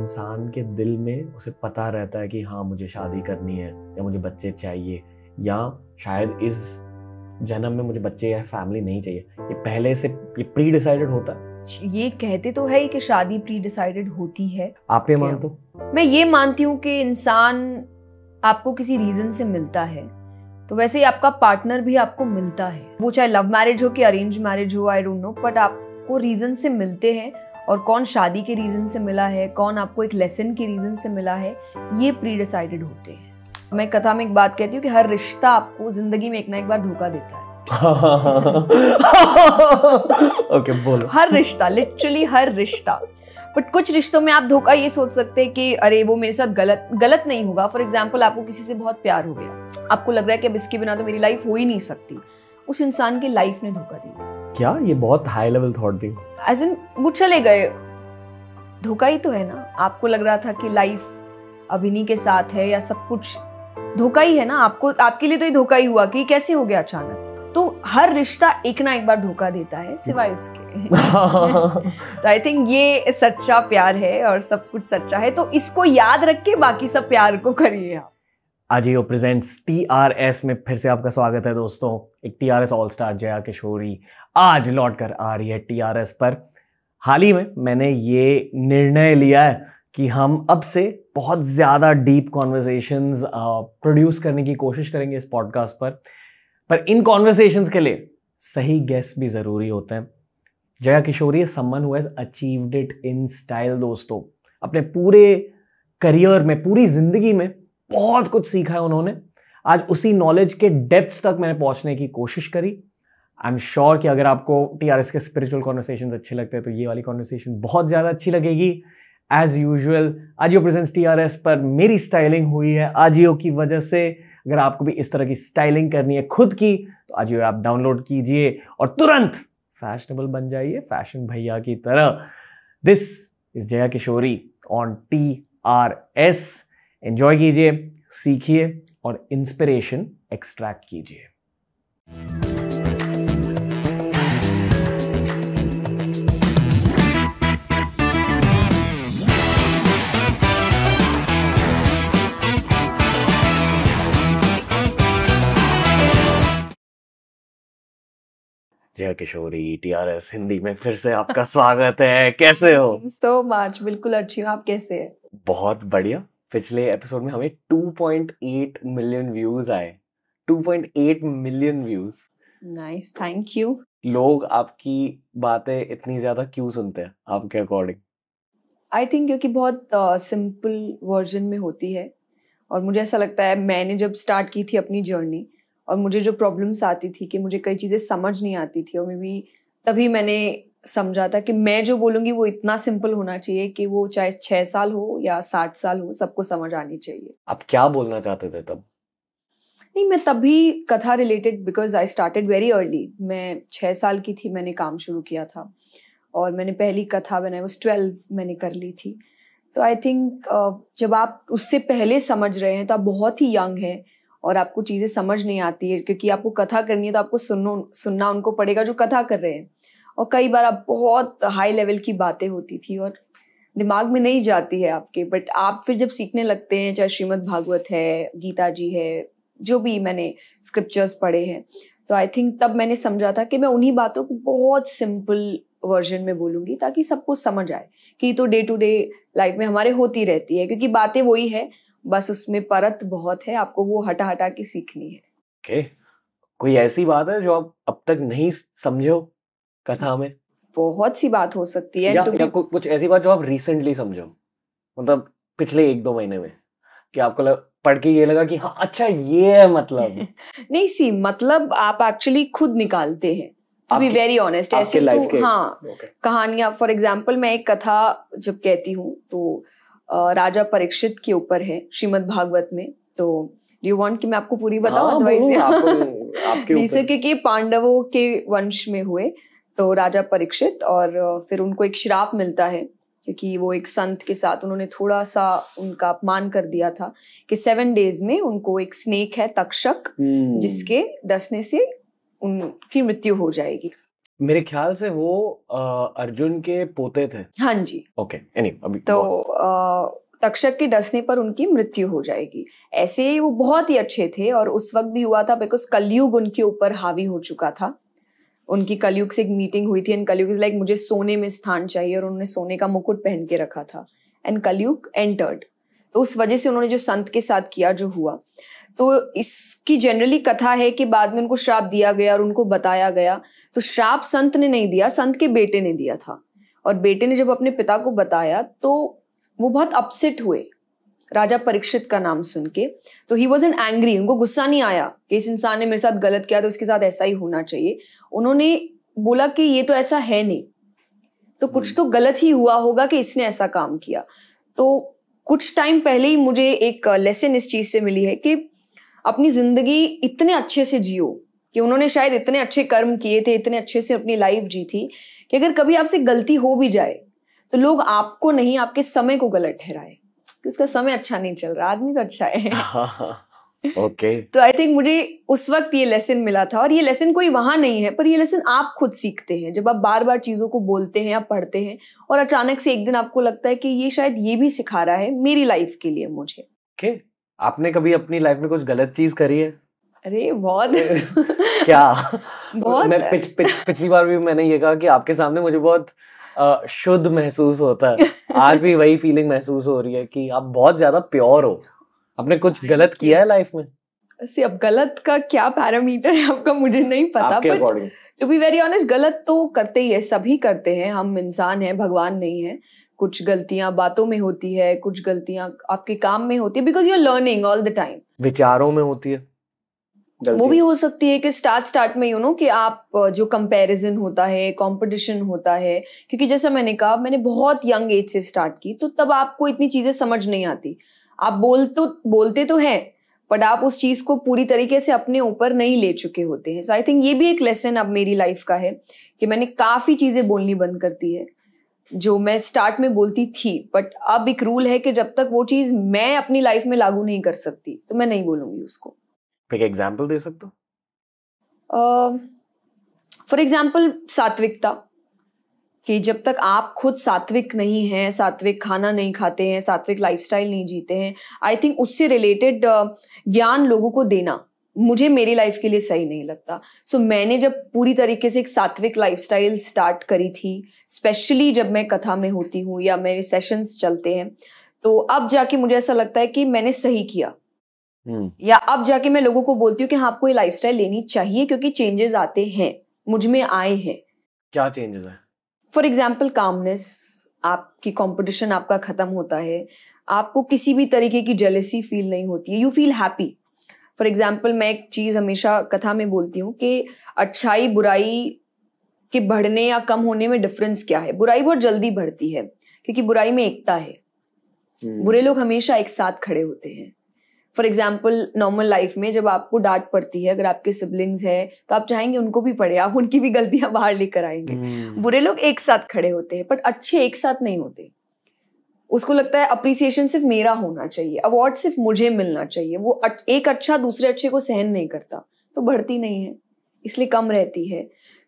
इंसान के दिल में उसे पता रहता है कि हाँ मुझे शादी करनी है या मुझे बच्चे चाहिए, या शायद इस जन्म में मुझे बच्चे या फैमिली नहीं चाहिए, ये पहले से ये प्री डिसाइडेड होता है? ये कहते तो है ही कि शादी प्री डिसाइडेड होती है। आप ये मानते हो? मैं ये मानती हूँ कि इंसान आपको किसी रीजन से मिलता है, तो वैसे ही आपका पार्टनर भी आपको मिलता है, वो चाहे लव मैरिज हो कि अरेंज मैरिज हो, आई डोंट नो, बट आपको रीजन से मिलते हैं। और कौन शादी के रीजन से मिला है, कौन आपको एक लेसन के रीजन से मिला है, ये प्री डिसाइडेड होते हैं। मैं कथा में एक बात कहती हूँ कि हर रिश्ता आपको जिंदगी में एक ना एक बार धोखा देता है। ओके, बोलो। हर रिश्ता, लिटरली हर रिश्ता। बट कुछ रिश्तों में आप धोखा ये सोच सकते हैं कि अरे वो मेरे साथ गलत नहीं होगा। फॉर एग्जाम्पल, आपको किसी से बहुत प्यार हो गया, आपको लग रहा है कि अब इसके बिना तो मेरी लाइफ हो ही नहीं सकती। उस इंसान की लाइफ ने धोखा दे दिया। क्या ये बहुत हाई लेवल थॉट थी? एज इन वो चले गए, धोखा ही तो है ना। आपको लग रहा था कि लाइफ अब इन्हीं के साथ है या सब कुछ धोखा ही है ना। आपको, आपके लिए तो ये धोखा ही हुआ कि कैसे हो गया अचानक। तो हर रिश्ता एक ना एक बार धोखा देता है, सिवाय उसके। तो आई थिंक ये सच्चा प्यार है और सब कुछ सच्चा है, तो इसको याद रख के बाकी सब प्यार को करिए आप। आजियो प्रेजेंट्स TRS में फिर से आपका स्वागत है दोस्तों। एक TRS all star Jaya Kishori आज लौट कर आ रही है TRS पर। हाल ही में मैंने ये निर्णय लिया है कि हम अब से बहुत ज़्यादा डीप कॉन्वर्सेशंस प्रोड्यूस करने की कोशिश करेंगे इस पॉडकास्ट पर इन कॉन्वर्सेशंस के लिए सही गेस्ट भी ज़रूरी होते हैं। Jaya Kishori is someone who has achieved it in style दोस्तों। अपने पूरे करियर में, पूरी ज़िंदगी में बहुत कुछ सीखा है उन्होंने। आज उसी नॉलेज के डेप्थ्स तक मैंने पहुंचने की कोशिश करी। आई एम श्योर कि अगर आपको TRS के स्पिरिचुअल कॉन्वर्सेशंस अच्छे लगते हैं तो ये वाली कॉन्वर्सेशन बहुत ज़्यादा अच्छी लगेगी। As usual AJIO presents TRS पर मेरी स्टाइलिंग हुई है आजियो की वजह से। अगर आपको भी इस तरह की स्टाइलिंग करनी है खुद की तो आजियो ऐप डाउनलोड कीजिए और तुरंत फैशनेबल बन जाइए, फैशन भैया की तरह। This is Jaya Kishori on TRS। Enjoy कीजिए, सीखिए और इंस्पिरेशन एक्सट्रैक्ट कीजिए। जया किशोरी TRS हिंदी में फिर से आपका स्वागत है। कैसे हो? सो मच, बिल्कुल अच्छी हूँ। आप कैसे हैं? बहुत बढ़िया। पिछले एपिसोड में हमें 2.8 मिलियन व्यूज आए। 2.8 million views. Nice, thank you. लोग आपकी बातें इतनी ज्यादा क्यों सुनते हैं आपके अकॉर्डिंग? आई थिंक क्योंकि बहुत सिंपल वर्जन में होती है। और मुझे ऐसा लगता है, मैंने जब स्टार्ट की थी अपनी जर्नी और मुझे जो प्रॉब्लम्स आती थी कि मुझे कई चीज़ें समझ नहीं आती थी, और मे बी तभी मैंने समझा था कि मैं जो बोलूँगी वो इतना सिंपल होना चाहिए कि वो चाहे 6 साल हो या 60 साल हो, सबको समझ आनी चाहिए। आप क्या बोलना चाहते थे तब? नहीं, मैं तभी कथा related, because I started very early. मैं 6 साल की थी, मैंने काम शुरू किया था और मैंने पहली कथा व्हेन आई वाज 12 मैंने कर ली थी। तो आई थिंक जब आप उससे पहले समझ रहे हैं तो आप बहुत ही यंग हैं और आपको चीज़ें समझ नहीं आती है, क्योंकि आपको कथा करनी है तो आपको सुनना उनको पड़ेगा जो कथा कर रहे हैं। और कई बार आप बहुत हाई लेवल की बातें होती थी और दिमाग में नहीं जाती है आपके, बट आप फिर जब सीखने लगते हैं, चाहे श्रीमद् भागवत है, गीता जी है, जो भी मैंने स्क्रिप्चर्स पढ़े हैं, तो आई थिंक तब मैंने समझा था कि मैं उन्हीं बातों को बहुत सिंपल वर्जन में बोलूँगी ताकि सबको समझ आए कि तो डे टू डे लाइफ में हमारे होती रहती है, क्योंकि बातें वही है, बस उसमें परत बहुत है, आपको वो हटा हटा के सीखनी है। ओके, कोई ऐसी बात है जो आप अब तक नहीं समझे हो कथा में? बहुत सी बात हो सकती है। या कुछ ऐसी बात जो आप रिसेंटली समझो, मतलब पिछले 1-2 महीने में, कि आपको पढ़ के ये लगा कि हाँ अच्छा ये है मतलब? नहीं, सी मतलब आप एक्चुअली खुद निकालते हैं, टू बी वेरी ऑनेस्ट। ऐसे तो हाँ, कहानियां, फॉर एग्जाम्पल मैं एक कथा जब कहती हूँ तो राजा परीक्षित के ऊपर है श्रीमद् भागवत में। तो डू यू वांट कि मैं आपको पूरी बताऊं? जैसे क्योंकि पांडवों के वंश में हुए तो राजा परीक्षित, और फिर उनको एक श्राप मिलता है क्योंकि वो एक संत के साथ उन्होंने थोड़ा सा उनका अपमान कर दिया था कि 7 डेज में उनको एक स्नेक है तक्षक, जिसके डसने से उनकी मृत्यु हो जाएगी। मेरे ख्याल से वो अर्जुन के पोते थे। हाँ जी। ओके, अभी तो तक्षक के डसने पर उनकी मृत्यु हो जाएगी। ऐसे वो बहुत ही अच्छे थे और उस वक्त भी हुआ था बिकॉज कलयुग उनके ऊपर हावी हो चुका था। उनकी कलयुग से एक मीटिंग हुई थी एंड कलयुग इज लाइक मुझे सोने में स्थान चाहिए और उन्होंने सोने का मुकुट पहन के रखा था एंड कलयुग एंटर्ड। तो उस वजह से उन्होंने जो संत के साथ किया जो हुआ, तो इसकी जनरली कथा है कि बाद में उनको श्राप दिया गया और उनको बताया गया। तो श्राप संत ने नहीं दिया, संत के बेटे ने दिया था। और बेटे ने जब अपने पिता को बताया तो वो बहुत अपसेट हुए राजा परीक्षित का नाम सुन के। तो ही वॉज एन एंग्री, उनको गुस्सा नहीं आया कि इस इंसान ने मेरे साथ गलत किया तो इसके साथ ऐसा ही होना चाहिए। उन्होंने बोला कि ये तो ऐसा है नहीं, तो कुछ तो गलत ही हुआ होगा कि इसने ऐसा काम किया। तो कुछ टाइम पहले ही मुझे एक लेसन इस चीज से मिली है कि अपनी जिंदगी इतने अच्छे से जियो, कि उन्होंने शायद इतने अच्छे कर्म किए थे, इतने अच्छे से अपनी लाइफ जी थी कि अगर कभी आपसे गलती हो भी जाए तो लोग आपको नहीं, आपके समय को गलत ठहराए कि उसका समय अच्छा नहीं चल रहा, आदमी तो अच्छा है। ओके। तो आई थिंक मुझे उस वक्त ये लेसन मिला था, और ये लेसन कोई वहां नहीं है, पर ये लेसन आप खुद सीखते हैं जब आप बार बार चीजों को बोलते हैं या पढ़ते हैं और अचानक से एक दिन आपको लगता है कि ये शायद ये भी सिखा रहा है मेरी लाइफ के लिए मुझे। ओके, आपने कभी अपनी लाइफ में कुछ गलत चीज करी है? अरे बहुत। क्या? बहुत। मैं पिछली बार भी मैंने ये कहा कि आपके सामने मुझे बहुत शुद्ध महसूस होता है। आज भी वही फीलिंग महसूस हो रही है कि आप बहुत ज्यादा प्योर हो। आपने कुछ गलत किया है लाइफ में? ऐसे अब गलत का क्या पैरामीटर है आपका मुझे नहीं पता, but to be very honest गलत तो करते ही है, सभी करते हैं, हम इंसान हैं, भगवान नहीं है। कुछ गलतियां बातों में होती है, कुछ गलतियां आपके काम में होती है, because you are learning all the time. विचारों में होती है वो भी हो सकती है कि स्टार्ट में कि आप जो कंपैरिजन होता है, कंपटीशन होता है, क्योंकि जैसा मैंने कहा मैंने बहुत यंग एज से स्टार्ट की, तो तब आपको इतनी चीजें समझ नहीं आती। आप बोलते तो हैं, बट आप उस चीज को पूरी तरीके से अपने ऊपर नहीं ले चुके होते हैं। सो आई थिंक ये भी एक लेसन अब मेरी लाइफ का है कि मैंने काफी चीजें बोलनी बंद कर दी है जो मैं स्टार्ट में बोलती थी, बट अब एक रूल है कि जब तक वो चीज मैं अपनी लाइफ में लागू नहीं कर सकती तो मैं नहीं बोलूंगी उसको। एक एग्जाम्पल दे सकते हो? फॉर एग्जाम्पल सात्विकता, कि जब तक आप खुद सात्विक नहीं हैं, सात्विक खाना नहीं खाते हैं, सात्विक लाइफस्टाइल नहीं जीते हैं, आई थिंक उससे रिलेटेड ज्ञान लोगों को देना मुझे मेरी लाइफ के लिए सही नहीं लगता। सो मैंने जब पूरी तरीके से एक सात्विक लाइफस्टाइल स्टार्ट करी थी, स्पेशली जब मैं कथा में होती हूँ या मेरे सेशंस चलते हैं, तो अब जाके मुझे ऐसा लगता है कि मैंने सही किया। या अब जाके मैं लोगों को बोलती हूँ कि हाँ आपको ये लाइफस्टाइल लेनी चाहिए क्योंकि चेंजेस आते हैं, मुझ में आए हैं। क्या चेंजेस है? फॉर एग्जाम्पल कामनेस, आपकी कंपटीशन आपका खत्म होता है, आपको किसी भी तरीके की जेलेसी फील नहीं होती है, you feel happy. For example मैं एक चीज हमेशा कथा में बोलती हूँ कि अच्छाई बुराई के बढ़ने या कम होने में डिफरेंस क्या है। बुराई बहुत जल्दी बढ़ती है क्योंकि बुराई में एकता है, बुरे लोग हमेशा एक साथ खड़े होते हैं। फॉर एग्जाम्पल नॉर्मल लाइफ में जब आपको डांट पड़ती है, अगर आपके सिबलिंग्स है तो आप चाहेंगे उनको भी पड़े, आप उनकी भी गलतियां बाहर लेकर आएंगे। बुरे लोग एक साथ खड़े होते हैं, बट अच्छे एक साथ नहीं होते। उसको लगता है अप्रिसिएशन सिर्फ मेरा होना चाहिए, अवार्ड सिर्फ मुझे मिलना चाहिए। वो एक अच्छा दूसरे अच्छे को सहन नहीं करता, तो बढ़ती नहीं है, इसलिए कम रहती है।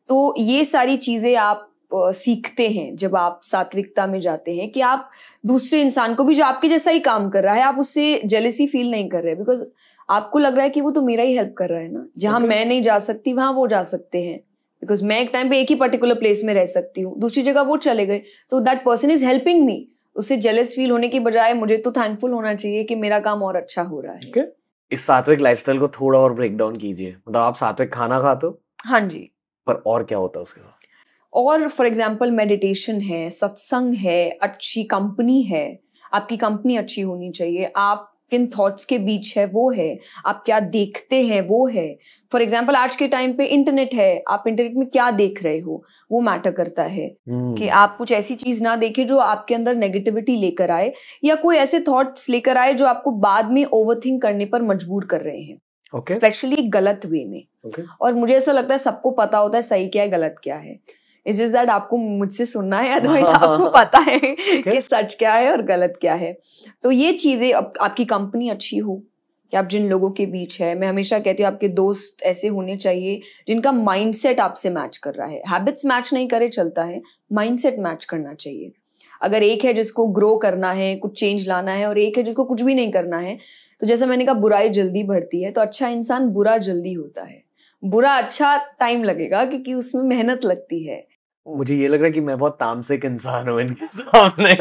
तो ये सारी चीजें आप सीखते हैं जब आप सात्विकता में जाते हैं कि आप दूसरे इंसान को भी जो आपके जैसा ही काम कर रहा है, आप उससे जेलेसी फील नहीं कर रहे, बिकॉज आपको लग रहा है कि वो तो मेरा ही हेल्प कर रहा है ना। जहां मैं नहीं जा सकती वहां वो जा सकते हैं, बिकॉज मैं एक टाइम पे एक ही पर्टिकुलर प्लेस में रह सकती हूँ, दूसरी जगह वो चले गए, तो that person is helping me. उससे जेलस फील होने की बजाय मुझे तो थैंकफुल होना चाहिए कि मेरा काम और अच्छा हो रहा है। इस सात्विक लाइफस्टाइल को थोड़ा और ब्रेक डाउन कीजिए। मतलब आप सात्विक खाना खाते हो? हाँ जी। पर और क्या होता है उसके साथ? और फॉर एग्जाम्पल मेडिटेशन है, सत्संग है, अच्छी कंपनी है। आपकी कंपनी अच्छी होनी चाहिए, आप किन थॉट्स के बीच है वो है, आप क्या देखते हैं वो है। फॉर एग्जाम्पल आज के टाइम पे इंटरनेट है, आप इंटरनेट में क्या देख रहे हो वो मैटर करता है। कि आप कुछ ऐसी चीज ना देखें जो आपके अंदर नेगेटिविटी लेकर आए, या कोई ऐसे थॉट्स लेकर आए जो आपको बाद में ओवरथिंक करने पर मजबूर कर रहे हैं, स्पेशली गलत वे में। और मुझे ऐसा लगता है सबको पता होता है सही क्या है गलत क्या है, इट्स जस्ट दैट आपको मुझसे सुनना है, अदरवाइज आपको पता है कि सच क्या है और गलत क्या है। तो ये चीजें, आपकी कंपनी अच्छी हो, कि आप जिन लोगों के बीच है, मैं हमेशा कहती हूँ आपके दोस्त ऐसे होने चाहिए जिनका माइंडसेट आपसे मैच कर रहा है। हैबिट्स मैच नहीं करे चलता है, माइंडसेट मैच करना चाहिए। अगर एक है जिसको ग्रो करना है, कुछ चेंज लाना है, और एक है जिसको कुछ भी नहीं करना है, तो जैसे मैंने कहा बुराई जल्दी बढ़ती है, तो अच्छा इंसान बुरा जल्दी होता है। बुरा अच्छा टाइम लगेगा क्योंकि उसमें मेहनत लगती है। मुझे ये लग रहा है कि मैं बहुत तामसिक इंसान हूँ इनके सामने।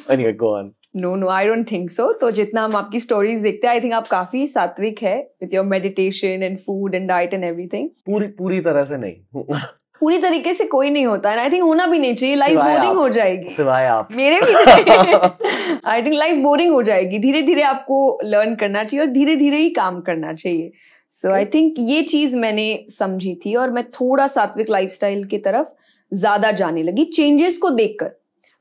Anyway, go on. No, I don't think so. तो जितना हम आपकी स्टोरीज देखते हैं, आई थिंक आप काफी सात्विक है with your meditation and food and diet and everything. पूरी तरह से नहीं। पूरी तरीके से कोई नहीं होता है, आई थिंक होना भी नहीं चाहिए, लाइफ बोरिंग हो जाएगी। सिवाय आप। मेरे भी आई थिंक लाइफ बोरिंग हो जाएगी। धीरे धीरे आपको लर्न करना चाहिए और धीरे धीरे ही काम करना चाहिए। सो आई थिंक ये चीज मैंने समझी थी और मैं थोड़ा सात्विक लाइफस्टाइल की तरफ ज्यादा जाने लगी चेंजेस को देखकर।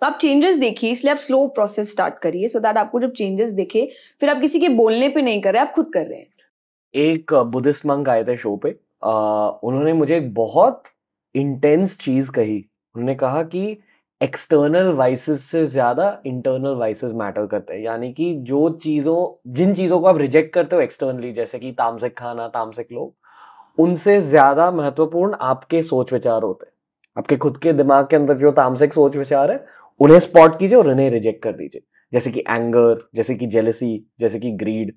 तो आप चेंजेस देखिए, इसलिए आप स्लो प्रोसेस स्टार्ट करिए, सो दैट आपको जब चेंजेस दिखे फिर आप किसी के बोलने पे नहीं कर रहे, आप खुद कर रहे हैं। एक बुद्धिस्ट मंक आए थे शो पे, उन्होंने मुझे एक बहुत इंटेंस चीज कही। उन्होंने कहा कि एक्सटर्नल वाइसेस से ज्यादा इंटरनल वाइसेस मैटर करते हैं। यानी कि जिन चीजों को आप रिजेक्ट करते हो एक्सटर्नली, जैसे कि तामसिक खाना, तामसिक लोग, उनसे ज्यादा महत्वपूर्ण आपके सोच विचार होते हैं। आपके खुद के दिमाग के अंदर जो तामसिक सोच विचार है उन्हें स्पॉट कीजिए और उन्हें रिजेक्ट कर दीजिए। जैसे कि एंगर, जैसे कि जेलसी, जैसे कि ग्रीड।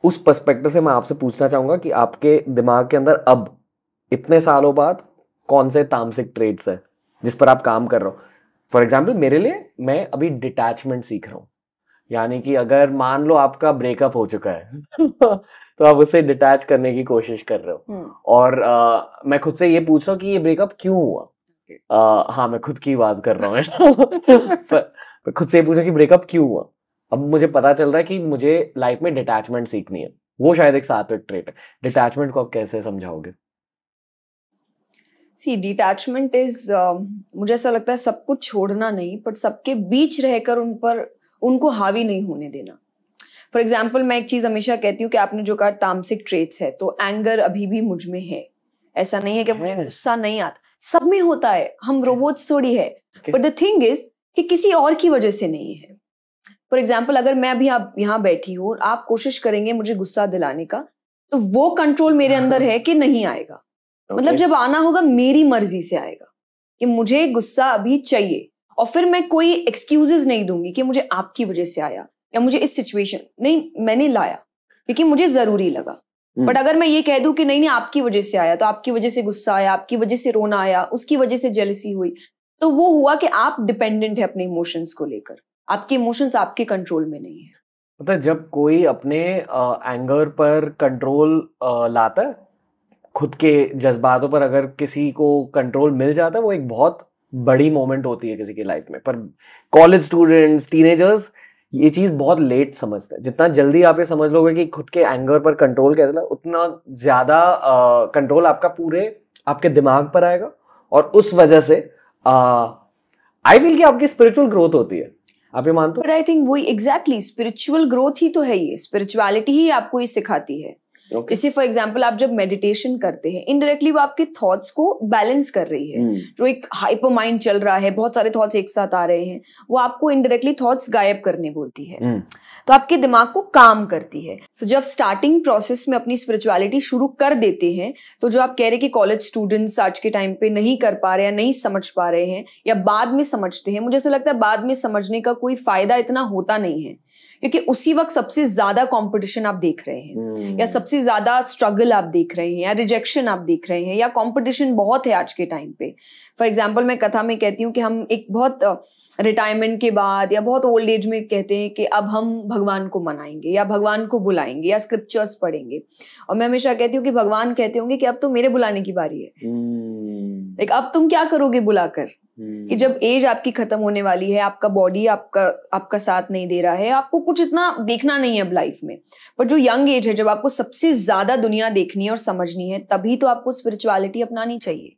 उस पर्सपेक्टिव से मैं आपसे पूछना चाहूंगा कि आपके दिमाग के अंदर अब इतने सालों बाद कौन से तामसिक ट्रेड्स है जिस पर आप काम कर रहे हो। फॉर एग्जाम्पल मेरे लिए, मैं अभी डिटैचमेंट सीख रहा हूँ। यानी कि अगर मान लो आपका ब्रेकअप हो चुका है तो आप उससे डिटैच करने की कोशिश कर रहे हो। और मैं खुद से ये पूछ रहा हूँ कि ये ब्रेकअप क्यों हुआ। हाँ, मैं खुद की बात कर रहा हूँ। मैं खुद से ये पूछा कि ब्रेकअप क्यों हुआ। अब मुझे पता चल रहा है कि मुझे लाइफ में डिटैचमेंट सीखनी है। वो शायद एक सात्विक ट्रेट है। डिटैचमेंट को आप कैसे समझाओगे? सी डिटैचमेंट इज, मुझे ऐसा लगता है सब कुछ छोड़ना नहीं, बट सबके बीच रहकर उनको हावी नहीं होने देना। फॉर एग्जाम्पल, मैं एक चीज हमेशा कहती हूँ कि आपने जो कहा तामसिक ट्रेट्स है, तो एंगर अभी भी मुझ में है। ऐसा नहीं है कि मुझे गुस्सा नहीं आता, सब में होता है, हम रोबोट्स थोड़ी है। बट द थिंग इज कि किसी और की वजह से नहीं है। फॉर एग्जाम्पल, अगर मैं अभी आप यहाँ बैठी हूँ और आप कोशिश करेंगे मुझे गुस्सा दिलाने का, तो वो कंट्रोल मेरे अंदर है कि नहीं आएगा। मतलब जब आना होगा मेरी मर्जी से आएगा कि मुझे गुस्सा अभी चाहिए, और फिर मैं कोई एक्सक्यूजेस नहीं दूंगी कि मुझे आपकी वजह से आया या मुझे इस सिचुएशन नहीं, मैंने लाया क्योंकि मुझे जरूरी लगा। बट अगर मैं ये कह दूं कि नहीं आपकी वजह से आया, तो आपकी वजह से गुस्सा आया, आपकी वजह से रोना आया, उसकी वजह से जेलसी हुई, तो वो हुआ कि आप डिपेंडेंट है अपने इमोशंस को लेकर। आपके इमोशंस आपके कंट्रोल में नहीं है। मतलब जब कोई अपने एंगर पर कंट्रोल लाता है, खुद के जज्बातों पर अगर किसी को कंट्रोल मिल जाता है, वो एक बहुत बड़ी मोमेंट होती है किसी की लाइफ में। पर कॉलेज स्टूडेंट्स, टीनेजर्स ये चीज बहुत लेट समझते हैं। जितना जल्दी आप ये समझ लोगे कि खुद के एंगर पर कंट्रोल कैसे, उतना ज्यादा कंट्रोल आपका पूरे आपके दिमाग पर आएगा। और उस वजह से आई फील कि आपकी स्पिरिचुअल ग्रोथ होती है। आप ये मानते हो? बट आई थिंक वही एग्जैक्टली स्पिरिचुअल ग्रोथ ही तो है, ये स्पिरिचुअलिटी ही आपको ये सिखाती है। जैसे फॉर एग्जाम्पल, आप जब मेडिटेशन करते हैं, इनडायरेक्टली वो आपके थॉट्स को बैलेंस कर रही है। जो एक हाइपर माइंड चल रहा है, बहुत सारे थॉट्स एक साथ आ रहे हैं, वो आपको इनडायरेक्टली थॉट्स गायब करने बोलती है। तो आपके दिमाग को काम करती है। सो जब स्टार्टिंग प्रोसेस में अपनी स्पिरिचुअलिटी शुरू कर देते हैं, तो जो आप कह रहे कि कॉलेज स्टूडेंट्स आज के टाइम पे नहीं कर पा रहे हैं, नहीं समझ पा रहे हैं, या बाद में समझते हैं, मुझे ऐसा लगता है बाद में समझने का कोई फायदा इतना होता नहीं है, क्योंकि उसी वक्त सबसे ज्यादा कंपटीशन आप देख रहे हैं, या सबसे ज्यादा स्ट्रगल आप देख रहे हैं, या रिजेक्शन आप देख रहे हैं, या कंपटीशन बहुत है आज के टाइम पे। फॉर एग्जांपल, मैं कथा में कहती हूँ कि हम एक बहुत रिटायरमेंट के बाद या बहुत ओल्ड एज में कहते हैं कि अब हम भगवान को मनाएंगे या भगवान को बुलाएंगे या स्क्रिप्चर्स पढ़ेंगे। और मैं हमेशा कहती हूँ कि भगवान कहते होंगे कि अब तो मेरे बुलाने की बारी है, लेकिन अब तुम क्या करोगे बुलाकर, कि जब एज आपकी खत्म होने वाली है, आपका बॉडी आपका साथ नहीं दे रहा है, आपको कुछ इतना देखना नहीं है अब लाइफ में। पर जो यंग एज है, जब आपको सबसे ज्यादा दुनिया देखनी है और समझनी है, तभी तो आपको स्पिरिचुअलिटी अपनानी चाहिए।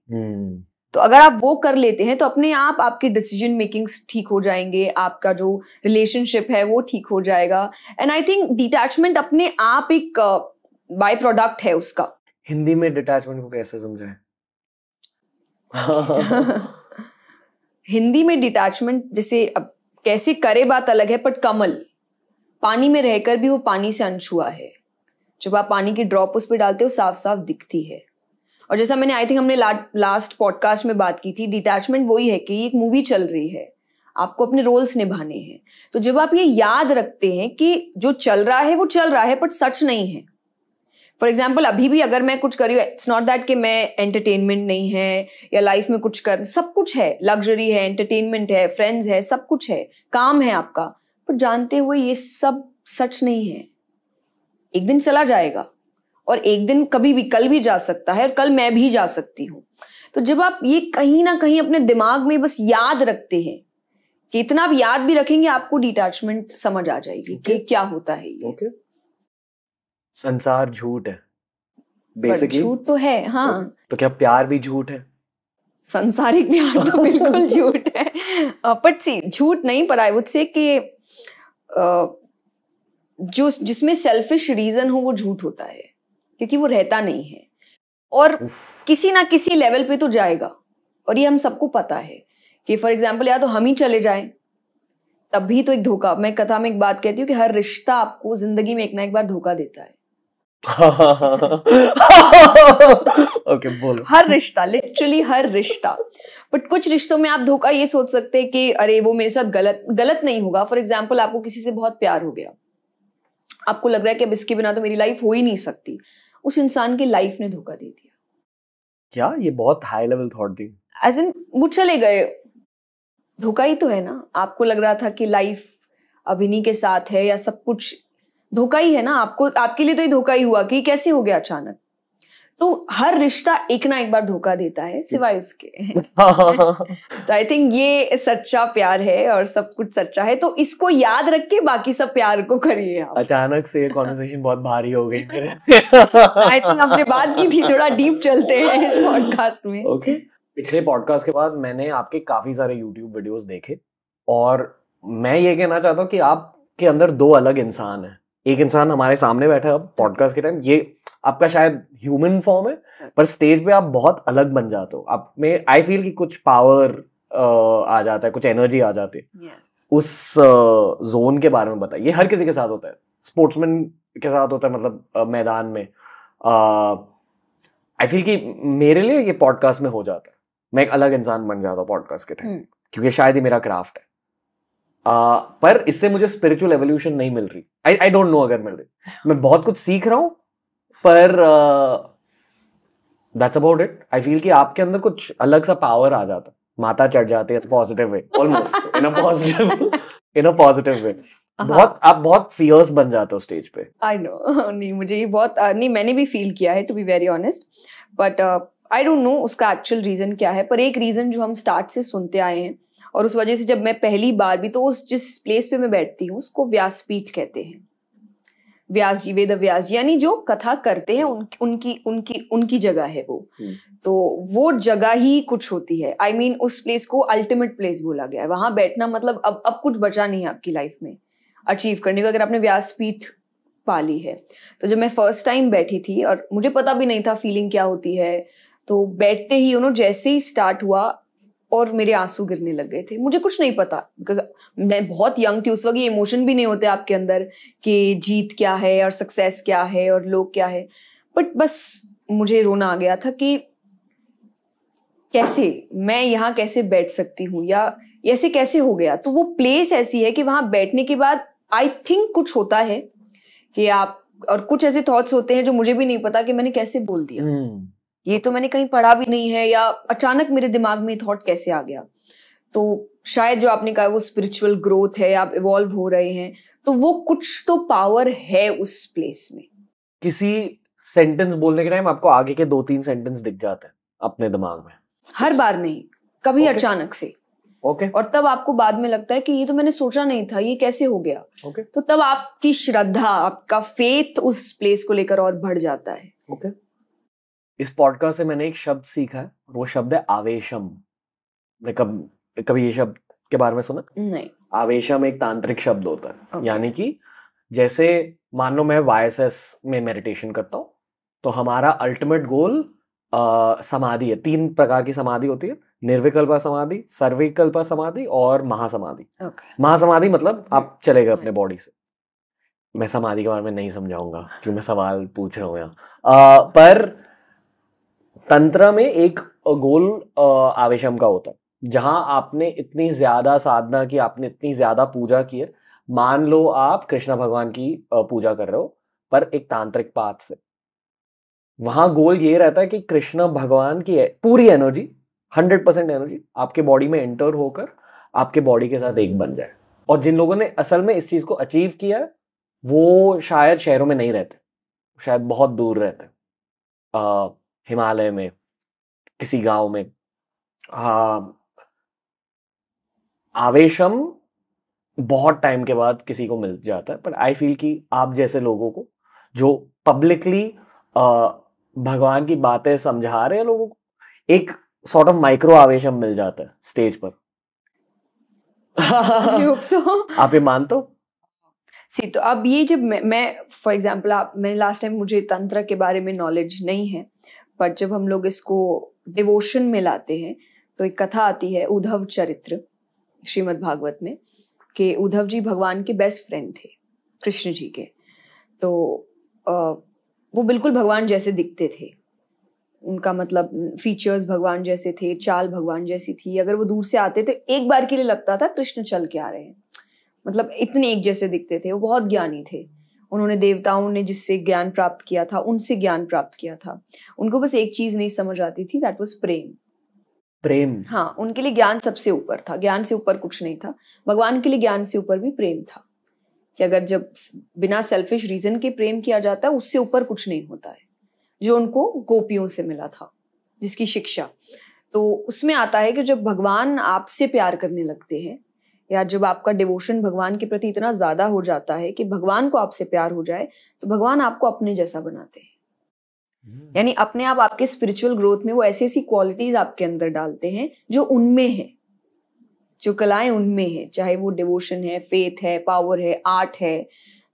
तो अगर आप वो कर लेते हैं, तो अपने आप आपकी डिसीजन मेकिंग्स ठीक हो जाएंगे, आपका जो रिलेशनशिप है वो ठीक हो जाएगा। एंड आई थिंक डिटैचमेंट अपने आप एक बाय प्रोडक्ट है उसका। हिंदी में डिटैचमेंट को कैसे समझाएं? हिंदी में डिटैचमेंट, जैसे अब कैसे करे बात अलग है, बट कमल, पानी में रहकर भी वो पानी से अनछुआ है। जब आप पानी की ड्रॉप उस पर डालते हो साफ साफ दिखती है। और जैसा मैंने आई थिंक हमने लास्ट पॉडकास्ट में बात की थी, डिटैचमेंट वही है कि एक मूवी चल रही है, आपको अपने रोल्स निभाने हैं। तो जब आप ये याद रखते हैं कि जो चल रहा है वो चल रहा है बट सच नहीं है। फॉर एग्जाम्पल अभी भी अगर मैं कुछ कर रही हूँ, इट्स नॉट दैट कि मैं एंटरटेनमेंट नहीं है या लाइफ में कुछ कर, सब कुछ है, लग्जरी है, एंटरटेनमेंट है, फ्रेंड्स है, सब कुछ है, काम है आपका, पर जानते हुए ये सब सच नहीं है। एक दिन चला जाएगा और एक दिन कभी भी, कल भी जा सकता है और कल मैं भी जा सकती हूँ। तो जब आप ये कहीं ना कहीं अपने दिमाग में बस याद रखते हैं कि इतना आप याद भी रखेंगे, आपको डिटैचमेंट समझ आ जाएगी कि क्या होता है ये। संसार झूठ है बेसिकली। झूठ तो है, हाँ। तो क्या प्यार भी झूठ है? संसारिक प्यार तो बिल्कुल झूठ है, बट सी झूठ नहीं, पर आई वुड से कि जो जिसमें सेल्फिश रीजन हो वो झूठ होता है, क्योंकि वो रहता नहीं है और किसी ना किसी लेवल पे तो जाएगा। और ये हम सबको पता है कि फॉर एग्जाम्पल या तो हम ही चले जाएं, तब भी तो एक धोखा। मैं कथा में एक बात कहती हूँ कि हर रिश्ता आपको जिंदगी में एक ना एक बार धोखा देता है। ओके, बोलो। हर रिश्ता, लिटरली हर रिश्ता। बट कुछ रिश्तों में आप धोखा ये सोच सकते हैं कि अरे वो मेरे साथ गलत नहीं होगा। फॉर एग्जाम्पल आपको किसी से बहुत प्यार हो गया, आपको लग रहा है कि अब इसके बिना तो मेरी लाइफ हो ही नहीं सकती। उस इंसान की लाइफ ने धोखा दे दिया। क्या ये बहुत हाई लेवल थॉट थी? एज इन वो चले गए, धोखा ही तो है ना। आपको लग रहा था कि लाइफ अब इन्हीं के साथ है या सब कुछ धोखा ही है ना। आपको, आपके लिए तो ये धोखा ही हुआ कि कैसे हो गया अचानक। तो हर रिश्ता एक ना एक बार धोखा देता है, सिवाय उसके। तो आई थिंक ये सच्चा प्यार है और सब कुछ सच्चा है, तो इसको याद रख के बाकी सब प्यार को करिए आप। अचानक से ये कॉन्वर्सेशन बहुत भारी हो गई मेरे। आई थिंक हमने बात की थी, थोड़ा डीप चलते हैं इस पॉडकास्ट में। ओके। पिछले पॉडकास्ट के बाद मैंने आपके काफी सारे यूट्यूब वीडियोस देखे और मैं ये कहना चाहता हूँ कि आपके अंदर दो अलग इंसान हैं। एक इंसान हमारे सामने बैठा है अब पॉडकास्ट के टाइम, ये आपका शायद ह्यूमन फॉर्म है, पर स्टेज पे आप बहुत अलग बन जाते हो। आप में आई फील कि कुछ पावर आ जाता है, कुछ एनर्जी आ जाती है। उस जोन के बारे में बताइए। ये हर किसी के साथ होता है, स्पोर्ट्समैन के साथ होता है, मतलब मैदान में। आई फील कि मेरे लिए ये पॉडकास्ट में हो जाता है, मैं एक अलग इंसान बन जाता हूँ पॉडकास्ट के टाइम, क्योंकि शायद ये मेरा क्राफ्ट है। पर इससे मुझे स्पिरिचुअल एवोल्यूशन नहीं मिल रही। आई डोंट नो अगर मिल रही। मैं बहुत कुछ सीख रहा हूँ, पर that's about it. I feel कि आपके अंदर कुछ अलग सा पावर आ जाता है, माता चढ़ जाती है, positive way, almost in a positive way. आप बहुत फियर्स बन जाते हो स्टेज पे। I know. नहीं, मुझे ये बहुत नहीं, मैंने भी फील किया है, to be very honest. But I don't know उसका एक्चुअल रीजन क्या है, पर एक रीजन जो हम स्टार्ट से सुनते आए हैं और उस वजह से जब मैं पहली बार भी, तो उस जिस प्लेस पे मैं बैठती हूँ उसको व्यासपीठ कहते हैं। व्यास जी, वेद व्यास जी, यानी जो कथा करते हैं उनकी जगह है वो। तो वो जगह ही कुछ होती है। आई मीन उस प्लेस को अल्टीमेट प्लेस बोला गया है। वहां बैठना मतलब अब कुछ बचा नहीं है आपकी लाइफ में अचीव करने को, अगर आपने व्यासपीठ पाली है। तो जब मैं फर्स्ट टाइम बैठी थी और मुझे पता भी नहीं था फीलिंग क्या होती है, तो बैठते ही जैसे ही स्टार्ट हुआ और मेरे आंसू गिरने लग गए थे। मुझे कुछ नहीं पता, बिकॉज मैं बहुत यंग थी उस वक्त। ये इमोशन भी नहीं होते आपके अंदर कि जीत क्या है और सक्सेस क्या है और लोग क्या है। बट बस मुझे रोना आ गया था कि कैसे मैं यहाँ कैसे बैठ सकती हूँ, या ऐसे कैसे हो गया। तो वो प्लेस ऐसी है कि वहां बैठने के बाद आई थिंक कुछ होता है कि आप, और कुछ ऐसे थॉट्स होते हैं जो मुझे भी नहीं पता कि मैंने कैसे बोल दिया। ये तो मैंने कहीं पढ़ा भी नहीं है, या अचानक मेरे दिमाग में थॉट कैसे आ गया। तो शायद जो आपने कहा वो स्पिरिचुअल ग्रोथ है, आप इवॉल्व हो रहे हैं, तो वो कुछ तो पावर है उस प्लेस में। किसी सेंटेंस बोलने के टाइम आपको आगे के 2-3 सेंटेंस दिख जाते हैं अपने दिमाग में? हर बार नहीं, कभी अचानक से। और तब आपको बाद में लगता है कि ये तो मैंने सोचा नहीं था, ये कैसे हो गया। तो तब आपकी श्रद्धा, आपका फेथ उस प्लेस को लेकर और बढ़ जाता है। इस पॉडकास्ट से मैंने एक शब्द सीखा है, वो शब्द है आवेशम। कभी ये शब्द के बारे में सुना? नहीं। आवेशम एक तांत्रिक शब्द होता है। यानी कि जैसे मान लो मैं YSS में मेडिटेशन करता हूँ, तो हमारा अल्टीमेट गोल समाधि है। 3 प्रकार की समाधि होती है, निर्विकल्प समाधि, सर्विकल्प समाधि और महासमाधि। महासमाधि मतलब आप चले गए अपने बॉडी से। मैं समाधि के बारे में नहीं समझाऊंगा क्यों मैं सवाल पूछ रहा हूँ यहाँ। पर तंत्र में एक गोल आवेशम का होता है, जहां आपने इतनी ज्यादा साधना की, आपने इतनी ज्यादा पूजा की है, मान लो आप कृष्ण भगवान की पूजा कर रहे हो पर एक तांत्रिक पाथ से, वहां गोल ये रहता है कि कृष्ण भगवान की पूरी एनर्जी, 100% एनर्जी आपके बॉडी में एंटर होकर आपके बॉडी के साथ एक बन जाए। और जिन लोगों ने असल में इस चीज को अचीव किया है वो शायद शहरों में नहीं रहते, शायद बहुत दूर रहते, हिमालय में, किसी गांव में। आवेशम बहुत टाइम के बाद किसी को मिल जाता है, पर आई फील कि आप जैसे लोगों को जो पब्लिकली भगवान की बातें समझा रहे हैं लोगों को, एक सॉर्ट ऑफ माइक्रो आवेशम मिल जाता है स्टेज पर। I hope so. आप ये मानते हो? सी तो अब ये जब मैं फॉर एग्जाम्पल मैं लास्ट टाइम, मुझे तंत्र के बारे में नॉलेज नहीं है, पर जब हम लोग इसको डिवोशन में लाते हैं तो एक कथा आती है उद्धव चरित्र श्रीमद् भागवत में, कि उद्धव जी भगवान के बेस्ट फ्रेंड थे कृष्ण जी के। तो वो बिल्कुल भगवान जैसे दिखते थे, उनका मतलब फीचर्स भगवान जैसे थे, चाल भगवान जैसी थी। अगर वो दूर से आते तो एक बार के लिए लगता था कृष्ण चल के आ रहे हैं, मतलब इतने एक जैसे दिखते थे। वो बहुत ज्ञानी थे, उन्होंने देवताओं ने जिससे ज्ञान प्राप्त किया था उनसे ज्ञान प्राप्त किया था। उनको बस एक चीज नहीं समझ आती थी, दैट वाज प्रेम। प्रेम, हाँ, उनके लिए ज्ञान सबसे ऊपर था, ज्ञान से ऊपर कुछ नहीं था। भगवान के लिए ज्ञान से ऊपर भी प्रेम था, कि अगर जब बिना सेल्फिश रीजन के प्रेम किया जाता है उससे ऊपर कुछ नहीं होता है, जो उनको गोपियों से मिला था जिसकी शिक्षा। तो उसमें आता है कि जब भगवान आपसे प्यार करने लगते हैं, या जब आपका डिवोशन भगवान के प्रति इतना ज्यादा हो जाता है कि भगवान को आपसे प्यार हो जाए, तो भगवान आपको अपने जैसा बनाते हैं। यानी अपने आप आपके स्पिरिचुअल ग्रोथ में वो ऐसी ऐसी क्वालिटीज आपके अंदर डालते हैं जो उनमें है, जो कलाएं उनमें है, चाहे वो डिवोशन है, फेथ है, पावर है, आर्ट है,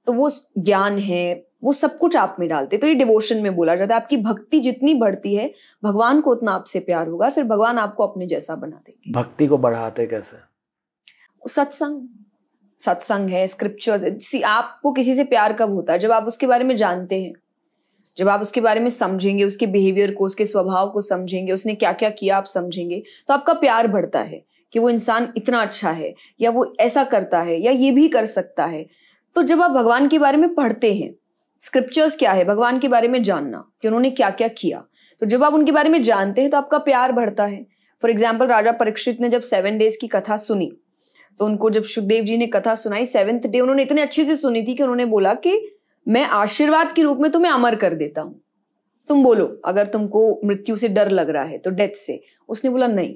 तो वो ज्ञान है, वो सब कुछ आप में डालते। तो ये डिवोशन में बोला जाता है, आपकी भक्ति जितनी बढ़ती है भगवान को उतना आपसे प्यार होगा, फिर भगवान आपको अपने जैसा बना देंगे। भक्ति को बढ़ाते कैसे? सत्संग, सत्संग है, स्क्रिप्चर्स। आपको किसी से प्यार कब होता है? जब आप उसके बारे में जानते हैं, जब आप उसके बारे में समझेंगे, उसके बिहेवियर को, उसके स्वभाव को समझेंगे, उसने क्या क्या किया आप समझेंगे, तो आपका प्यार बढ़ता है कि वो इंसान इतना अच्छा है, या वो ऐसा करता है, या ये भी कर सकता है। तो जब आप भगवान के बारे में पढ़ते हैं, स्क्रिप्चर्स क्या है? भगवान के बारे में जानना कि उन्होंने क्या क्या किया। तो जब आप उनके बारे में जानते हैं तो आपका प्यार बढ़ता है। फॉर एग्जाम्पल, राजा परीक्षित ने जब 7 डेज की कथा सुनी, तो उनको जब सुखदेव जी ने कथा सुनाई 7th डे, उन्होंने इतने अच्छे से सुनी थी कि उन्होंने बोला कि मैं आशीर्वाद के रूप में तुम्हें अमर कर देता हूं, तुम बोलो अगर तुमको मृत्यु से डर लग रहा है, तो डेथ से। उसने बोला नहीं,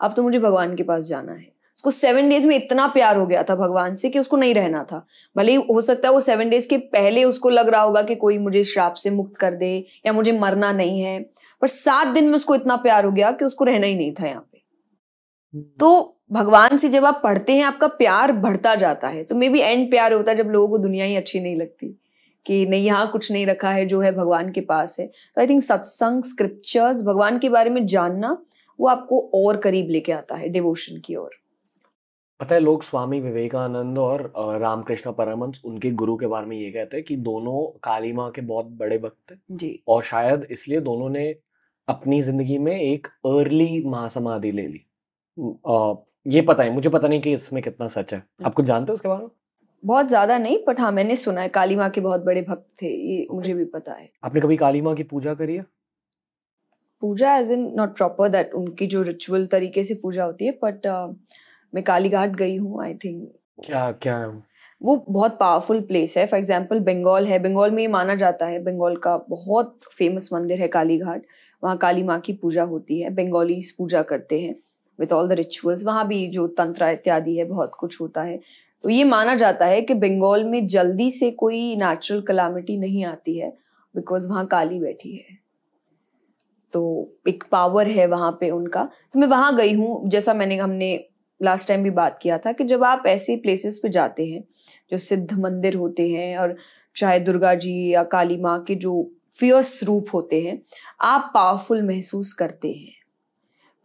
अब तो मुझे भगवान के पास जाना है। उसको 7 डेज में इतना प्यार हो गया था भगवान से कि उसको नहीं रहना था। भले ही हो सकता है वो 7 डेज के पहले उसको लग रहा होगा कि कोई मुझे श्राप से मुक्त कर दे या मुझे मरना नहीं है, पर 7 दिन में उसको इतना प्यार हो गया कि उसको रहना ही नहीं था यहाँ पे। तो भगवान से जब आप पढ़ते हैं आपका प्यार बढ़ता जाता है। तो मे बी एंड प्यार होता है जब लोगों को दुनिया ही अच्छी नहीं लगती, कि नहीं यहाँ कुछ नहीं रखा है जो है भगवान के पास है। तो आई थिंक सत्संग, स्क्रिप्चर्स, भगवान के बारे में जानना, वो आपको और करीब लेके आता है डिवोशन की ओर। पता है, लोग स्वामी विवेकानंद और रामकृष्ण परमहंस, उनके गुरु के बारे में ये कहते हैं कि दोनों काली माँ के बहुत बड़े भक्त थे जी। और शायद इसलिए दोनों ने अपनी जिंदगी में एक अर्ली महासमाधि ले ली। ये पता है, मुझे पता नहीं कि इसमें कितना सच है। आप कुछ जानते हो उसके बारे में? बहुत ज्यादा नहीं, बट हाँ मैंने सुना है काली माँ के बहुत बड़े भक्त थे, ये मुझे भी पता है। आपने कभी काली माँ की पूजा करी है? Puja as in not proper that, उनकी जो रिचुअल तरीके से पूजा होती है, बट मैं काली घाट गई हूँ। आई थिंक क्या क्या है? वो बहुत पावरफुल प्लेस है। फॉर एग्जाम्पल बंगाल है, बंगाल में ये माना जाता है, बंगाल का बहुत फेमस मंदिर है काली घाट, वहाँ काली माँ की पूजा होती है। बंगालीज पूजा करते हैं विथ ऑल द रिचुअल्स, वहाँ भी जो तंत्र इत्यादि है बहुत कुछ होता है। तो ये माना जाता है कि बंगाल में जल्दी से कोई नेचुरल कलामिटी नहीं आती है, बिकॉज वहाँ काली बैठी है, तो एक पावर है वहाँ पे उनका। तो मैं वहाँ गई हूँ। जैसा हमने लास्ट टाइम भी बात किया था कि जब आप ऐसे प्लेसेस पे जाते हैं जो सिद्ध मंदिर होते हैं, और चाहे दुर्गा जी या काली माँ के जो फियर्स रूप होते हैं, आप पावरफुल महसूस करते हैं।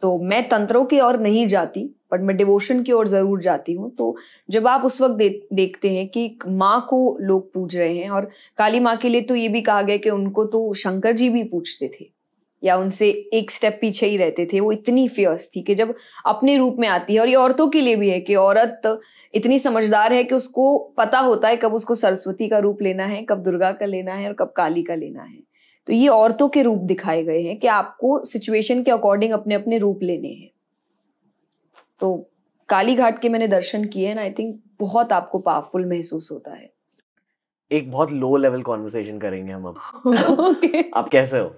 तो मैं तंत्रों की ओर नहीं जाती, बट मैं डिवोशन की ओर जरूर जाती हूँ। तो जब आप उस वक्त देखते हैं कि माँ को लोग पूज रहे हैं, और काली माँ के लिए तो ये भी कहा गया कि उनको तो शंकर जी भी पूछते थे या उनसे एक स्टेप पीछे ही रहते थे। वो इतनी फियर्स थी कि जब अपने रूप में आती है, और ये औरतों के लिए भी है कि औरत इतनी समझदार है कि उसको पता होता है कब उसको सरस्वती का रूप लेना है, कब दुर्गा का लेना है और कब काली का लेना है। तो ये औरतों के रूप दिखाए गए हैं कि आपको सिचुएशन के अकॉर्डिंग अपने अपने रूप लेने हैं। तो काली घाट के मैंने दर्शन किए हैं ना, आई थिंक बहुत आपको पावरफुल महसूस होता है। एक बहुत लो लेवल कॉन्वर्सेशन करेंगे हम अब। Okay. आप कैसे हो?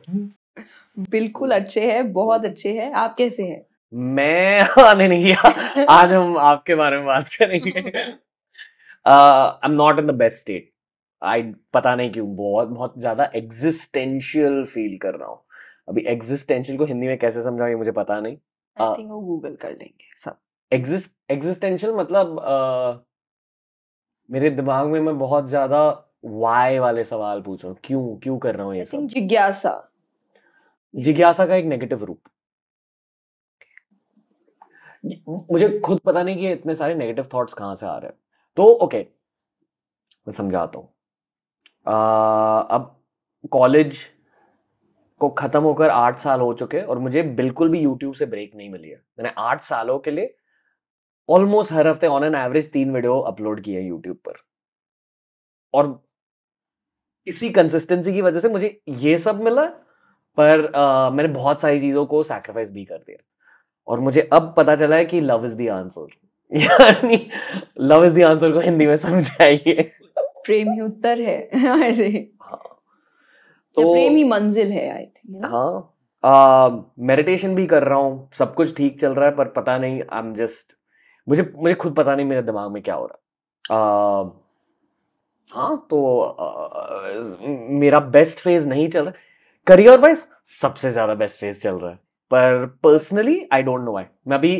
बिल्कुल अच्छे हैं, बहुत अच्छे हैं। आप कैसे हैं? मैं आने नहीं गया। आज हम आपके बारे में बात करेंगे। I am not in the best state. पता नहीं क्यों बहुत ज्यादा एग्जिस्टेंशियल फील कर रहा हूँ अभी। एग्जिस्टेंशियल को हिंदी में कैसे समझाऊं ये मुझे पता नहीं। आई थिंक वो गूगल कर लेंगे सब। एग्जिस्टेंशियल मतलब मेरे दिमाग में मैं बहुत ज्यादा वाई वाले सवाल पूछ रहा हूँ। क्यों कर रहा हूँ ये सब। जिज्ञासा का एक नेगेटिव रूप। मुझे खुद पता नहीं कि इतने सारे नेगेटिव थॉट्स कहां से आ रहे हैं। तो ओके, मैं समझाता हूँ। अब कॉलेज को खत्म होकर 8 साल हो चुके और मुझे बिल्कुल भी यूट्यूब से ब्रेक नहीं मिली है। मैंने 8 सालों के लिए ऑलमोस्ट हर हफ्ते on an average 3 video upload किए हैं यूट्यूब पर, और इसी कंसिस्टेंसी की वजह से मुझे ये सब मिला। पर मैंने बहुत सारी चीजों को सैक्रिफाइस भी कर दिया, और मुझे अब पता चला है कि लव इज द आंसर। यानी लव इज द आंसर को हिंदी में समझाइए। प्रेम ही उत्तर है। हाँ, तो प्रेम ही मंजिल है, आई थिंक। हाँ, मेडिटेशन भी कर रहा हूँ, सब कुछ ठीक चल रहा है, पर पता नहीं आई एम जस्ट मुझे खुद पता नहीं मेरे दिमाग में क्या हो रहा है। हाँ, तो मेरा बेस्ट फेज नहीं चल रहा। करियर वाइज सबसे ज्यादा बेस्ट फेज चल रहा है, पर personally I don't know why. मैं अभी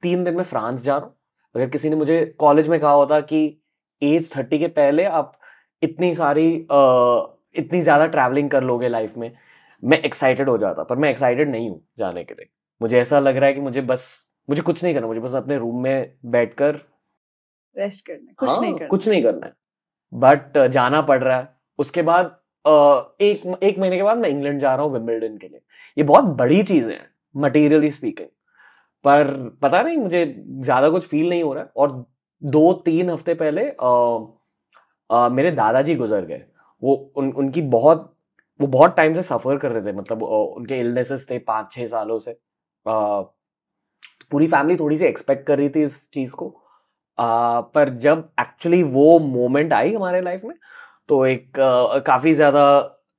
3 दिन में फ्रांस जा रहा हूँ। अगर किसी ने मुझे कॉलेज में कहा होता कि एज 30 के पहले आप इतनी ज्यादा ट्रैवलिंग कर लोगे लाइफ में, मैं एक्साइटेड हो जाता। पर मैं एक्साइटेड नहीं हूँ जाने के लिए। मुझे ऐसा लग रहा है कि मुझे कुछ नहीं करना, मुझे बस अपने रूम में बैठकर रेस्ट करना, कुछ नहीं करना है। बट जाना पड़ रहा है। उसके बाद एक महीने के बाद मैं इंग्लैंड जा रहा हूँ विंबलडन के लिए। ये बहुत बड़ी चीजें हैं मटेरियली स्पीकिंग, पर पता नहीं मुझे ज्यादा कुछ फील नहीं हो रहा है। और 2-3 हफ्ते पहले मेरे दादाजी गुजर गए। उनकी वो बहुत टाइम से सफर कर रहे थे, मतलब उनके इलनेसेस थे 5-6 सालों से। पूरी फैमिली थोड़ी सी एक्सपेक्ट कर रही थी इस चीज को, पर जब एक्चुअली वो मोमेंट आई हमारे लाइफ में, तो एक काफी ज्यादा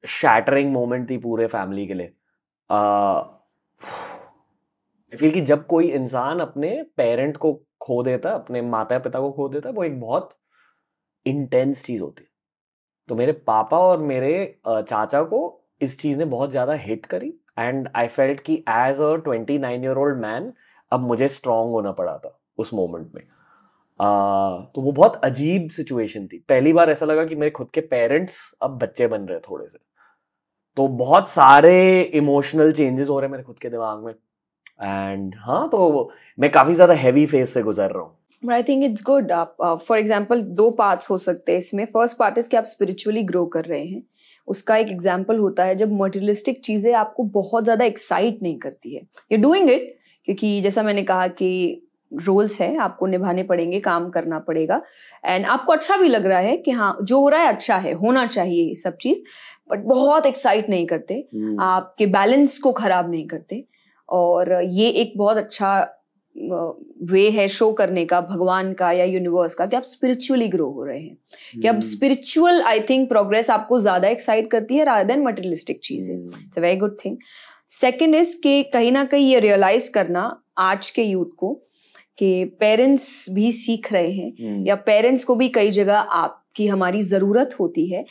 शैटरिंग मोमेंट थी पूरे फैमिली के लिए। आई फील कि जब कोई इंसान अपने पेरेंट को खो देता, अपने माता पिता को खो देता, वो एक बहुत इंटेंस चीज होती है। तो मेरे पापा और मेरे चाचा को इस चीज ने बहुत ज्यादा हिट करी, एंड आई फेल्ट कि एज अ 29-year-old मैन अब मुझे स्ट्रांग होना पड़ा था उस मोमेंट में। तो वो बहुत अजीब सिचुएशन थी। पहली बार ऐसा लगा कि मेरे खुद के पेरेंट्स अब बच्चे बन रहे हैं थोड़े से। तो बहुत सारे इमोशनल चेंजेस हो रहे हैं मेरे खुद के दिमाग में। एंड हाँ, तो मैं काफी ज्यादा हैवी फेज से गुजर रहा हूँ। But I think it's good. आप फॉर एग्जाम्पल 2 पार्ट्स हो सकते हैं इसमें। फर्स्ट पार्ट इज कि आप स्पिरिचुअली ग्रो कर रहे हैं। उसका एक एग्जाम्पल होता है जब मटेरियलिस्टिक चीजें आपको बहुत ज्यादा एक्साइट नहीं करती है, यू डूइंग इट, क्योंकि जैसा मैंने कहा कि रोल्स है, आपको निभाने पड़ेंगे, काम करना पड़ेगा, एंड आपको अच्छा भी लग रहा है कि हाँ जो हो रहा है अच्छा है, होना चाहिए सब चीज, बट बहुत एक्साइट नहीं करते, आपके बैलेंस को खराब नहीं करते। और ये एक बहुत अच्छा वे है शो करने का भगवान का या यूनिवर्स का कि आप स्पिरिचुअली ग्रो हो रहे हैं, कि अब स्पिरिचुअल आई थिंक प्रोग्रेस आपको ज्यादा एक्साइट करती है रादर देन मटेरियलिस्टिक चीजें। It's a very good thing. Second is कि कहीं ना कहीं ये रियलाइज करना आज के यूथ को कि पेरेंट्स भी सीख रहे हैं, या पेरेंट्स को भी कई जगह आपकी हमारी जरूरत होती है,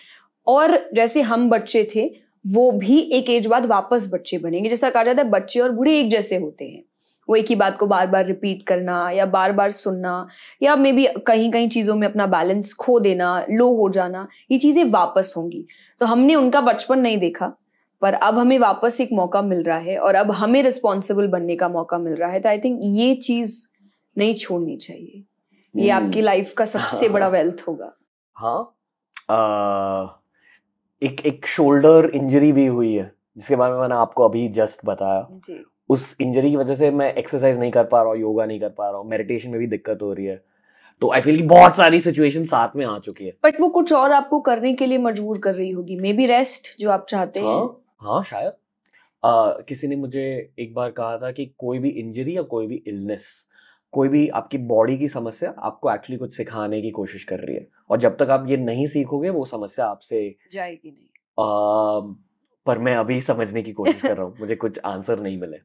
और जैसे हम बच्चे थे वो भी एक एज बाद वापस बच्चे बनेंगे। जैसा कहा जाता है बच्चे और बूढ़े एक जैसे होते हैं, वो एक ही बात को बार बार रिपीट करना या बार बार सुनना, या मे बी कहीं कहीं चीजों में अपना बैलेंस खो देना, लो हो जाना, ये चीजें वापस होंगी। तो हमने उनका बचपन नहीं देखा, पर अब हमें वापस एक मौका मिल रहा है और अब हमें रिस्पॉन्सिबल बनने का मौका मिल रहा है। तो आई थिंक ये चीज नहीं छोड़नी चाहिए। ये आपकी लाइफ का सबसे बड़ा वेल्थ होगा। हाँ, एक शोल्डर इंजरी भी हुई है जिसके बारे में मैंने आपको अभी जस्ट बताया जी। उस इंजरी की वजह से मैं एक्सरसाइज नहीं कर पा रहा हूँ, योगा नहीं कर पा रहा हूँ, मेडिटेशन में भी दिक्कत हो रही है। तो आई फील कि बहुत सारी सिचुएशन साथ में आ चुकी है। बट वो कुछ और आपको करने के लिए मजबूर कर रही होगी, मे बी रेस्ट जो आप चाहते हैं। हाँ शायद। किसी ने मुझे एक बार कहा था कि कोई भी इंजरी या कोई भी इलनेस, कोई भी आपकी बॉडी की समस्या आपको एक्चुअली कुछ सिखाने की कोशिश कर रही है, और जब तक आप ये नहीं सीखोगे वो समस्या आपसे जाएगी नहीं। पर मैं अभी समझने की कोशिश कर रहा हूँ, मुझे कुछ आंसर नहीं मिले।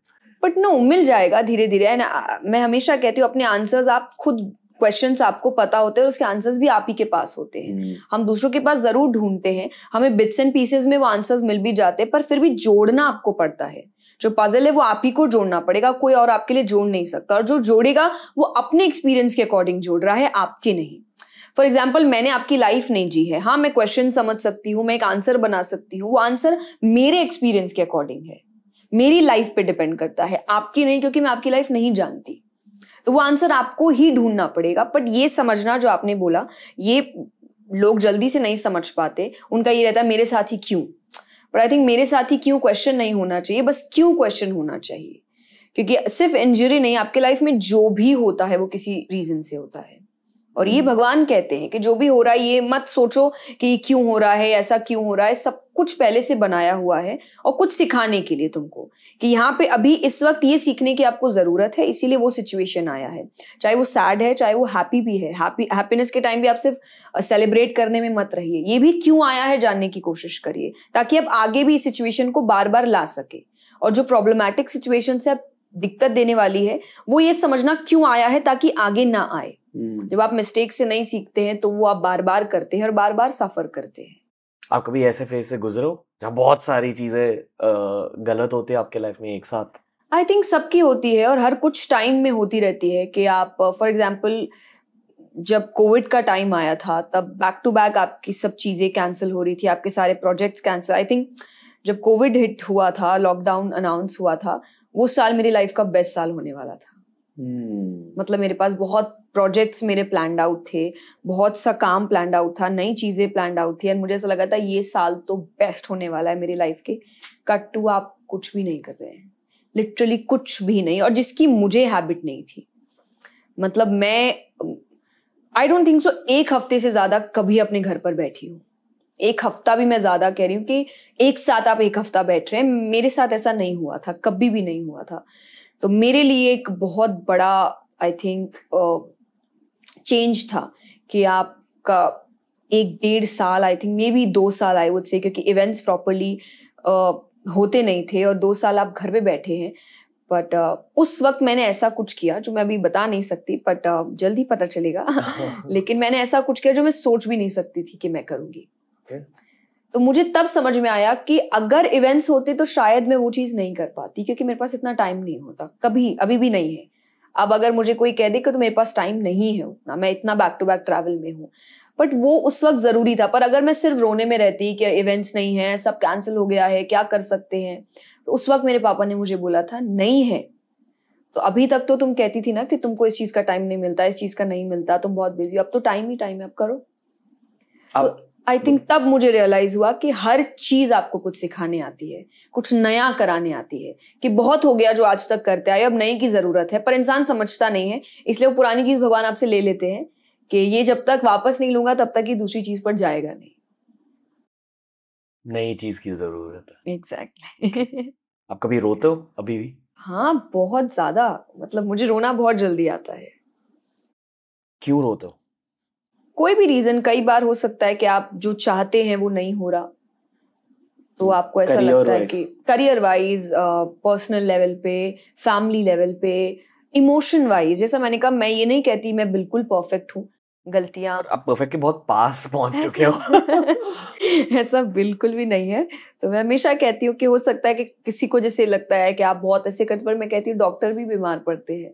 बट नो, मिल जाएगा धीरे धीरे। मैं हमेशा कहती हूँ अपने आंसर्स आप खुद, क्वेश्चंस आपको पता होते हैं और उसके आंसर्स भी आप ही के पास होते हैं। हम दूसरों के पास जरूर ढूंढते हैं, हमें बिट्स एंड पीसेस में वो आंसर्स मिल भी जाते हैं, पर फिर भी जोड़ना आपको पड़ता है। जो पजल है वो आप ही को जोड़ना पड़ेगा, कोई और आपके लिए जोड़ नहीं सकता। और जो जोड़ेगा वो अपने एक्सपीरियंस के अकॉर्डिंग जोड़ रहा है, आपके नहीं। फॉर एग्जाम्पल, मैंने आपकी लाइफ नहीं जी है। हाँ, मैं क्वेश्चन समझ सकती हूँ, मैं एक आंसर बना सकती हूँ, वो आंसर मेरे एक्सपीरियंस के अकॉर्डिंग है, मेरी लाइफ पे डिपेंड करता है, आपकी नहीं, क्योंकि मैं आपकी लाइफ नहीं जानती। तो वो आंसर आपको ही ढूंढना पड़ेगा। बट ये समझना जो आपने बोला, ये लोग जल्दी से नहीं समझ पाते। उनका ये रहता है मेरे साथ ही क्यों। बट आई थिंक मेरे साथ ही क्यों क्वेश्चन नहीं होना चाहिए, बस क्यों क्वेश्चन होना चाहिए। क्योंकि सिर्फ इंजरी नहीं, आपके लाइफ में जो भी होता है वो किसी रीजन से होता है। और ये भगवान कहते हैं कि जो भी हो रहा है ये मत सोचो कि क्यों हो रहा है, ऐसा क्यों हो रहा है। सब कुछ पहले से बनाया हुआ है और कुछ सिखाने के लिए तुमको, कि यहाँ पे अभी इस वक्त ये सीखने की आपको जरूरत है, इसीलिए वो सिचुएशन आया है। चाहे वो सैड है, चाहे वो हैप्पी भी है। हैप्पीनेस के टाइम भी आप सिर्फ सेलिब्रेट करने में मत रहिए, ये भी क्यों आया है जानने की कोशिश करिए, ताकि आप आगे भी इस सिचुएशन को बार बार ला सके। और जो प्रॉब्लमैटिक सिचुएशन से दिक्कत देने वाली है, वो ये समझना क्यों आया है, ताकि आगे ना आए। जब आप मिस्टेक से नहीं सीखते हैं तो वो आप बार बार करते हैं और बार बार सफर करते हैं। आप कभी ऐसे फेज से गुजरे हो जहाँ बहुत सारी चीजें गलत होती है आपके लाइफ में एक साथ? आई थिंक सबकी होती है और हर कुछ टाइम में होती रहती है। कि आप फॉर एग्जाम्पल, जब कोविड का टाइम आया था तब बैक टू बैक आपकी सब चीजें कैंसिल हो रही थी, आपके सारे प्रोजेक्ट्स कैंसिल। आई थिंक जब कोविड हिट हुआ था, लॉकडाउन अनाउंस हुआ था, वो साल मेरी लाइफ का बेस्ट साल होने वाला था। मतलब मेरे पास बहुत प्रोजेक्ट्स मेरे प्लान्ड आउट थे, बहुत सा काम प्लान्ड आउट था, नई चीजें प्लान्ड आउट थी, और मुझे ऐसा लगा था ये साल तो बेस्ट होने वाला है मेरी लाइफ के। कट टू आप कुछ भी नहीं कर रहे हैं, लिटरली कुछ भी नहीं। और जिसकी मुझे हैबिट नहीं थी। मतलब मैं आई डोंट थिंक सो एक हफ्ते से ज्यादा कभी अपने घर पर बैठी हूँ। एक हफ्ता भी मैं ज्यादा कह रही हूँ कि एक साथ आप एक हफ्ता बैठ रहे हैं, मेरे साथ ऐसा नहीं हुआ था, कभी भी नहीं हुआ था। तो मेरे लिए एक बहुत बड़ा आई थिंक चेंज था कि आपका 1-1.5 साल, आई थिंक मे बी 2 साल आई वुड से, क्योंकि इवेंट्स प्रॉपरली होते नहीं थे और 2 साल आप घर पे बैठे हैं। बट उस वक्त मैंने ऐसा कुछ किया जो मैं अभी बता नहीं सकती, बट जल्दी पता चलेगा। लेकिन मैंने ऐसा कुछ किया जो मैं सोच भी नहीं सकती थी कि मैं करूंगी। तो मुझे तब समझ में आया कि अगर इवेंट्स होते तो शायद मैं वो चीज नहीं कर पाती, क्योंकि मेरे पास इतना टाइम नहीं होता कभी, अभी भी नहीं है। अब अगर मुझे कोई कह दे कि तो मेरे पास टाइम नहीं है उतना, मैं इतना बैक टू बैक ट्रैवल में हूँ, बट वो उस वक्त जरूरी था। पर अगर मैं सिर्फ रोने में रहती कि इवेंट्स नहीं है, सब कैंसिल हो गया है, क्या कर सकते हैं, तो उस वक्त मेरे पापा ने मुझे बोला था नहीं है तो अभी तक तो तुम कहती थी ना कि तुमको इस चीज का टाइम नहीं मिलता, इस चीज का नहीं मिलता, तुम बहुत बिजी हो, अब तो टाइम ही टाइम है, अब करो। तो आई थिंक तब मुझे रियलाइज हुआ कि हर चीज आपको कुछ सिखाने आती है, कुछ नया कराने आती है। कि बहुत हो गया जो आज तक करते आए, अब नए की जरूरत है। पर इंसान समझता नहीं है, इसलिए वो पुरानी चीज भगवान आपसे ले लेते हैं कि ये जब तक वापस नहीं लूंगा तब तक ही दूसरी चीज पर जाएगा नहीं। नई चीज की जरूरत है। एग्जैक्टली। आप कभी रोते हो अभी भी? हाँ, बहुत ज्यादा। मतलब मुझे रोना बहुत जल्दी आता है। क्यों रोते हो? कोई भी रीजन, कई बार हो सकता है कि आप जो चाहते हैं वो नहीं हो रहा, तो आपको ऐसा लगता है कि करियर वाइज, पर्सनल लेवल पे, फैमिली लेवल पे, इमोशन वाइज। जैसा मैंने कहा, मैं ये नहीं कहती मैं बिल्कुल परफेक्ट हूँ, गलतियां, आप परफेक्ट के बहुत पास पहुंच चुके हो। ऐसा बिल्कुल भी नहीं है। तो मैं हमेशा कहती हूँ कि हो सकता है कि किसी को जैसे लगता है कि आप बहुत ऐसे करते, पर मैं कहती हूँ डॉक्टर भी बीमार पड़ते हैं।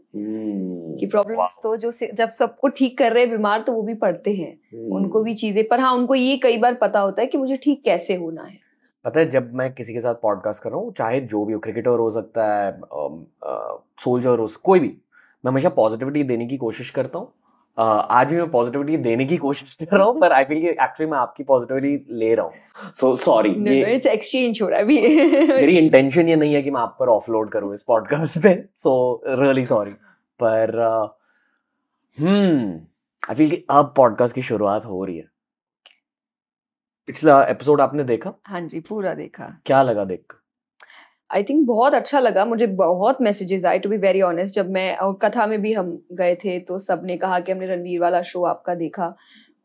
कि प्रॉब्लम्स तो जो जब सबको ठीक कर रहे हैं बीमार, तो वो भी पड़ते हैं, उनको भी चीजें। पर हाँ, उनको ये कई बार पता होता है कि मुझे ठीक कैसे होना है। पता है जब मैं किसी के साथ पॉडकास्ट कर रहा हूँ, चाहे जो भी हो, क्रिकेटर हो सकता है, सोल्जर हो, कोई भी, मैं हमेशा पॉजिटिविटी देने की कोशिश करता हूँ। आज भी मैं पॉजिटिविटी देने की कोशिश कर रहा हूँ, पर आई फील कि एक्चुअली मैं आपकी पॉजिटिविटी ले रहा हूँ, सो सॉरी। ये इट्स एक्सचेंज हो रहा है अभी। मेरी इंटेंशन ये नहीं है कि मैं आप पर ऑफलोड करूँ इस पॉडकास्ट पे, सो रियली सॉरी। पर आई फील कि अब पॉडकास्ट की शुरुआत हो रही है। पिछला एपिसोड आपने देखा? हाँ जी, पूरा देखा। क्या लगा देख? आई थिंक बहुत अच्छा लगा मुझे। बहुत मैसेजेस आए, टू बी वेरी ऑनेस्ट। जब मैं और कथा में भी हम गए थे तो सबने कहा कि हमने रणवीर वाला शो आपका देखा,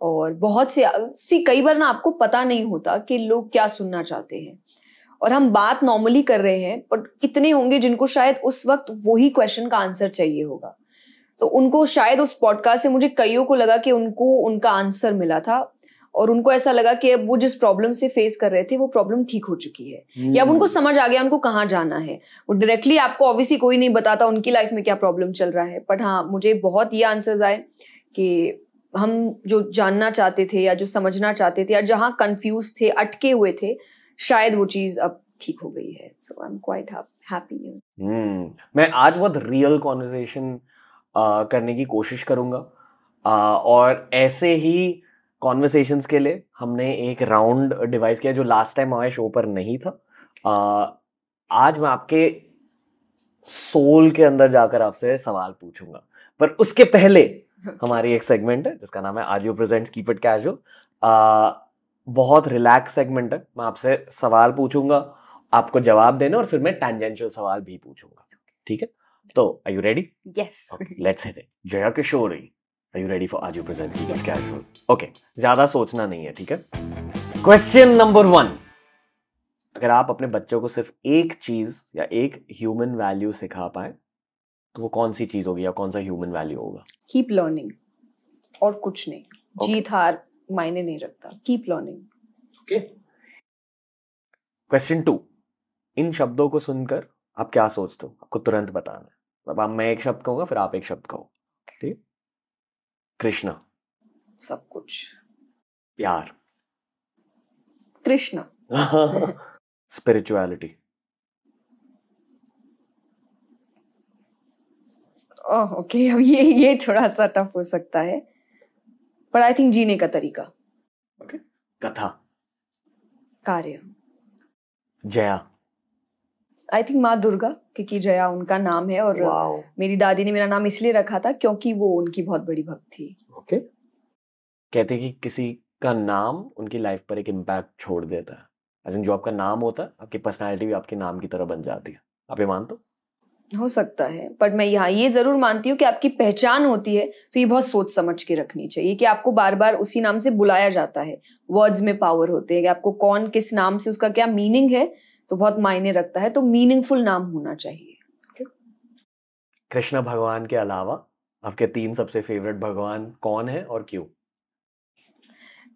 और बहुत से कई बार ना आपको पता नहीं होता कि लोग क्या सुनना चाहते हैं, और हम बात नॉर्मली कर रहे हैं, पर कितने होंगे जिनको शायद उस वक्त वही क्वेश्चन का आंसर चाहिए होगा। तो उनको शायद उस पॉडकास्ट से, मुझे कईयों को लगा कि उनको उनका आंसर मिला था, और उनको ऐसा लगा कि अब वो जिस प्रॉब्लम से फेस कर रहे थे वो प्रॉब्लम ठीक हो चुकी है, या अब उनको समझ आ गया उनको कहाँ जाना है। वो डायरेक्टली आपको ऑब्वियसली कोई नहीं बताता उनकी लाइफ में क्या प्रॉब्लम चल रहा है, बट हाँ मुझे बहुत ये आंसर्स आए कि हम जो जानना चाहते थे या जो समझना चाहते थे या जहाँ कंफ्यूज थे, अटके हुए थे, शायद वो चीज अब ठीक हो गई है। सो आई एम क्वाइट हैप्पी। मैं आज बहुत रियल कॉन्वर्सेशन करने की कोशिश करूंगा, और ऐसे ही कॉन्वर्सेशंस के लिए हमने एक राउंड डिवाइस किया जो लास्ट टाइम हमारे शो पर नहीं था। आज मैं आपके सोल के अंदर जाकर आपसे सवाल पूछूंगा, पर उसके पहले हमारी एक सेगमेंट है जिसका नाम है Ajio presents keep it casual. बहुत रिलैक्स सेगमेंट है। मैं आपसे सवाल पूछूंगा, आपको जवाब देना, और फिर मैं टैंजेंशियल सवाल भी पूछूंगा, ठीक है? तो are you ready? Yes, let's hit it. Jaya Kishori, are you ready for AJIO presents keep it casual? Okay, ज्यादा सोचना नहीं है, ठीक है? क्वेश्चन नंबर 1, अगर आप अपने बच्चों को सिर्फ एक चीज या एक ह्यूमन वैल्यू सिखा पाए तो वो कौन सी चीज होगी या कौन सा ह्यूमन वैल्यू होगा? कीप लर्निंग, और कुछ नहीं। जीत हार मायने नहीं रखता, कीप लर्निंग। ओके। क्वेश्चन 2, इन शब्दों को सुनकर आप क्या सोचते हो? आपको तुरंत बताना है। अब मैं एक शब्द कहूंगा, फिर आप एक शब्द कहो, ठीक? कृष्णा। सब कुछ। प्यार। कृष्णा। स्पिरिचुअलिटी। ओह ओके, अब ये थोड़ा सा टफ हो सकता है, पर आई थिंक जीने का तरीका। ओके। कथा। कार्य। जया। आई थिंक माँ दुर्गा, क्योंकि जया उनका नाम है, और मेरी दादी ने मेरा नाम इसलिए रखा था क्योंकि वो उनकी बहुत बड़ी भक्त थी। ओके। कहते कि किसी का नाम उनकी लाइफ पर एक इम्पैक्ट छोड़ देता है, एज़ इन जो आपका नाम होता है, आपकी पर्सनालिटी भी आपके नाम की तरह बन जाती है। आप ये मानते हो सकता है, बट मैं यहाँ ये जरूर मानती हूँ कि आपकी पहचान होती है तो ये बहुत सोच समझ के रखनी चाहिए कि आपको बार बार उसी नाम से बुलाया जाता है। वर्ड्स में पावर होते हैं कि आपको कौन किस नाम से, उसका क्या मीनिंग है, तो बहुत मायने रखता है। तो मीनिंगफुल नाम होना चाहिए। कृष्ण भगवान के अलावा आपके 3 सबसे फेवरेट भगवान कौन है और क्यों?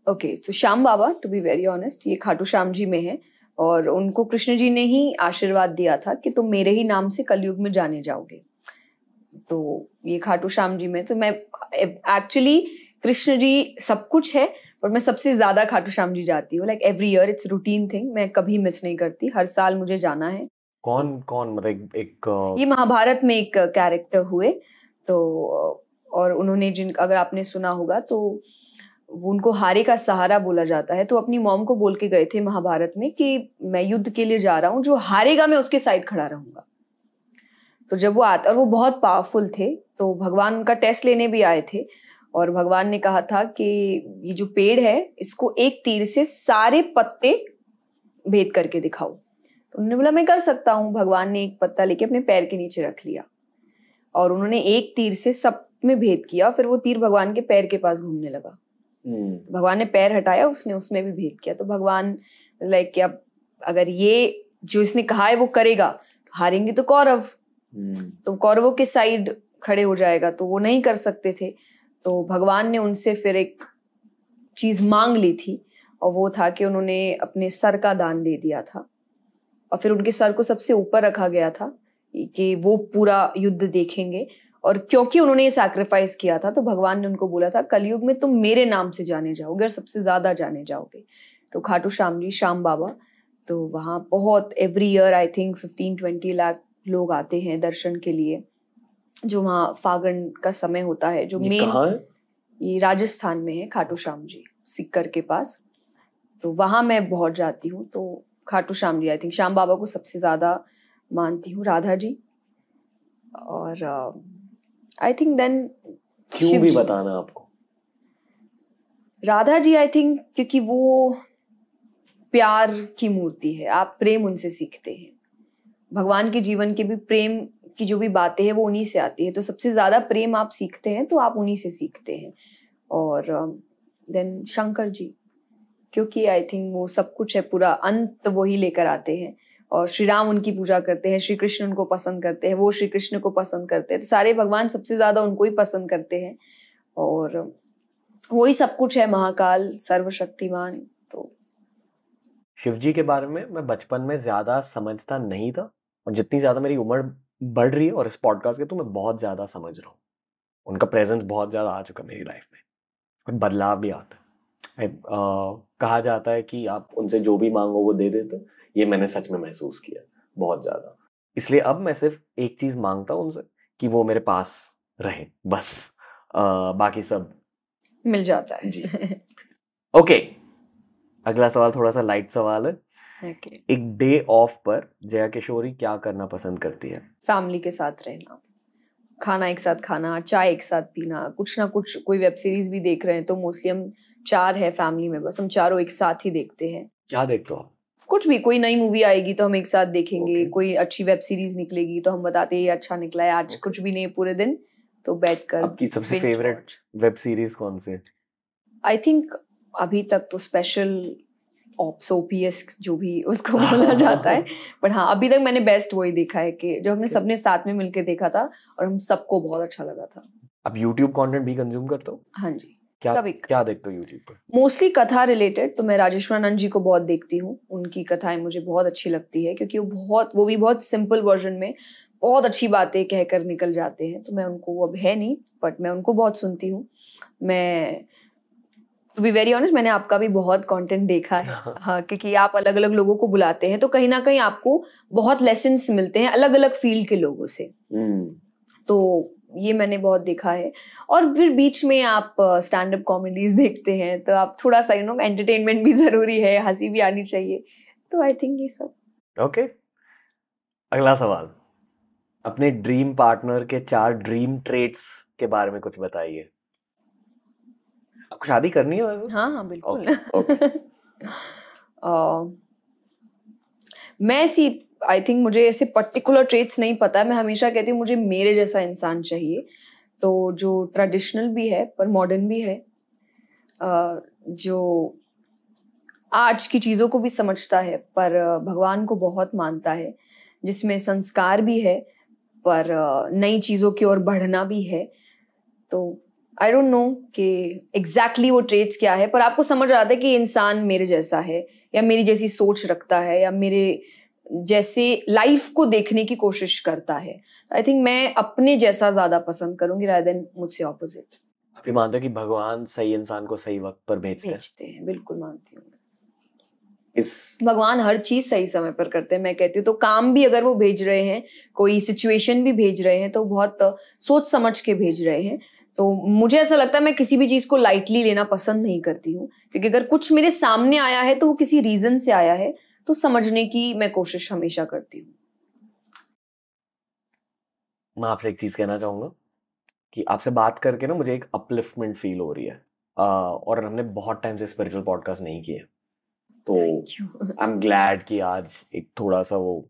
ओके, तो श्याम बाबा, टू बी वेरी ऑनेस्ट, ये खाटू श्याम जी में है, और उनको कृष्ण जी ने ही आशीर्वाद दिया था कि तुम मेरे ही नाम से कलयुग में जाने जाओगे। तो ये खाटू श्याम जी में, तो मैं एक्चुअली कृष्ण जी सब कुछ है, पर मैं सबसे ज्यादा खाटू श्याम जी जाती हूँ। Like every year, it's routine thing, मैं कभी मिस नहीं करती, हर साल मुझे जाना है। कौन कौन मतलब एक ये महाभारत में एक कैरेक्टर हुए, तो और उन्होंने अगर आपने सुना होगा तो उनको हारे का सहारा बोला जाता है। तो अपनी मॉम को बोल के गए थे महाभारत में कि मैं युद्ध के लिए जा रहा हूँ, जो हारेगा मैं उसके साइड खड़ा रहूंगा। तो जब वो आता, और वो बहुत पावरफुल थे, तो भगवान उनका टेस्ट लेने भी आए थे, और भगवान ने कहा था कि ये जो पेड़ है इसको एक तीर से सारे पत्ते भेद करके दिखाओ। तो उन्होंने बोला मैं कर सकता हूँ। भगवान ने एक पत्ता लेके अपने पैर के नीचे रख लिया, और उन्होंने एक तीर से सब में भेद किया, फिर वो तीर भगवान के पैर के पास घूमने लगा। भगवान ने पैर हटाया, उसने उसमें भी भेद किया। तो भगवान लाइक कि अब अगर ये जो इसने कहा है वो करेगा तो हारेंगे तो कौरव, तो कौरवों के साइड खड़े हो जाएगा, तो वो नहीं कर सकते थे। तो भगवान ने उनसे फिर एक चीज मांग ली थी, और वो था कि उन्होंने अपने सर का दान दे दिया था, और फिर उनके सर को सबसे ऊपर रखा गया था कि वो पूरा युद्ध देखेंगे। और क्योंकि उन्होंने ये सैक्रिफाइस किया था, तो भगवान ने उनको बोला था कलयुग में तुम मेरे नाम से जाने जाओगे और सबसे ज्यादा जाने जाओगे। तो खाटू श्याम जी, श्याम बाबा, तो वहाँ बहुत every year I think 15-20 lakh लोग आते हैं दर्शन के लिए, जो वहाँ फागण का समय होता है, जो मेन ये राजस्थान में है, खाटू श्याम जी सिक्कर के पास। तो वहाँ मैं बहुत जाती हूँ। तो खाटू श्याम जी आई थिंक श्याम बाबा को सबसे ज़्यादा मानती हूँ, राधा जी, और आई थिंक देन क्यों भी बताना आपको। राधा जी आई थिंक क्योंकि वो प्यार की मूर्ति है, आप प्रेम उनसे सीखते हैं। भगवान के जीवन के भी प्रेम की जो भी बातें हैं वो उन्हीं से आती है, तो सबसे ज्यादा प्रेम आप सीखते हैं तो आप उन्हीं से सीखते हैं। और देन शंकर जी, क्योंकि आई थिंक वो सब कुछ है, पूरा अंत वो ही लेकर आते हैं, और श्री राम उनकी पूजा करते हैं, श्री कृष्ण उनको पसंद करते हैं, वो श्री कृष्ण को पसंद करते हैं, तो सारे भगवान सबसे ज्यादा उनको ही पसंद करते हैं, और वही सब कुछ है, महाकाल, सर्वशक्तिमान। तो शिव जी के बारे में मैं बचपन में ज्यादा समझता नहीं था, और जितनी ज्यादा मेरी उम्र बढ़ रही है और इस पॉडकास्ट के, तो मैं बहुत ज्यादा समझ रहा हूँ। उनका प्रेजेंस बहुत ज्यादा आ चुका मेरी लाइफ में, और बदलाव भी आता है। कहा जाता है कि आप उनसे जो भी मांगो वो दे देते, ये मैंने सच में महसूस किया बहुत ज्यादा। इसलिए अब मैं सिर्फ एक चीज मांगता हूँ उनसे, कि वो मेरे पास रहे, बस। बाकी सब मिल जाता है जी। ओके, अगला सवाल थोड़ा सा लाइट सवाल है। एक डे ऑफ पर जया किशोरी क्या करना पसंद करती है? फैमिली के साथ रहना, खाना एक साथ खाना, चाय एक साथ पीना, कुछ ना कुछ, कोई वेब सीरीज भी देख रहे हैं तो मोस्टली हम 4 है फैमिली में, बस हम चारों एक साथ ही देखते हैं। क्या देखते हो आप? कुछ भी, कोई नई मूवी आएगी तो हम एक साथ देखेंगे, कोई अच्छी वेब सीरीज निकलेगी तो हम बताते हैं ये अच्छा निकला है आज, कुछ भी नहीं पूरे दिन, तो बैठकर। आपकी सबसे फेवरेट वेब सीरीज कौन सी है? आई थिंक अभी तक तो स्पेशल ऑप्स, ओपीएस जो भी उसको बोला जाता है, बट हाँ अभी तक मैंने बेस्ट वही देखा है, कि जो हमने सबने साथ में मिलकर देखा था और हम सबको बहुत अच्छा लगा था। आप यूट्यूब कंटेंट भी कंज्यूम करते हो? हाँ जी। क्या देखते हो यूट्यूब पर? मोस्टली कथा रिलेटेड, तो मैं राजेश्वरानंद जी को बहुत देखती हूँ, उनकी कथाएं मुझे बहुत अच्छी लगती है, क्योंकि वो भी बहुत सिंपल वर्जन में बहुत अच्छी बातें कहकर निकल जाते हैं। तो मैं उनको, वो अब है नहीं, बट मैं उनको बहुत सुनती हूँ। मैं टू बी वेरी ऑनेस्ट, मैंने आपका भी बहुत कंटेंट देखा है। हाँ, क्योंकि आप अलग अलग लोगों को बुलाते हैं, तो कहीं ना कहीं आपको बहुत लेसन्स मिलते हैं अलग अलग फील्ड के लोगों से। तो ये मैंने बहुत देखा है। और फिर बीच में आप स्टैंड अप कॉमेडीज देखते हैं, तो आप थोड़ा सा एंटरटेनमेंट भी जरूरी है, हंसी भी आनी चाहिए, तो आई थिंक ये सब। ओके, अगला सवाल, अपने ड्रीम पार्टनर के 4 ड्रीम ट्रेट्स के बारे में कुछ बताइए। आपको शादी करनी है वैसे? हाँ बिल्कुल। Okay. मैं आई थिंक मुझे ऐसे पर्टिकुलर ट्रेट्स नहीं पता है, मैं हमेशा कहती हूँ मुझे मेरे जैसा इंसान चाहिए, तो जो ट्रेडिशनल भी है पर मॉडर्न भी है, जो आज की चीज़ों को भी समझता है पर भगवान को बहुत मानता है, जिसमें संस्कार भी है पर नई चीज़ों की ओर बढ़ना भी है। तो आई डोंट नो कि एग्जैक्टली वो ट्रेट्स क्या है, पर आपको समझ रहा था कि इंसान मेरे जैसा है, या मेरी जैसी सोच रखता है, या मेरे जैसे लाइफ को देखने की कोशिश करता है। तो आई थिंक मैं अपने जैसा ज्यादा पसंद करूंगी रादर देन मुझसे ऑपोजिट। आप ये मानते हो कि भगवान सही इंसान को सही वक्त पर भेजते हैं? बिल्कुल मानती हूँ। भगवान हर चीज सही समय पर करते हैं, मैं कहती हूँ। तो काम भी अगर वो भेज रहे हैं, कोई सिचुएशन भी भेज रहे हैं, तो बहुत सोच समझ के भेज रहे हैं। तो मुझे ऐसा लगता है मैं किसी भी चीज को लाइटली लेना पसंद नहीं करती हूँ, क्योंकि अगर कुछ मेरे सामने आया है तो वो किसी रीजन से आया है, तो समझने की मैं कोशिश हमेशा करती हूँ। मैं आपसे एक चीज कहना चाहूंगा कि आपसे बात करके ना मुझे एक अपलिफ्टमेंट फील हो रही है, और हमने बहुत टाइम से स्पिरिचुअल पॉडकास्ट नहीं किए, तो आई एम ग्लैड कि आज एक थोड़ा सा वो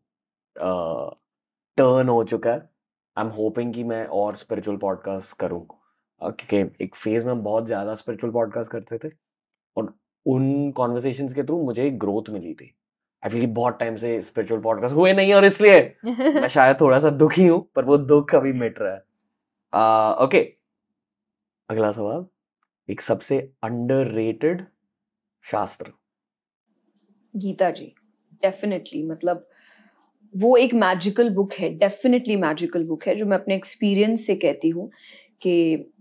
टर्न हो चुका है। आई एम होपिंग कि मैं और स्पिरिचुअल पॉडकास्ट करूँ, क्योंकि एक फेज में हम बहुत ज़्यादा स्पिरिचुअल पॉडकास्ट करते थे, और उन कॉन्वर्सेशंस के थ्रू मुझे एक ग्रोथ मिली थी। आई फील बहुत टाइम से स्पिरिचुअल पॉडकास्ट हुए नहीं, और इसलिए मैं शायद थोड़ा सा दुखी हूँ, पर वो दुख अभी मिट रहा है। ओके, अगला सवाल, एक सबसे अंडररेटेड शास्त्र। गीता जी, डेफिनेटली। मतलब वो एक मैजिकल बुक है, डेफिनेटली मैजिकल बुक है, जो मैं अपने एक्सपीरियंस से कहती हूँ कि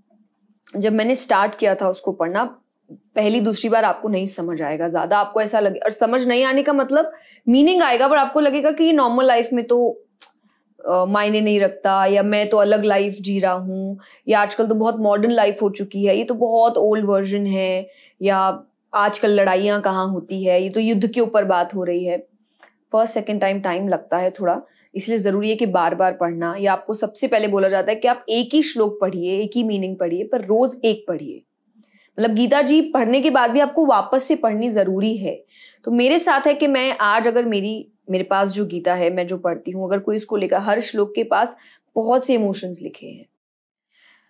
जब मैंने स्टार्ट किया था उसको पढ़ना, पहली दूसरी बार आपको नहीं समझ आएगा ज्यादा, आपको ऐसा लगे, और समझ नहीं आने का मतलब मीनिंग आएगा, पर आपको लगेगा कि ये नॉर्मल लाइफ में तो मायने नहीं रखता, या मैं तो अलग लाइफ जी रहा हूँ, या आजकल तो बहुत मॉडर्न लाइफ हो चुकी है, ये तो बहुत ओल्ड वर्जन है, या आजकल लड़ाइयाँ कहाँ होती है, ये तो युद्ध के ऊपर बात हो रही है। फर्स्ट सेकेंड टाइम लगता है थोड़ा, इसलिए जरूरी है कि बार बार पढ़ना, या आपको सबसे पहले बोला जाता है कि आप एक ही श्लोक पढ़िए, एक ही मीनिंग पढ़िए, पर रोज एक पढ़िए। मतलब गीता जी पढ़ने के बाद भी आपको वापस से पढ़नी जरूरी है। तो मेरे साथ है कि मैं आज अगर मेरे पास जो गीता है, मैं जो पढ़ती हूँ, अगर कोई उसको लेकर, हर श्लोक के पास बहुत से इमोशंस लिखे हैं।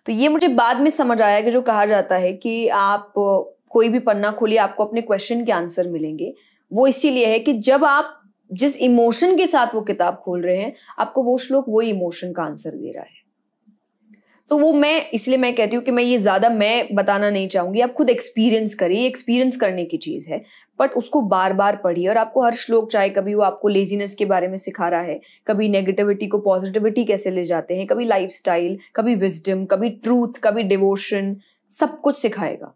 तो ये मुझे बाद में समझ आया कि जो कहा जाता है कि आप कोई भी पन्ना खोलिए, आपको अपने क्वेश्चन के आंसर मिलेंगे, वो इसीलिए है कि जब आप जिस इमोशन के साथ वो किताब खोल रहे हैं, आपको वो श्लोक वो इमोशन का आंसर दे रहा है। तो वो इसलिए मैं कहती हूँ कि मैं ये ज्यादा मैं बताना नहीं चाहूंगी, आप खुद एक्सपीरियंस करिए, एक्सपीरियंस करने की चीज है, बट उसको बार बार पढ़िए। और आपको हर श्लोक, चाहे कभी वो आपको लेजीनेस के बारे में सिखा रहा है, कभी नेगेटिविटी को पॉजिटिविटी कैसे ले जाते हैं, कभी लाइफस्टाइल, कभी विजडम, कभी ट्रूथ, कभी डिवोशन, सब कुछ सिखाएगा।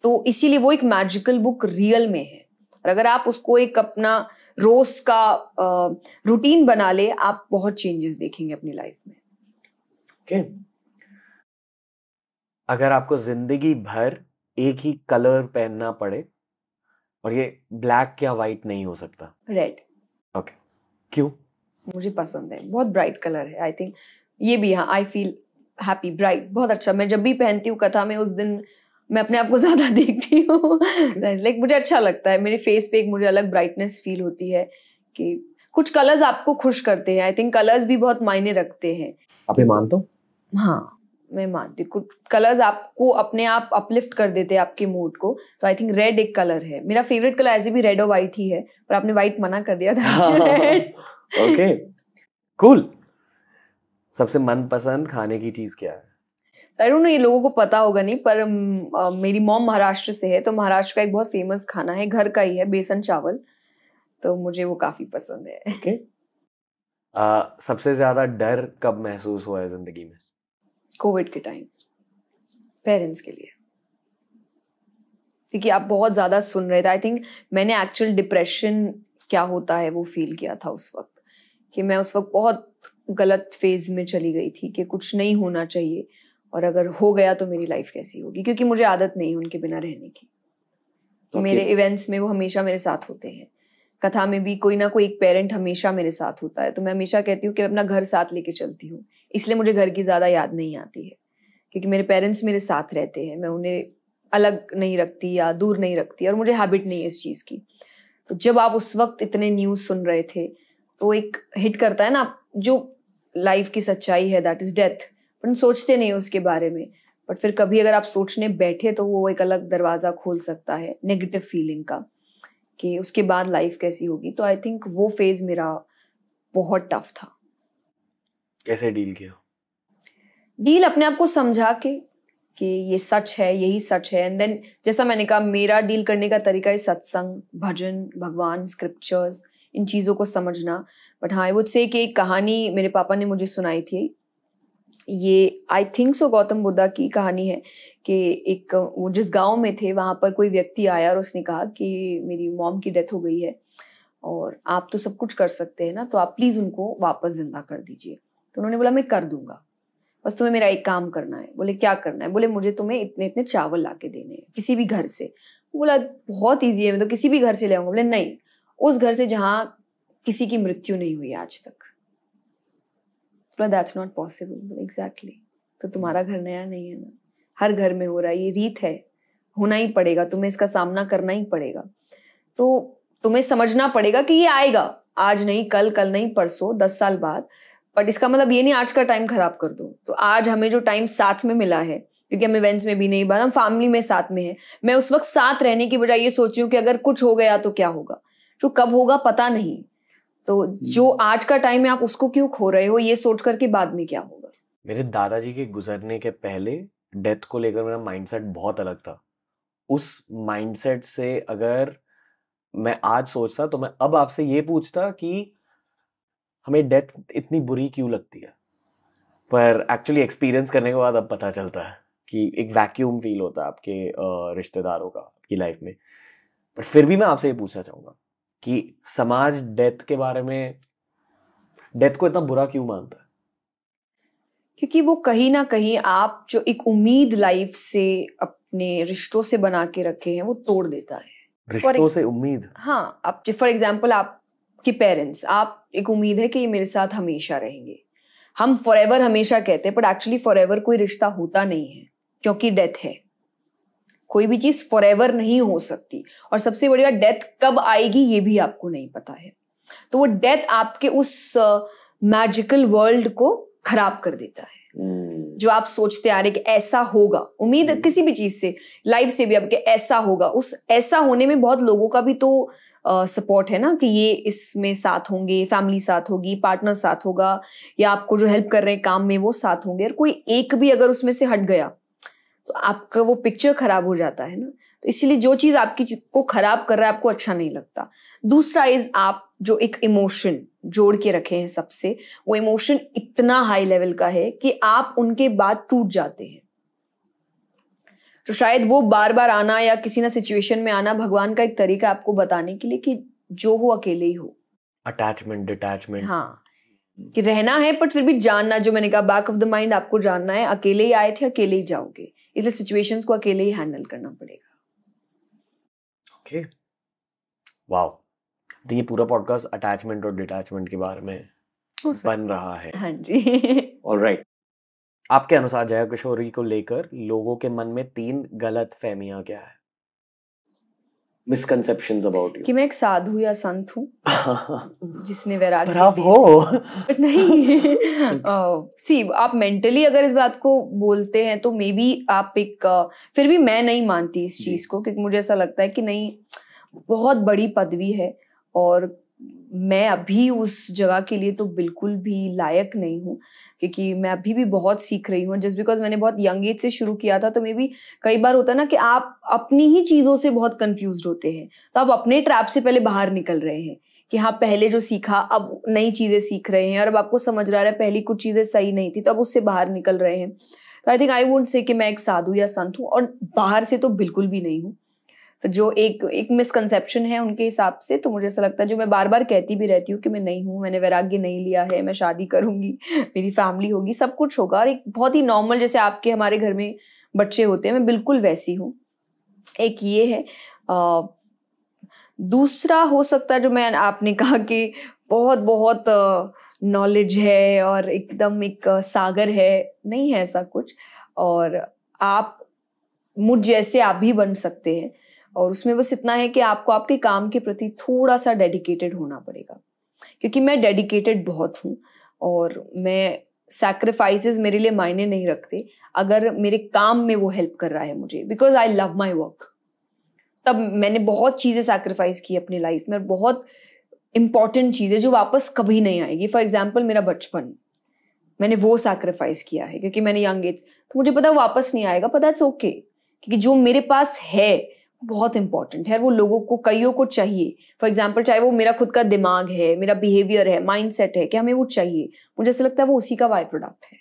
तो इसीलिए वो एक मैजिकल बुक रियल में है, और अगर आप उसको एक अपना रोज का रूटीन बना ले, आप बहुत चेंजेस देखेंगे अपनी लाइफ में। okay. अगर आपको जिंदगी भर एक ही कलर पहनना पड़े, और ये ब्लैक या वाइट नहीं हो सकता, रेड। ओके, क्यों? मुझे पसंद है, बहुत ब्राइट कलर है। आई थिंक ये भी, हाँ, आई फील हैप्पी, ब्राइट, बहुत अच्छा। मैं जब भी पहनती हूँ कथा में, उस दिन मैं अपने आप को ज्यादा देखती हूँ। लाइक मुझे अच्छा लगता है, मेरे फेस पे एक मुझे अलग ब्राइटनेस फील होती है कि कुछ कलर्स आपको खुश करते हैं। आई थिंक कलर्स भी बहुत मायने रखते हैं। आप ये मानते हो? हाँ, मैं मानती हूँ। कुछ कलर्स आपको अपने आप अपलिफ्ट कर देते हैं आपके मूड को। तो आई थिंक रेड एक कलर है, मेरा फेवरेट कलर ऐसे भी रेड और व्हाइट ही है, पर आपने व्हाइट मना कर दिया था। Okay, cool. सबसे मनपसंद खाने की चीज क्या है? आई डोंट नो, ये लोगों को पता होगा नहीं, पर मेरी मॉम महाराष्ट्र से है, तो महाराष्ट्र का एक बहुत फेमस खाना है, घर का ही है, बेसन चावल, तो मुझे वो काफी पसंद है। ओके। सबसे ज्यादा डर कब महसूस हुआ है जिंदगी में? कोविड के टाइम, पेरेंट्स के लिए, क्योंकि आप बहुत ज्यादा सुन रहे थे। आई थिंक मैंने एक्चुअल डिप्रेशन क्या होता है वो फील किया था उस वक्त, कि मैं उस वक्त बहुत गलत फेज में चली गई थी कि कुछ नहीं होना चाहिए, और अगर हो गया तो मेरी लाइफ कैसी होगी, क्योंकि मुझे आदत नहीं है उनके बिना रहने की। तो मेरे इवेंट्स में वो हमेशा मेरे साथ होते हैं, कथा में भी कोई ना कोई एक पेरेंट हमेशा मेरे साथ होता है। तो मैं हमेशा कहती हूँ कि मैं अपना घर साथ लेके चलती हूँ, इसलिए मुझे घर की ज्यादा याद नहीं आती है, क्योंकि मेरे पेरेंट्स मेरे साथ रहते हैं, मैं उन्हें अलग नहीं रखती या दूर नहीं रखती, और मुझे हैबिट नहीं है इस चीज की। तो जब आप उस वक्त इतने न्यूज सुन रहे थे, तो एक हिट करता है ना, जो लाइफ की सच्चाई है, दैट इज डेथ, पर सोचते नहीं उसके बारे में। बट फिर कभी अगर आप सोचने बैठे, तो वो एक अलग दरवाजा खोल सकता है नेगेटिव फीलिंग का, कि उसके बाद लाइफ कैसी होगी। तो आई थिंक वो फेज मेरा बहुत टफ था। कैसे डील किया? डील अपने आप को समझा के कि ये सच है, यही सच है, एंड देन जैसा मैंने कहा, मेरा डील करने का तरीका है सत्संग, भजन, भगवान, स्क्रिप्चर्स, इन चीजों को समझना। बट हाँ, आई वुड से कि एक कहानी मेरे पापा ने मुझे सुनाई थी, ये I think so Gautam Buddha की कहानी है, कि एक वो जिस गांव में थे, वहां पर कोई व्यक्ति आया और उसने कहा कि मेरी मॉम की डेथ हो गई है, और आप तो सब कुछ कर सकते हैं ना, तो आप प्लीज उनको वापस जिंदा कर दीजिए। तो उन्होंने बोला, मैं कर दूंगा, बस तुम्हें मेरा एक काम करना है। बोले, क्या करना है? बोले, मुझे तुम्हें इतने इतने चावल ला के देने हैं किसी भी घर से। बोला, बहुत ईजी है, मैं तो किसी भी घर से ले आऊंगा। बोले, नहीं, उस घर से जहां किसी की मृत्यु नहीं हुई आज तक। बोला, दैट्स नॉट पॉसिबल। एग्जैक्टली, तो तुम्हारा घर नया नहीं है ना, हर घर में हो रहा है, ये रीत है, होना ही पड़ेगा, तुम्हें इसका सामना करना ही पड़ेगा। तो तुम्हें समझना पड़ेगा कि ये आएगा, आज नहीं कल, कल नहीं परसों, 10 साल बाद। बट इसका मतलब ये नहीं आज का टाइम खराब कर दो। तो आज हमें जो टाइम साथ में मिला है, क्योंकि हम इवेंट्स में भी नहीं, बात हम फैमिली में साथ में है, मैं उस वक्त साथ रहने की बजाय ये सोची हूँ कि अगर कुछ हो गया तो क्या होगा, जो कब होगा पता नहीं। तो जो आज का टाइम है, आप उसको क्यों खो रहे हो, ये सोच करके बाद में क्या होगा। मेरे दादाजी के गुजरने के पहले डेथ को लेकर मेरा माइंडसेट बहुत अलग था। उस माइंडसेट से अगर मैं आज सोचता, तो मैं अब आपसे ये पूछता कि हमें डेथ इतनी बुरी क्यों लगती है, पर एक्चुअली एक्सपीरियंस करने के बाद अब पता चलता है कि एक वैक्यूम फील होता है आपके रिश्तेदारों का आपकी लाइफ में। पर फिर भी मैं आपसे ये पूछना चाहूँगा कि समाज डेथ के बारे में, डेथ को इतना बुरा क्यों मानता है? क्योंकि वो कहीं ना कहीं आप जो एक उम्मीद लाइफ से अपने रिश्तों से बना के रखे हैं वो तोड़ देता है। रिश्तों से उम्मीद? हाँ, आप फॉर एग्जाम्पल आपके पेरेंट्स, आप एक उम्मीद है कि ये मेरे साथ हमेशा रहेंगे। हम फॉरएवर हमेशा कहते हैं, बट एक्चुअली फॉरएवर कोई रिश्ता होता नहीं है, क्योंकि डेथ है। कोई भी चीज फॉरएवर नहीं हो सकती, और सबसे बड़ी बात, डेथ कब आएगी ये भी आपको नहीं पता है। तो वो डेथ आपके उस मैजिकल वर्ल्ड को खराब कर देता है। जो आप सोचते आ रहे कि ऐसा होगा, उम्मीद किसी भी चीज से, लाइफ से भी आपके ऐसा होगा, उस ऐसा होने में बहुत लोगों का भी तो सपोर्ट है ना, कि ये इसमें साथ होंगे, फैमिली साथ होगी, पार्टनर साथ होगा, या आपको जो हेल्प कर रहे हैं काम में वो साथ होंगे। और कोई एक भी अगर उसमें से हट गया तो आपका वो पिक्चर खराब हो जाता है ना। तो इसलिए जो चीज आपकी को खराब कर रहा है आपको अच्छा नहीं लगता। दूसरा इज, आप जो एक इमोशन जोड़ के रखे हैं सबसे, वो इमोशन इतना हाई लेवल का है कि आप उनके बाद टूट जाते हैं। तो शायद वो बार बार आना या किसी ना सिचुएशन में आना भगवान का एक तरीका आपको बताने के लिए कि जो हो अकेले ही हो। Attachment, detachment. हाँ, कि रहना है बट फिर भी जानना, जो मैंने कहा बैक ऑफ द माइंड आपको जानना है, अकेले ही आए थे अकेले ही जाओगे, इसलिए सिचुएशंस को अकेले ही हैंडल करना पड़ेगा। Okay, wow. तो ये पूरा पॉडकास्ट अटैचमेंट और डिटैचमेंट के बारे में बन रहा है। हाँ जी। ऑलराइट, आपके अनुसार जया किशोरी को लेकर लोगों के मन में 3 गलत फहमियां क्या है? Misconceptions about you. कि मैं एक साधु या संत हूँ जिसने वैराग्य पर आप हो। बट नहीं। सी, आप मेंटली अगर इस बात को बोलते हैं तो मे बी आप एक फिर भी मैं नहीं मानती इस चीज को, क्योंकि मुझे ऐसा लगता है कि नहीं, बहुत बड़ी पदवी है और मैं अभी उस जगह के लिए तो बिल्कुल भी लायक नहीं हूँ, क्योंकि मैं अभी भी बहुत सीख रही हूँ। जस्ट बिकॉज मैंने बहुत यंग एज से शुरू किया था, तो मे बी कई बार होता है ना कि आप अपनी ही चीजों से बहुत कंफ्यूज होते हैं, तो आप अपने ट्रैप से पहले बाहर निकल रहे हैं कि हाँ, पहले जो सीखा अब नई चीजें सीख रहे हैं, और अब आपको समझ रहा है पहली कुछ चीजें सही नहीं थी तो अब उससे बाहर निकल रहे हैं। तो I think I would say कि मैं एक साधु या संत हूँ, और बाहर से तो बिल्कुल भी नहीं हूँ। तो जो एक मिसकंसेप्शन है उनके हिसाब से, तो मुझे ऐसा लगता है, जो मैं बार बार कहती भी रहती हूँ कि मैं नहीं हूँ, मैंने वैराग्य नहीं लिया है, मैं शादी करूंगी, मेरी फैमिली होगी, सब कुछ होगा, और एक बहुत ही नॉर्मल, जैसे आपके हमारे घर में बच्चे होते हैं, मैं बिल्कुल वैसी हूँ। एक ये है। दूसरा हो सकता है, जो मैं आपने कहा कि बहुत बहुत नॉलेज है और एकदम एक सागर है, नहीं है ऐसा कुछ। और आप मुझ जैसे आप भी बन सकते हैं, और उसमें बस इतना है कि आपको आपके काम के प्रति थोड़ा सा डेडिकेटेड होना पड़ेगा, क्योंकि मैं डेडिकेटेड बहुत हूँ, और मैं सैक्रिफाइसेस मेरे लिए मायने नहीं रखते अगर मेरे काम में वो हेल्प कर रहा है मुझे, because I love my work. तब मैंने बहुत चीजें सैक्रिफाइस की अपनी लाइफ में, बहुत इंपॉर्टेंट चीजें जो वापस कभी नहीं आएगी। फॉर एग्जाम्पल, मेरा बचपन, मैंने वो सैक्रिफाइस किया है, क्योंकि मैंने यंग एज, तो मुझे पता वापस नहीं आएगा, पता इट्स ओके, क्योंकि जो मेरे पास है बहुत इंपॉर्टेंट है, वो लोगों को, कईयों को चाहिए। फॉर एग्जाम्पल, चाहे वो मेरा खुद का दिमाग है, मेरा बिहेवियर है, माइंडसेट है, कि हमें वो चाहिए, मुझे ऐसा लगता है वो उसी का बाय प्रोडक्ट है,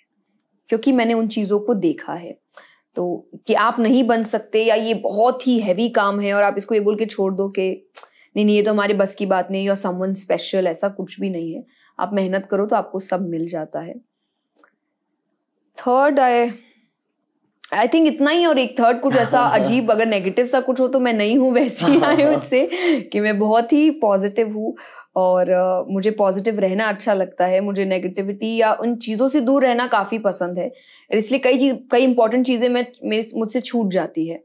क्योंकि मैंने उन चीजों को देखा है। तो कि आप नहीं बन सकते, या ये बहुत ही हैवी काम है और आप इसको ये बोल के छोड़ दो कि नहीं नहीं ये तो हमारे बस की बात नहीं, या समवन स्पेशल, ऐसा कुछ भी नहीं है। आप मेहनत करो तो आपको सब मिल जाता है। थर्ड, आई थिंक इतना ही। और एक थर्ड कुछ ऐसा अजीब, अगर नेगेटिव सा कुछ हो तो मैं नहीं हूँ वैसी, आई वुड से कि मैं बहुत ही पॉजिटिव हूँ, और मुझे पॉजिटिव रहना अच्छा लगता है। मुझे नेगेटिविटी या उन चीज़ों से दूर रहना काफ़ी पसंद है, इसलिए कई इंपॉर्टेंट चीज़ें मुझसे छूट जाती है।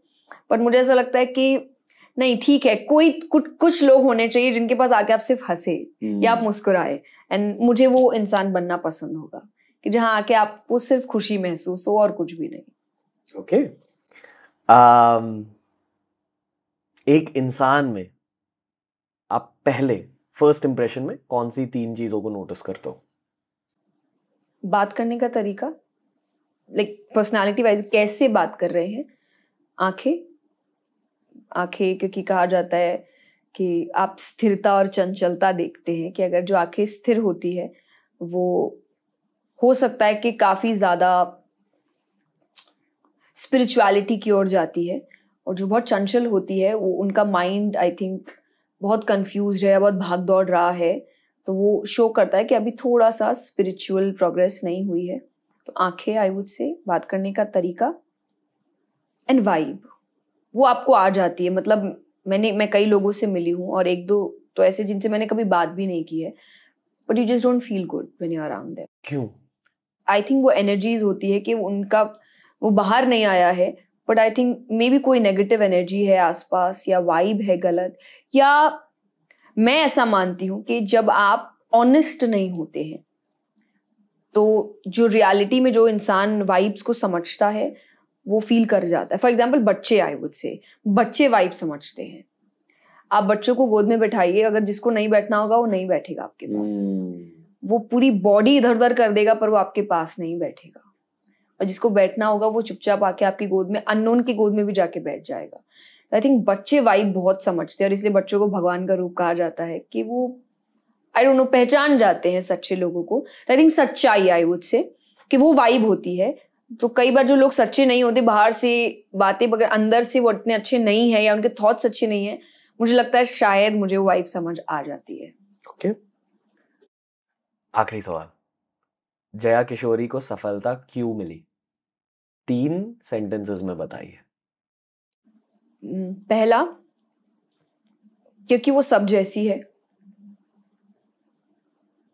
बट मुझे ऐसा लगता है कि नहीं, ठीक है, कुछ लोग होने चाहिए जिनके पास आके आप सिर्फ हंसे या आप मुस्कुराए, एंड मुझे वो इंसान बनना पसंद होगा कि जहाँ आके आपको सिर्फ खुशी महसूस हो और कुछ भी नहीं। ओके। एक इंसान में आप पहले फर्स्ट इंप्रेशन में कौन सी 3 चीजों को नोटिस करते हो? बात करने का तरीका, लाइक पर्सनालिटी वाइज कैसे बात कर रहे हैं। आंखें, क्योंकि कहा जाता है कि आप स्थिरता और चंचलता देखते हैं, कि अगर जो आंखें स्थिर होती है वो हो सकता है कि काफी ज्यादा स्पिरिचुअलिटी की ओर जाती है, और जो बहुत चंचल होती है वो उनका माइंड आई थिंक बहुत कंफ्यूज है या बहुत भाग दौड़ रहा है, तो वो शो करता है कि अभी थोड़ा सा स्पिरिचुअल प्रोग्रेस नहीं हुई है। तो आंखें, आई वुड से, बात करने का तरीका एंड वाइब, वो आपको आ जाती है। मतलब मैं कई लोगों से मिली हूँ और एक दो तो ऐसे जिनसे मैंने कभी बात भी नहीं की है, but you just don't feel good when you are around them. क्यों? आई थिंक वो एनर्जीज होती है कि उनका वो बाहर नहीं आया है, but I think may be कोई नेगेटिव एनर्जी है आसपास, या वाइब है गलत, या मैं ऐसा मानती हूँ कि जब आप ऑनेस्ट नहीं होते हैं तो जो रियलिटी में जो इंसान वाइब्स को समझता है वो फील कर जाता है। फॉर एग्जाम्पल बच्चे, आई वुड से, बच्चे वाइब समझते हैं। आप बच्चों को गोद में बैठाइए, अगर जिसको नहीं बैठना होगा वो नहीं बैठेगा आपके पास। वो पूरी बॉडी इधर उधर कर देगा पर वो आपके पास नहीं बैठेगा, और जिसको बैठना होगा वो चुपचाप आके आपकी गोद में, अननोन की गोद में भी जाके बैठ जाएगा। आई थिंक बच्चे वाइब बहुत समझते हैं, और इसलिए बच्चों को भगवान का रूप कहा जाता है कि वो आई डोंट नो पहचान जाते हैं सच्चे लोगों को। आई थिंक सच्चाई, आई वुड से, कि वो वाइब होती है। तो कई बार जो लोग सच्चे नहीं होते, बाहर से बातें मगर अंदर से वो इतने अच्छे नहीं है, या उनके थॉट्स अच्छे नहीं है, मुझे लगता है शायद मुझे वो वाइब समझ आ जाती है। ओके, आखिरी सवाल, जया किशोरी को सफलता क्यों मिली? 3 सेंटेंसेस में बताइए। पहला, क्योंकि वो सब जैसी है।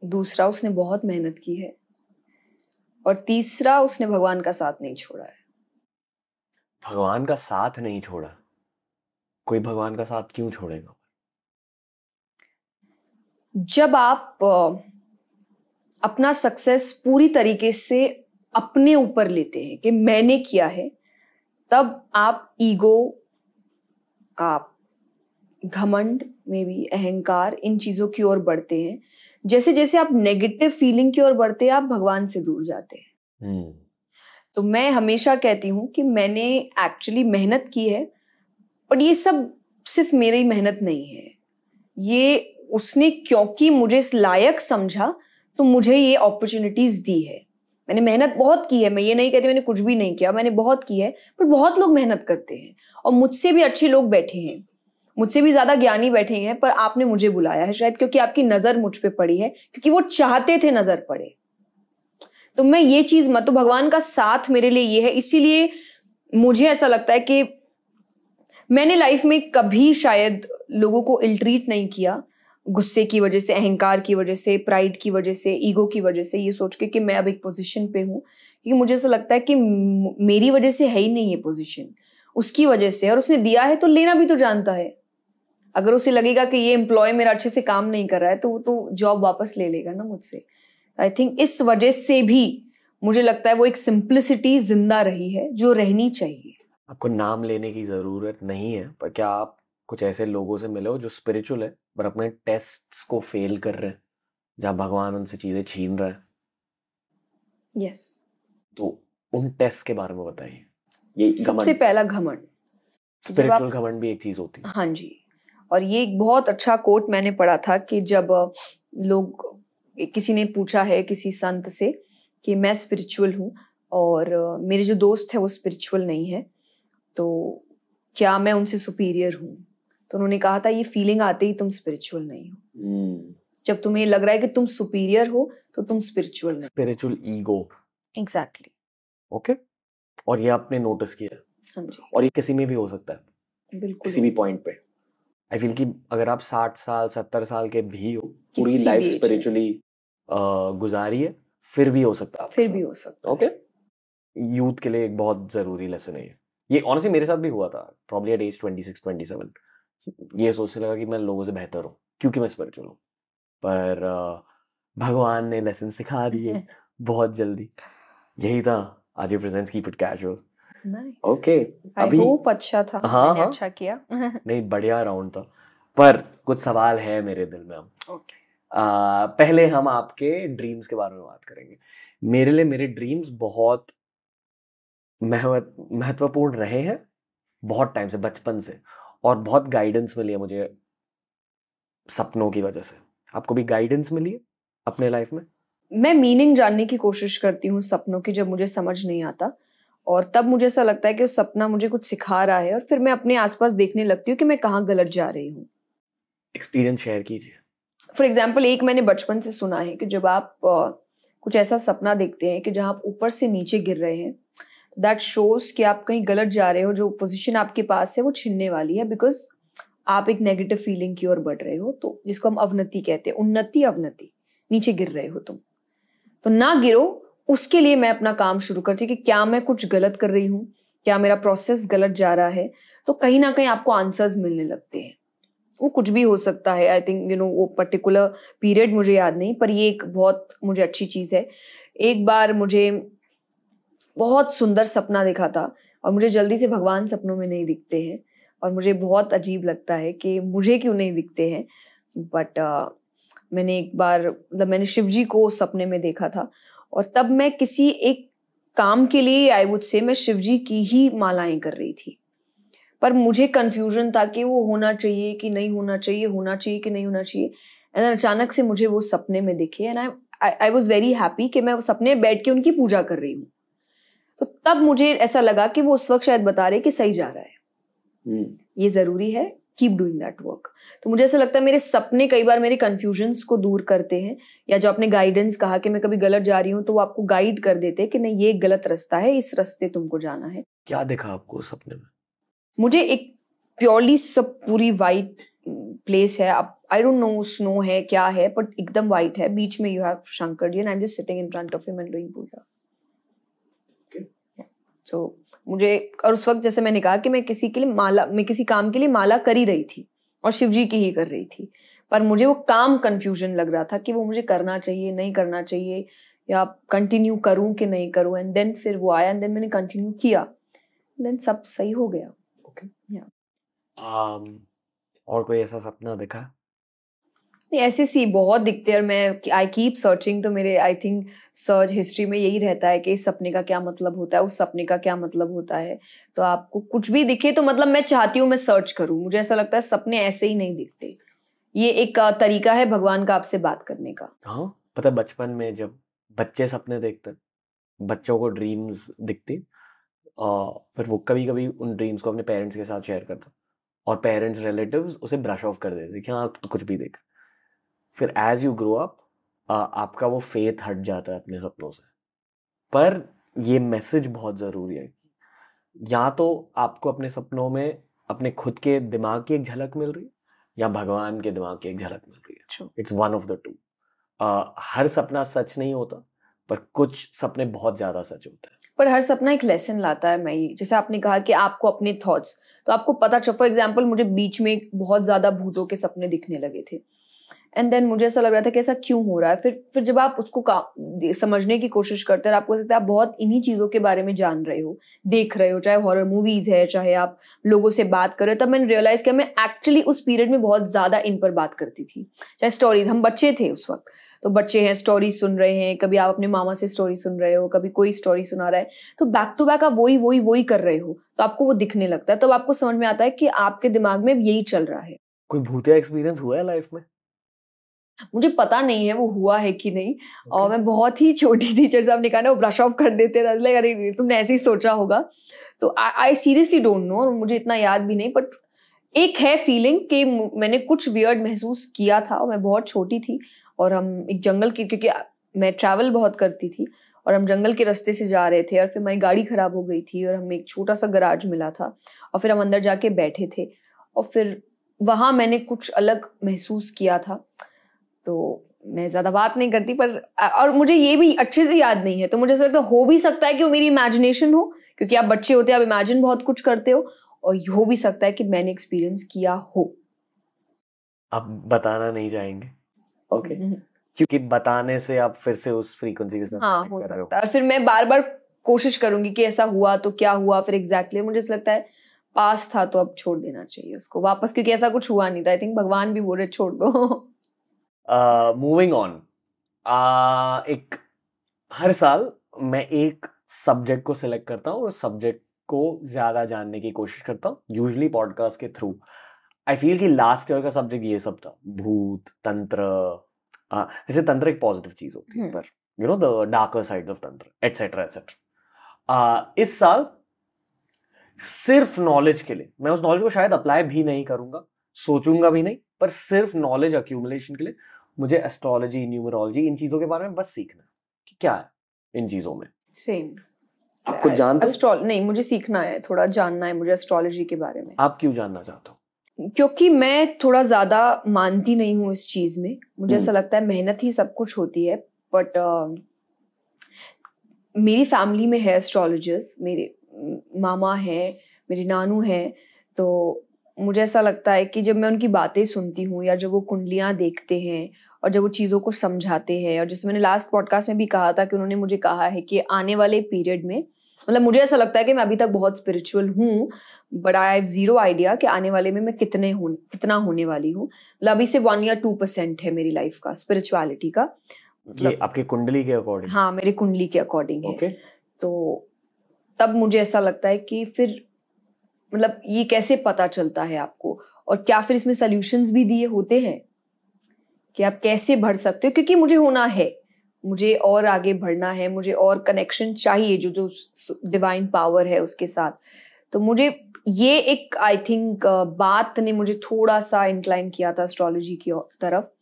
दूसरा, उसने बहुत मेहनत की है। और तीसरा, उसने भगवान का साथ नहीं छोड़ा है। भगवान का साथ नहीं छोड़ा? कोई भगवान का साथ क्यों छोड़ेगा? जब आप अपना सक्सेस पूरी तरीके से अपने ऊपर लेते हैं कि मैंने किया है, तब आप ईगो, आप घमंड में भी, अहंकार, इन चीजों की ओर बढ़ते हैं। जैसे जैसे आप नेगेटिव फीलिंग की ओर बढ़ते हैं, आप भगवान से दूर जाते हैं। तो मैं हमेशा कहती हूं कि मैंने एक्चुअली मेहनत की है, बट ये सब सिर्फ मेरी मेहनत नहीं है। ये उसने क्योंकि मुझे इस लायक समझा तो मुझे ये अपॉर्चुनिटीज दी है। मैंने मेहनत बहुत की है, मैं ये नहीं कहती मैंने कुछ भी नहीं किया, मैंने बहुत की है। पर बहुत लोग मेहनत करते हैं, और मुझसे भी अच्छे लोग बैठे हैं, मुझसे भी ज्यादा ज्ञानी बैठे हैं, पर आपने मुझे बुलाया है शायद क्योंकि आपकी नजर मुझ पे पड़ी है, क्योंकि वो चाहते थे नजर पड़े। तो मैं ये चीज मत, तो भगवान का साथ मेरे लिए ये है। इसीलिए मुझे ऐसा लगता है कि मैंने लाइफ में कभी शायद लोगों को इल ट्रीट नहीं किया, गुस्से की वजह से, अहंकार की वजह से, प्राइड की वजह से, ईगो की वजह से, ये सोच के कि मैं अब एक पोजीशन पे हूँ। क्योंकि मुझे ऐसा लगता है कि मेरी वजह से है ही नहीं ये पोजीशन, उसकी वजह से, और उसने दिया है तो लेना भी तो जानता है। अगर उसे लगेगा कि ये एम्प्लॉय मेरा अच्छे से काम नहीं कर रहा है तो वो तो जॉब वापस ले लेगा ना मुझसे। आई थिंक इस वजह से भी मुझे लगता है वो एक सिंप्लिसिटी जिंदा रही है जो रहनी चाहिए। आपको नाम लेने की जरूरत नहीं है, पर क्या आप कुछ ऐसे लोगों से मिले हो जो स्पिरिचुअल है पर अपने टेस्ट्स को फेल कर रहे हैं, जहाँ भगवान उनसे चीजें छीन रहा है? यस। तो उन टेस्ट के बारे में बताइए। ये सबसे पहला घमंड, स्पिरिचुअल घमंड भी एक चीज होती है। हाँ जी, और ये एक बहुत अच्छा कोट मैंने पढ़ा था कि जब लोग, किसी ने पूछा है किसी संत से कि मैं स्पिरिचुअल हूँ और मेरे जो दोस्त है वो स्पिरिचुअल नहीं है, तो क्या मैं उनसे सुपीरियर हूँ? तो उन्होंने कहा था ये फीलिंग आते ही तुम स्पिरिचुअल नहीं हो। जब तुम्हें लग रहा है कि तुम सुपीरियर हो तो तुम स्पिरिचुअल नहीं। Spiritual ego. एग्जैक्टली। ओके, और ये आपने नोटिस किया? हाँ जी। और ये किसी में भी हो सकता है, बिल्कुल, किसी भी पॉइंट पे। आई फील कि अगर आप 60 साल 70 साल के भी हो, पूरी लाइफ स्पिरिचुअली गुजारी है, फिर भी हो सकता है। फिर भी हो सकता है। ओके, यूथ के लिए एक बहुत जरूरी लेसन है ये ऑनेस्टली मेरे साथ भी हुआ था, प्रॉब्ली एट एज 26 27। ये सोचने लगा कि मैं लोगों से बेहतर हूँ क्योंकि मैं स्पिरिचुअल हूँ, पर भगवान ने लेसन सिखा दिए बहुत जल्दी। यही था आज ये presents keep it casual. Okay, अभी अच्छा था। हाँ, मैंने अच्छा किया। नहीं, बढ़िया राउंड था, पर कुछ सवाल है मेरे दिल में। हम पहले हम आपके ड्रीम्स के बारे में बात करेंगे। मेरे लिए मेरे ड्रीम्स बहुत महत्वपूर्ण रहे हैं बहुत टाइम से, बचपन से, और बहुत गाइडेंस मिली है मुझे सपनों की वजह से। आपको भी गाइडेंस मिली है अपने लाइफ में? मैं मीनिंग जानने की कोशिश करती हूँ सपनों की जब मुझे समझ नहीं आता, और तब मुझे ऐसा लगता है कि वो सपना मुझे कुछ सिखा रहा है और फिर मैं अपने आसपास देखने लगती हूँ कि मैं कहाँ गलत जा रही हूँ। एक्सपीरियंस शेयर कीजिए। फॉर एग्जाम्पल एक मैंने बचपन से सुना है कि जब आप कुछ ऐसा सपना देखते हैं कि जहाँ आप ऊपर से नीचे गिर रहे हैं, दैट शोज कि आप कहीं गलत जा रहे हो, जो पोजीशन आपके पास है वो छिनने वाली है, बिकॉज आप एक नेगेटिव फीलिंग की ओर बढ़ रहे हो, तो जिसको हम अवनति कहते हैं, उन्नति अवनति, नीचे गिर रहे हो तुम, तो ना गिरो। उसके लिए मैं अपना काम शुरू करती हूँ कि क्या मैं कुछ गलत कर रही हूँ, क्या मेरा प्रोसेस गलत जा रहा है, तो कहीं ना कहीं आपको आंसर्स मिलने लगते हैं। वो कुछ भी हो सकता है, आई थिंक वो पर्टिकुलर पीरियड मुझे याद नहीं, पर ये एक बहुत मुझे अच्छी चीज़ है। एक बार मुझे बहुत सुंदर सपना देखा था, और मुझे जल्दी से भगवान सपनों में नहीं दिखते हैं, और मुझे बहुत अजीब लगता है कि मुझे क्यों नहीं दिखते हैं, बट मैंने एक बार मतलब मैंने शिव जी को सपने में देखा था, और तब मैं किसी एक काम के लिए आई वुड से मैं शिव जी की ही मालाएं कर रही थी, पर मुझे कंफ्यूजन था कि वो होना चाहिए कि नहीं होना चाहिए, होना चाहिए कि नहीं होना चाहिए। एंड अचानक से मुझे वो सपने में दिखे, and I was very happy कि मैं वो सपने में बैठ के उनकी पूजा कर रही हूँ। तो तब मुझे ऐसा लगा कि वो उस वक्त शायद बता रहे कि सही जा रहा है, ये जरूरी है, कीप डूइंग दैट वर्क। तो मुझे ऐसा लगता है मेरे सपने कई बार मेरे कंफ्यूजन्स को दूर करते हैं, या जो आपने गाइडेंस कहा कि मैं कभी गलत जा रही हूँ, तो वो आपको गाइड कर देते हैं कि नहीं, ये गलत रास्ता है, इस रास्ते तुमको जाना है। क्या देखा आपको सपने में? मुझे एक प्योरली सब पूरी वाइट प्लेस है, अब आई डोंट नो स्नो है क्या है, बट एकदम वाइट है, बीच में you have Shankar ji and I am just sitting in front of him and doing puja. So मुझे, और उस वक्त जैसे मैंने कहा कि मैं किसी काम के लिए माला कर ही रही थी, और शिव जी की ही कर रही थी, पर मुझे वो काम कंफ्यूजन लग रहा था कि वो मुझे करना चाहिए, नहीं करना चाहिए, या कंटिन्यू करूं कि नहीं करूं। एंड देन फिर वो आया, एंड देन मैंने कंटिन्यू किया, देन सब सही हो गया। और कोई ऐसा सपना देखा? नहीं, ऐसे सी बहुत दिखते हैं, और मैं आई कीप सर्चिंग, तो मेरे आई थिंक सर्च हिस्ट्री में यही रहता है कि इस सपने का क्या मतलब होता है, उस सपने का क्या मतलब होता है। तो आपको कुछ भी दिखे तो मतलब मैं चाहती हूँ मैं सर्च करूँ, मुझे ऐसा लगता है सपने ऐसे ही नहीं दिखते, ये एक तरीका है भगवान का आपसे बात करने का। हाँ, पता है बचपन में जब बच्चे सपने देखते, बच्चों को ड्रीम्स दिखती, फिर वो कभी कभी उन ड्रीम्स को अपने पेरेंट्स के साथ शेयर करता, और पेरेंट्स रिलेटिव्स उसे ब्रश ऑफ कर देते कि हाँ तो कुछ भी देख। फिर एज यू ग्रो अप आपका वो फेथ हट जाता है अपने सपनों से। पर ये मैसेज बहुत ज़रूरी है, या तो आपको अपने सपनों में अपने खुद के दिमाग की एक झलक मिल रही है, या भगवान के दिमाग की एक झलक मिल रही है। It's one of the two. हर सपना सच नहीं होता, पर कुछ सपने बहुत ज़्यादा सच होते हैं। पर हर सपना एक लेसन लाता है। मैं जैसे आपने कहा कि आपको अपने थॉट्स, तो आपको पता चल, फॉर एग्जाम्पल मुझे बीच में बहुत ज्यादा भूतों के सपने दिखने लगे थे, एंड देन मुझे ऐसा लग रहा था कि ऐसा क्यों हो रहा है। फिर जब आप उसको समझने की कोशिश करते हैं, आपको लगता है आप बहुत इन्हीं चीजों के बारे में जान रहे हो, देख रहे हो, चाहे हॉरर मूवीज है, चाहे आप लोगों से बात कर रहे हो। तब मैंने रियलाइज किया मैं एक्चुअली उस पीरियड में बहुत ज्यादा इन पर बात करती थी, चाहे स्टोरीज, हम बच्चे थे उस वक्त, तो बच्चे हैं, स्टोरी सुन रहे हैं, कभी आप अपने मामा से स्टोरी सुन रहे हो, कभी कोई स्टोरी सुना रहा है, तो बैक टू बैक आप वही कर रहे हो, तो आपको वो दिखने लगता है। तब आपको समझ में आता है कि आपके दिमाग में यही चल रहा है। कोई भूतिया एक्सपीरियंस हुआ है लाइफ में? मुझे पता नहीं है वो हुआ है कि नहीं, और मैं बहुत ही छोटी थी, जैसे आपने कहा ना वो ब्रश ऑफ कर देते थे, लाइक अरे तुमने ऐसे ही सोचा होगा, तो आई सीरियसली डोंट नो, मुझे इतना याद भी नहीं, बट एक है फीलिंग कि मैंने कुछ वियर्ड महसूस किया था, और मैं बहुत छोटी थी, और हम एक जंगल की, क्योंकि मैं ट्रैवल बहुत करती थी, और हम जंगल के रास्ते से जा रहे थे, और फिर हमारी गाड़ी खराब हो गई थी, और हमें एक छोटा सा गराज मिला था, और फिर हम अंदर जाके बैठे थे, और फिर वहां मैंने कुछ अलग महसूस किया था। तो मैं ज्यादा बात नहीं करती, पर और मुझे ये भी अच्छे से याद नहीं है, तो मुझे ऐसा लगता है हो भी सकता है कि वो मेरी इमेजिनेशन हो, क्योंकि आप बच्चे होते हैं, आप इमेजिन बहुत कुछ करते हो, और हो भी सकता है कि मैंने एक्सपीरियंस किया हो। आप बताना नहीं चाहेंगे? ओके, क्योंकि बताने से आप फिर से उस फ्रीक्वेंसी के साथ हाँ, हो सकता है, फिर मैं बार बार कोशिश करूंगी कि ऐसा हुआ तो क्या हुआ, फिर एग्जैक्टली मुझे ऐसा लगता है पास था तो अब छोड़ देना चाहिए उसको वापस, क्योंकि ऐसा कुछ हुआ नहीं था। आई थिंक भगवान भी बोले छोड़ दो। मूविंग ऑन, एक हर साल मैं एक सब्जेक्ट को सिलेक्ट करता हूँ और उस सब्जेक्ट को ज्यादा जानने की कोशिश करता हूँ, यूजुअली पॉडकास्ट के थ्रू। आई फील कि लास्ट ईयर का सब्जेक्ट ये सब था, भूत, तंत्र। जैसे तंत्र एक पॉजिटिव चीज होती है, पर you know the darker side of तंत्र, एटसेट्रा एटसेट्रा। इस साल सिर्फ नॉलेज के लिए, मैं उस नॉलेज को शायद अप्लाई भी नहीं करूंगा, सोचूंगा भी नहीं, पर सिर्फ नॉलेज अक्यूमुलेशन के लिए मुझे एस्ट्रोलॉजी, न्यूमरोलॉजी, इन चीजों के बारे में बस सीखना है कि क्या है इन चीजों में। सेम। आप कुछ जानते हो? नहीं, मुझे सीखना है, थोड़ा जानना है मुझे एस्ट्रोलॉजी के बारे में। आप क्यों जानना चाहते हो? क्योंकि मैं थोड़ा ज्यादा मानती नहीं हूँ इस चीज में। मुझे ऐसा लगता है मेहनत ही सब कुछ होती है, बट मेरी फैमिली में है एस्ट्रोलॉजर्स, मेरे मामा हैं, मेरे नानू हैं, तो मुझे ऐसा लगता है कि जब मैं उनकी बातें सुनती हूँ या जब वो कुंडलियाँ देखते हैं और जब वो चीज़ों को समझाते हैं, और जैसे मैंने लास्ट पॉडकास्ट में भी कहा था कि उन्होंने मुझे कहा है कि आने वाले पीरियड में, मतलब मुझे ऐसा लगता है कि मैं अभी तक बहुत स्पिरिचुअल हूँ, but I have zero idea कि आने वाले में मैं कितना होने वाली हूँ। मतलब अभी से 1 या 2% है मेरी लाइफ का स्पिरिचुअलिटी का। ये आपके कुंडली के अकॉर्डिंग? हाँ, मेरे कुंडली के अकॉर्डिंग है। Okay. तो तब मुझे ऐसा लगता है कि फिर मतलब ये कैसे पता चलता है आपको, और क्या फिर इसमें सॉल्यूशंस भी दिए होते हैं कि आप कैसे बढ़ सकते हो, क्योंकि मुझे होना है, मुझे और आगे बढ़ना है, मुझे और कनेक्शन चाहिए जो जो डिवाइन पावर है उसके साथ। तो मुझे ये एक आई थिंक बात ने मुझे थोड़ा सा इंक्लाइन किया था एस्ट्रोलॉजी की तरफ।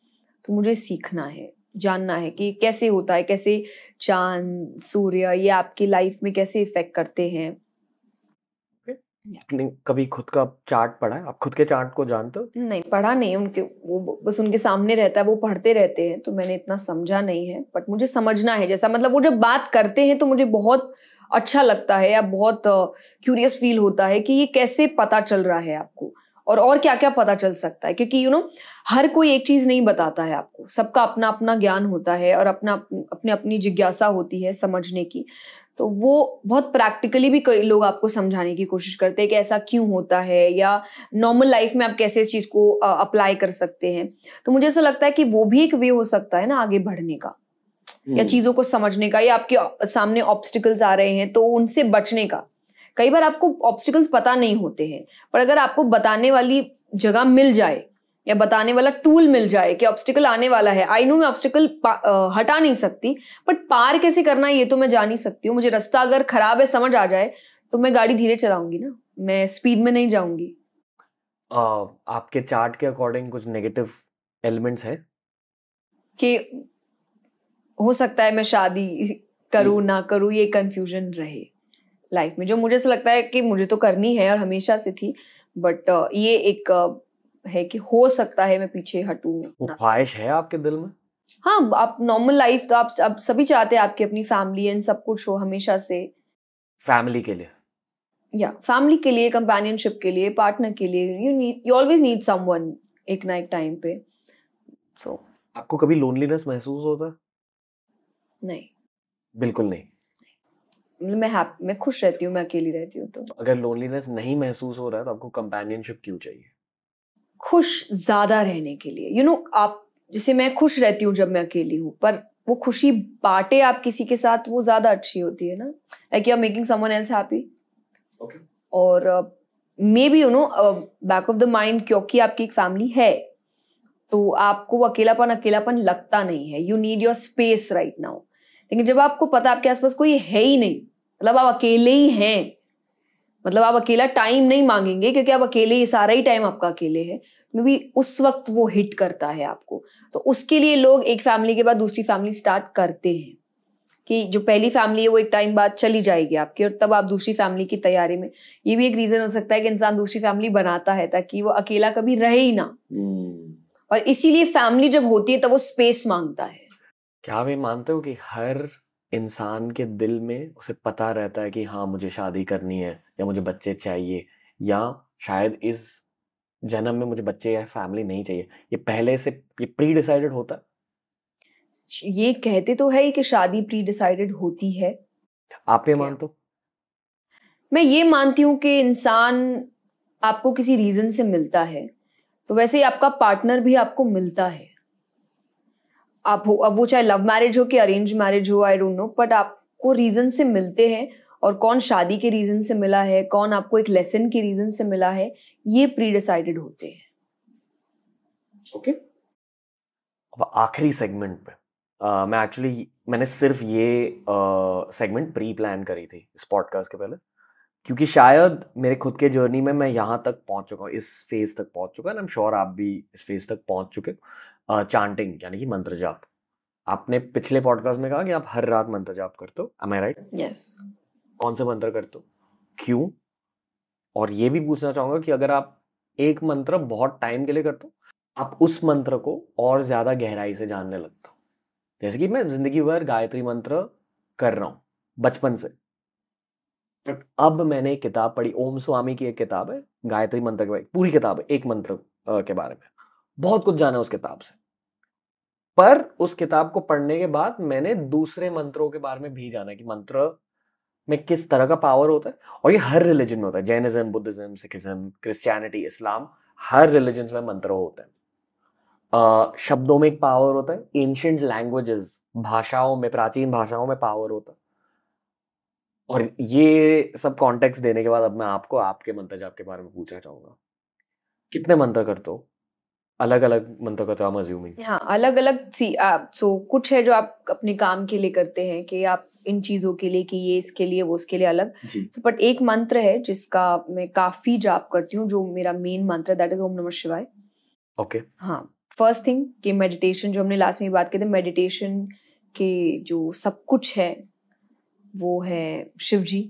तो मुझे सीखना है, जानना है कि कैसे होता है, कैसे चांद, सूर्य ये आपकी लाइफ में कैसे इफेक्ट करते हैं। आपने कभी खुद का चार्ट पढ़ा है? आप खुद के चार्ट को जानते हो? नहीं, पढ़ा नहीं है, उनके वो बस उनके सामने रहता है, वो पढ़ते रहते हैं, तो मैंने इतना समझा नहीं है, बट मुझे समझना है। जैसा मतलब वो जब बात करते हैं तो मुझे बहुत अच्छा लगता है या बहुत क्यूरियस फील होता है कि ये कैसे पता चल रहा है आपको, और क्या क्या पता चल सकता है, क्योंकि हर कोई एक चीज नहीं बताता है आपको, सबका अपना अपना ज्ञान होता है और अपनी अपनी जिज्ञासा होती है समझने की। तो वो बहुत प्रैक्टिकली भी कई लोग आपको समझाने की कोशिश करते हैं कि ऐसा क्यों होता है, या नॉर्मल लाइफ में आप कैसे इस चीज को अप्लाई कर सकते हैं। तो मुझे ऐसा लगता है कि वो भी एक वे हो सकता है ना आगे बढ़ने का, या चीजों को समझने का, या आपके सामने ऑब्स्टिकल्स आ रहे हैं तो उनसे बचने का। कई बार आपको ऑब्स्टिकल्स पता नहीं होते हैं, पर अगर आपको बताने वाली जगह मिल जाए या बताने वाला टूल मिल जाए कि ऑब्स्टिकल आने वाला है, आई नो मैं ऑब्स्टिकल हटा नहीं सकती, बट पार कैसे करना है ये तो मैं जान ही सकती हूँ। मुझे रास्ता अगर खराब है समझ आ जाए तो मैं गाड़ी धीरे चलाऊंगी ना, मैं स्पीड में नहीं जाऊंगी। आपके चार्ट के अकॉर्डिंग कुछ नेगेटिव एलिमेंट्स है कि हो सकता है मैं शादी करूँ ना करूँ, ये कंफ्यूजन रहे लाइफ में, जो मुझे ऐसा लगता है कि मुझे तो करनी है और हमेशा से थी, बट ये एक है कि हो सकता है मैं पीछे हटूं। वो ख्वाहिश है आपके दिल में? हाँ, आप नॉर्मल लाइफ तो आप सभी चाहते हैं आपकी अपनी फैमिली एंड सब कुछ हो हमेशा से। फैमिली के लिए, या फैमिली के लिए, कंपेनियनशिप के लिए, पार्टनर के लिए, यू ऑलवेज नीड समवन एक ना एक टाइम पे। सो आपको कभी लोनलीनेस महसूस होता है? नहीं, बिल्कुल नहीं। मैं खुश रहती हूँ, मैं अकेली रहती हूँ। तो अगर लोनलीनेस नहीं महसूस हो रहा है तो आपको कंपेनियनशिप क्यों चाहिए? खुश ज्यादा रहने के लिए। आप जैसे मैं खुश रहती हूँ जब मैं अकेली हूँ, पर वो खुशी बांटे आप किसी के साथ, वो ज्यादा अच्छी होती है ना, like you are making someone else happy. Okay. और maybe back of the mind, क्योंकि आपकी एक फैमिली है तो आपको वो अकेलापन लगता नहीं है। You need your space right now. लेकिन जब आपको पता आपके आसपास कोई है ही नहीं, मतलब आप अकेले ही हैं, मतलब आप अकेला टाइम नहीं मांगेंगे क्योंकि आप अकेले ही, सारा ही टाइम आपका अकेले है, मे बी उस वक्त वो हिट करता है आपको। तो उसके लिए लोग एक फैमिली के बाद दूसरी फैमिली स्टार्ट करते हैं, कि जो पहली फैमिली है वो एक टाइम बाद चली जाएगी आपकी, और तब आप दूसरी फैमिली की तैयारी में। ये भी एक रीजन हो सकता है कि इंसान दूसरी फैमिली बनाता है ताकि वो अकेला कभी रहे ही ना। और इसीलिए फैमिली जब होती है तब वो स्पेस मांगता है। क्या आप ये मानते हो कि हर इंसान के दिल में उसे पता रहता है कि हाँ मुझे शादी करनी है या मुझे बच्चे चाहिए, या शायद इस जन्म में मुझे बच्चे या फैमिली नहीं चाहिए, ये पहले से ये प्री डिसाइडेड होता है? ये कहते तो है ही कि शादी प्री डिसाइडेड होती है। आप ये मानते हो? मैं ये मानती हूँ कि इंसान आपको किसी रीजन से मिलता है, तो वैसे ही आपका पार्टनर भी आपको मिलता है। अब वो चाहे लव मैरिज हो कि अरेंज मैरिज हो, आई डोंट नो, बट आपको रीजन से मिलते हैं। और कौन शादी के रीजन से मिला है, कौन आपको एक लेसन के रीजन से मिला है, ये प्री डिसाइडेड होते हैं। ओके। अब आखिरी सेगमेंट पे मैंने सिर्फ ये सेगमेंट प्री प्लान करी थी इस पॉडकास्ट के पहले, क्योंकि शायद मेरे खुद के जर्नी में मैं यहाँ तक पहुँच चुका हूँ, इस फेज तक पहुँच चुका है, आई एम श्योर आप भी इस फेज तक पहुँच चुके हो। चांटिंग यानी कि मंत्र जाप। आपने पिछले पॉडकास्ट में कहा कि आप हर रात मंत्र जाप करते हो, एम आई राइट? यस। कौन से मंत्र करते हो, क्यों? और ये भी पूछना चाहूंगा कि अगर आप एक मंत्र बहुत टाइम के लिए करते हो, आप उस मंत्र को और ज्यादा गहराई से जानने लगते हो। जैसे कि मैं जिंदगी भर गायत्री मंत्र कर रहा हूँ बचपन से, बट अब मैंने एक किताब पढ़ी, ओम स्वामी की एक किताब है गायत्री मंत्र के बारे में, पूरी किताब है एक मंत्र के बारे में, बहुत कुछ जाना उस किताब से। पर उस किताब को पढ़ने के बाद मैंने दूसरे मंत्रों के बारे में भी जाना कि मंत्र में किस तरह का पावर होता है, और ये हर रिलीजन में होता है। जैनिज्म, बुद्धिज्म, सिखिज्म, क्रिश्चियनिटी, इस्लाम, हर रिलीजन में मंत्र होते हैं। शब्दों में एक पावर होता है, एंशिएंट लैंग्वेजेस, भाषाओं में, प्राचीन भाषाओं में पावर होता है। और ये सब कॉन्टेक्स्ट देने के बाद अब मैं आपको आपके मंत्र जाप के बारे में पूछना चाहूंगा। कितने मंत्र करते हो? अलग अलग मंत्र करते हो, आई एम अज्यूमिंग। हाँ, अलग अलग सो कुछ है जो आप अपने काम के लिए करते हैं कि आप इन चीजों के लिए, कि ये इसके लिए, वो उसके लिए अलग। बट एक मंत्र है जिसका मैं काफी जाप करती हूँ, जो मेरा मेन मंत्र है, दैट इज ओम नमः शिवाय। ओके। हाँ, फर्स्ट थिंग कि मेडिटेशन, जो हमने लास्ट में बात की थी, मेडिटेशन के जो सब कुछ है वो है शिव जी,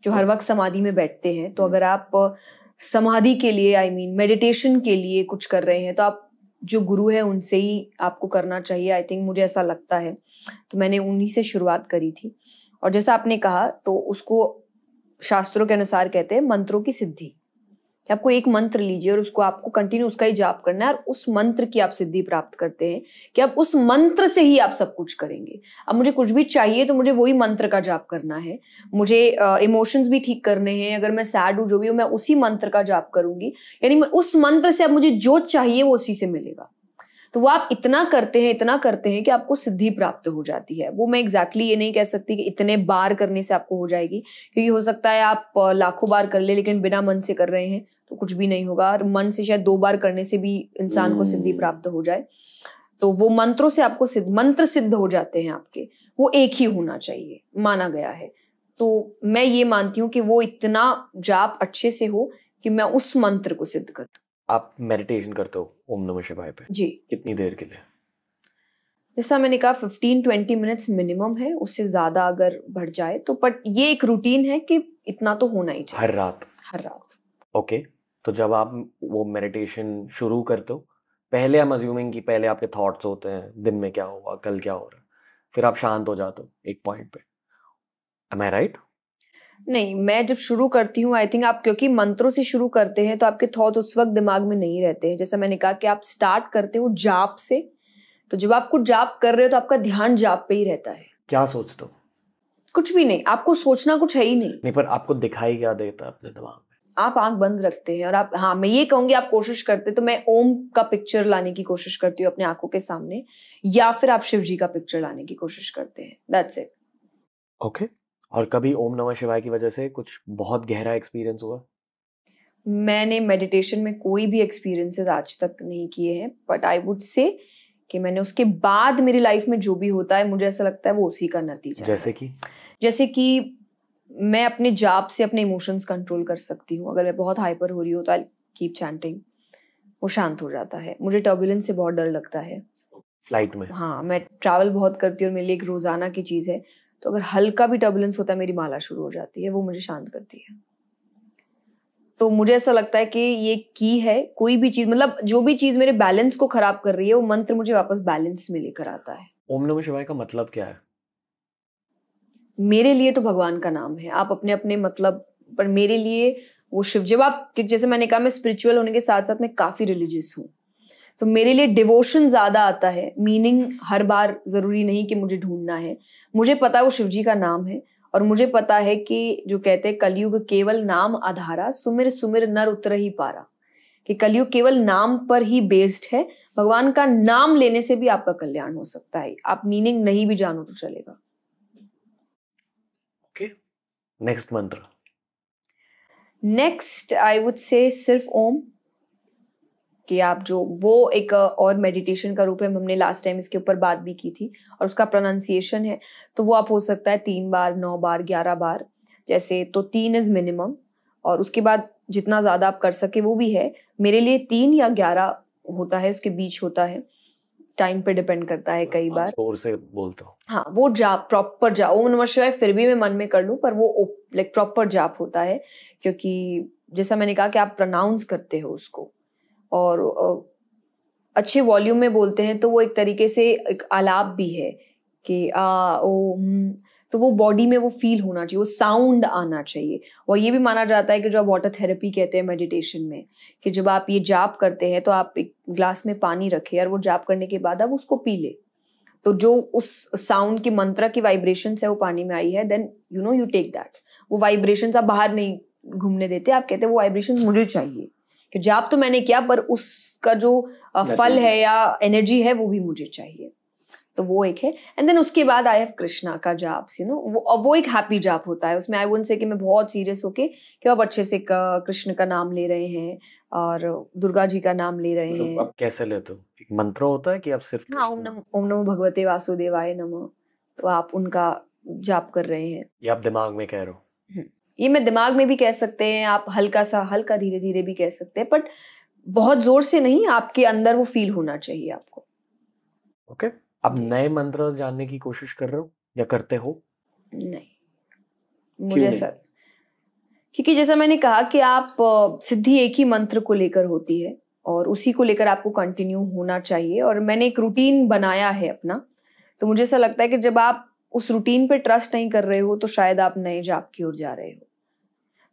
जो हर वक्त समाधि में बैठते हैं। तो अगर आप समाधि के लिए, आई मीन मेडिटेशन के लिए कुछ कर रहे हैं, तो आप जो गुरु है उनसे ही आपको करना चाहिए। आई थिंक, मुझे ऐसा लगता है, तो मैंने उन्हीं से शुरुआत करी थी। और जैसा आपने कहा, तो उसको शास्त्रों के अनुसार कहते हैं मंत्रों की सिद्धि। कि आपको एक मंत्र लीजिए और उसको आपको कंटिन्यू उसका ही जाप करना है, और उस मंत्र की आप सिद्धि प्राप्त करते हैं कि अब उस मंत्र से ही आप सब कुछ करेंगे। अब मुझे कुछ भी चाहिए तो मुझे वही मंत्र का जाप करना है। मुझे इमोशंस भी ठीक करने हैं, अगर मैं सैड हूँ, जो भी हूँ, मैं उसी मंत्र का जाप करूंगी। यानी उस मंत्र से अब मुझे जो चाहिए वो उसी से मिलेगा। तो वो आप इतना करते हैं कि आपको सिद्धि प्राप्त हो जाती है। वो मैं एग्जैक्टली ये नहीं कह सकती कि इतने बार करने से आपको हो जाएगी, क्योंकि हो सकता है आप लाखों बार कर ले, लेकिन बिना मन से कर रहे हैं तो कुछ भी नहीं होगा। और मन से शायद 2 बार करने से भी इंसान को सिद्धि प्राप्त हो जाए। तो वो मंत्रों से आपको मंत्र सिद्ध हो जाते हैं आपके, वो एक ही होना चाहिए, माना गया है। तो मैं ये मानती हूँ कि वो इतना जाप अच्छे से हो कि मैं उस मंत्र को सिद्ध कर दूं। आप मेडिटेशन करते हो ओम नमः शिवाय पे? जी। कितनी देर के लिए? जैसा मैंने कहा, 15-20 मिनट्स मिनिमम है, उससे ज्यादा अगर बढ़ जाए तो। बट ये एक रूटीन है कि इतना तो होना ही चाहिए। हर रात? हर रात। ओके। तो जब आप वो मेडिटेशन शुरू करते हो, पहले आई एम अज्यूमिंग कि पहले आपके थॉट्स होते हैं, दिन में क्या हुआ, कल क्या हो रहा है, फिर आप शांत हो जाते हो एक पॉइंट पे, एम आई राइट? नहीं, मैं जब शुरू करती हूँ, आई थिंक आप क्योंकि मंत्रों से शुरू करते हैं तो आपके थॉट उस वक्त दिमाग में नहीं रहते हैं। जैसा मैंने कहा कि आप स्टार्ट करते हो जाप से, तो जब आप कुछ जाप कर रहे हो तो आपका ध्यान जाप पे ही रहता है। क्या सोचते हो? कुछ भी नहीं, आपको सोचना कुछ है ही नहीं। पर आपको दिखाई क्या देता है अपने दिमाग में? आप आंख बंद रखते हैं और आप, हाँ, मैं ये कहूंगी आप कोशिश करते, तो मैं ओम का पिक्चर लाने की कोशिश करती हूँ अपने आंखों के सामने, या फिर आप शिव जी का पिक्चर लाने की कोशिश करते हैं। That's it. ओके। और कभी ओम नमः शिवाय की वजह से कुछ बहुत गहरा एक्सपीरियंस हुआ? मैंने मेडिटेशन में कोई भी एक्सपीरियंसेस आज तक नहीं किए हैं, बट आई वुड से कि मैंने उसके बाद मेरी लाइफ में जो भी होता है, मुझे ऐसा लगता है वो उसी का नतीजा है। जैसे कि मैं अपने जाप से अपने इमोशंस कंट्रोल कर सकती हूँ। अगर मैं बहुत हाइपर हो रही हूँ तो आई कीप चैंटिंग, वो शांत हो जाता है। मुझे टर्बुलेंस से बहुत डर लगता है फ्लाइट में। हाँ, मैं ट्रैवल बहुत करती हूँ और मेरे लिए एक रोजाना की चीज है। तो अगर हल्का भी टर्बुलेंस होता है, मेरी माला शुरू हो जाती है, वो मुझे शांत करती है। तो मुझे ऐसा लगता है कि ये की है, कोई भी चीज, मतलब जो भी चीज मेरे बैलेंस को खराब कर रही है, वो मंत्र मुझे वापस बैलेंस में लेकर आता है। ओम नमः शिवाय का मतलब क्या है? मेरे लिए तो भगवान का नाम है। आप अपने अपने मतलब, पर मेरे लिए वो शिव, जब आप, जैसे मैंने कहा, मैं स्पिरिचुअल होने के साथ साथ मैं काफी रिलीजियस हूँ, तो मेरे लिए डिवोशन ज्यादा आता है। मीनिंग हर बार जरूरी नहीं कि मुझे ढूंढना है। मुझे पता है वो शिव जी का नाम है, और मुझे पता है कि जो कहते हैं कलयुग केवल नाम आधारा, सुमिर सुमिर नर उतरहि पारा, कि कलयुग केवल नाम पर ही बेस्ड है। भगवान का नाम लेने से भी आपका कल्याण हो सकता है, आप मीनिंग नहीं भी जानो तो चलेगा। ओके। नेक्स्ट मंत्र? नेक्स्ट आई वुड से सिर्फ ओम, कि आप जो वो एक और मेडिटेशन का रूप है, हमने लास्ट टाइम इसके ऊपर बात भी की थी, और उसका प्रोनाउंसिएशन है, तो वो आप हो सकता है 3 बार, 9 बार, 11 बार जैसे, तो 3 इज मिनिमम, और उसके बाद जितना ज्यादा आप कर सके वो भी है। मेरे लिए 3 या 11 होता है, उसके बीच होता है, टाइम पे डिपेंड करता है कई बार। जोर से बोलता हूँ। हाँ, वो जाप, प्रॉपर जाप, ओम नमः शिवाय फिर भी मैं मन में कर लूं, पर वो लाइक प्रॉपर जाप होता है, क्योंकि जैसा मैंने कहा कि आप प्रोनाउंस करते हो उसको, और अच्छे वॉल्यूम में बोलते हैं, तो वो एक तरीके से एक आलाप भी है कि आ ओ तो वो बॉडी में वो फील होना चाहिए, वो साउंड आना चाहिए। और ये भी माना जाता है कि जो आप वाटर थेरेपी कहते हैं मेडिटेशन में, कि जब आप ये जाप करते हैं तो आप एक ग्लास में पानी रखें और वो जाप करने के बाद आप उसको पी ले, तो जो उस साउंड की, मंत्र की वाइब्रेशन है वो पानी में आई है, देन यू टेक दैट। वो वाइब्रेशन आप बाहर नहीं घूमने देते, आप कहते हैं वो वाइब्रेशन मुझे चाहिए, कि जाप तो मैंने किया पर उसका जो फल है या एनर्जी है वो भी मुझे चाहिए। तो वो एक है। एंड देन उसके बाद आई हैव कृष्णा का जाप, वो एक हैप्पी जाप होता है। उसमें आई वुडंट से कि मैं बहुत सीरियस होके कि आप अच्छे से कृष्ण का नाम ले रहे हैं और दुर्गा जी का नाम ले रहे हैं। अब कैसे लेते हो? एक मंत्र होता है कि आप सिर्फ हाँ, ओम नमो भगवते वासुदेवाय नमः, तो आप उनका जाप कर रहे हैं। ये आप दिमाग में कह रहे हो? ये मैं दिमाग में भी कह सकते हैं, आप हल्का धीरे धीरे भी कह सकते हैं, बट बहुत जोर से नहीं, आपके अंदर वो फील होना चाहिए आपको। ओके। आप नए मंत्र जानने की कोशिश कर रहे हो या करते हो? नहीं, मुझे ऐसा, क्योंकि जैसा मैंने कहा कि आप सिद्धि एक ही मंत्र को लेकर होती है और उसी को लेकर आपको कंटिन्यू होना चाहिए, और मैंने एक रूटीन बनाया है अपना, तो मुझे ऐसा लगता है कि जब आप उस रूटीन पे ट्रस्ट नहीं कर रहे हो तो शायद आप नए जाप की ओर जा रहे हो।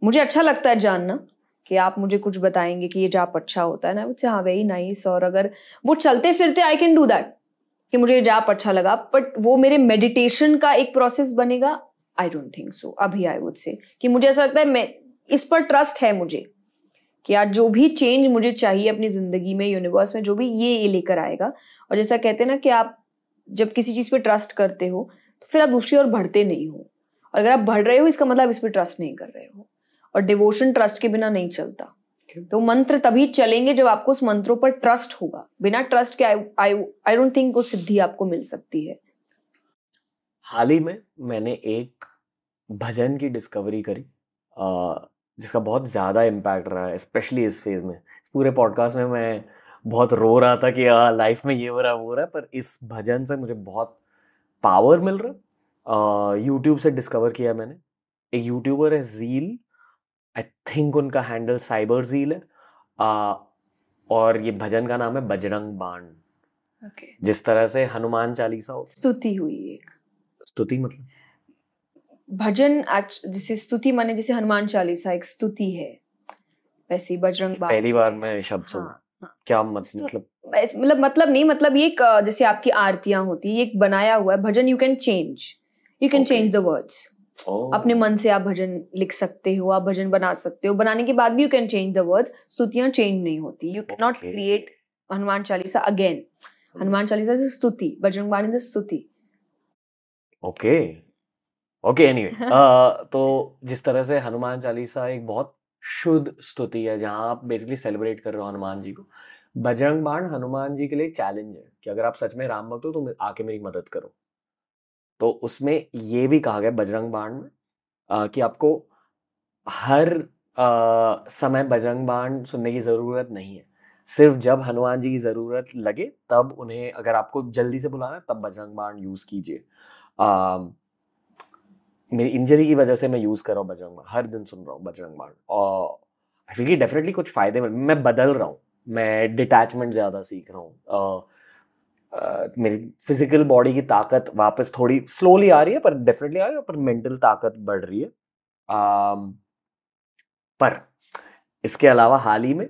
मुझे अच्छा लगता है जानना कि आप मुझे कुछ बताएंगे कि ये जाप अच्छा होता है ना, मुझसे हाँ वेरी नाइस, और अगर वो चलते फिरते आई कैन डू दैट कि मुझे ये जाप अच्छा लगा, बट वो मेरे मेडिटेशन का एक प्रोसेस बनेगा, आई डोंट थिंक सो। अभी आई वुड से कि मुझे ऐसा लगता है, मैं इस पर ट्रस्ट है मुझे कि आज जो भी चेंज मुझे चाहिए अपनी जिंदगी में, यूनिवर्स में जो भी ये लेकर आएगा। और जैसा कहते हैं ना कि आप जब किसी चीज पे ट्रस्ट करते हो तो फिर आप दूसरी ओर बढ़ते नहीं हो, और अगर आप बढ़ रहे हो इसका मतलब इस पर ट्रस्ट नहीं कर रहे हो, और डिवोशन ट्रस्ट के बिना नहीं चलता। तो मंत्र तभी चलेंगे जब आपको उस मंत्रों पर ट्रस्ट होगा। बिना ट्रस्ट के आई डोंट थिंक वो सिद्धि आपको मिल सकती है। हाल ही में मैंने एक भजन की डिस्कवरी करी जिसका बहुत ज़्यादा इम्पैक्ट रहा है, स्पेशली इस फेज में। इस पूरे पॉडकास्ट में मैं बहुत रो रहा था कि लाइफ में ये हो रहा है वो हो रहा है, पर इस भजन से मुझे बहुत पावर मिल रहा। यूट्यूब से डिस्कवर किया मैंने। एक यूट्यूबर है ज़ील, आई थिंक उनका हैंडल साइबर ज़ील है, और ये भजन का नाम है बजरंग बाण। Okay. जिस तरह से हनुमान चालीसा हो, स्तुति हुई एक स्तुति मतलब भजन, जिसे स्तुति माने जैसे हनुमान चालीसा एक स्तुति है, वैसे ही बजरंग बाण। पहली बार मैं शब्द सुना। हाँ। क्या मतलब मतलब नहीं, मतलब ये जैसे आपकी आरतियां होती है, ये एक बनाया हुआ है भजन। You can change the words. अपने मन से आप भजन लिख सकते हो, आप भजन बना सकते हो, बनाने के बाद भी you can change the words. स्तुतियां चेंज नहीं होती, you can not create Hanuman Chalisa again. Hanuman Chalisa से स्तुति, बजरंग बाण इज स्तुति। ओके एनीवे तो जिस तरह से हनुमान चालीसा एक बहुत शुद्ध स्तुति है जहां आप बेसिकली सेलिब्रेट कर रहे हो हनुमान जी को, बजरंग बाण हनुमान जी के लिए एक चैलेंज है कि अगर आप सच में राम भक्त हो तो आके मेरी मदद करो। तो उसमें ये भी कहा गया बजरंग बाण में कि आपको हर समय बजरंग बाण सुनने की ज़रूरत नहीं है। सिर्फ जब हनुमान जी की ज़रूरत लगे तब उन्हें, अगर आपको जल्दी से बुलाना है तब बजरंग बाण यूज़ कीजिए। मेरी इंजरी की वजह से मैं यूज़ कर रहा हूँ बजरंग बाण, हर दिन सुन रहा हूँ बजरंग बाण, और आई फील कि डेफिनेटली कुछ फ़ायदे में मैं बदल रहा हूँ, मैं डिटैचमेंट ज़्यादा सीख रहा हूँ। मेरी फिजिकल बॉडी की ताकत वापस थोड़ी स्लोली आ रही है, पर डेफिनेटली आ रही है, पर मेंटल ताकत बढ़ रही है। पर इसके अलावा हाल ही में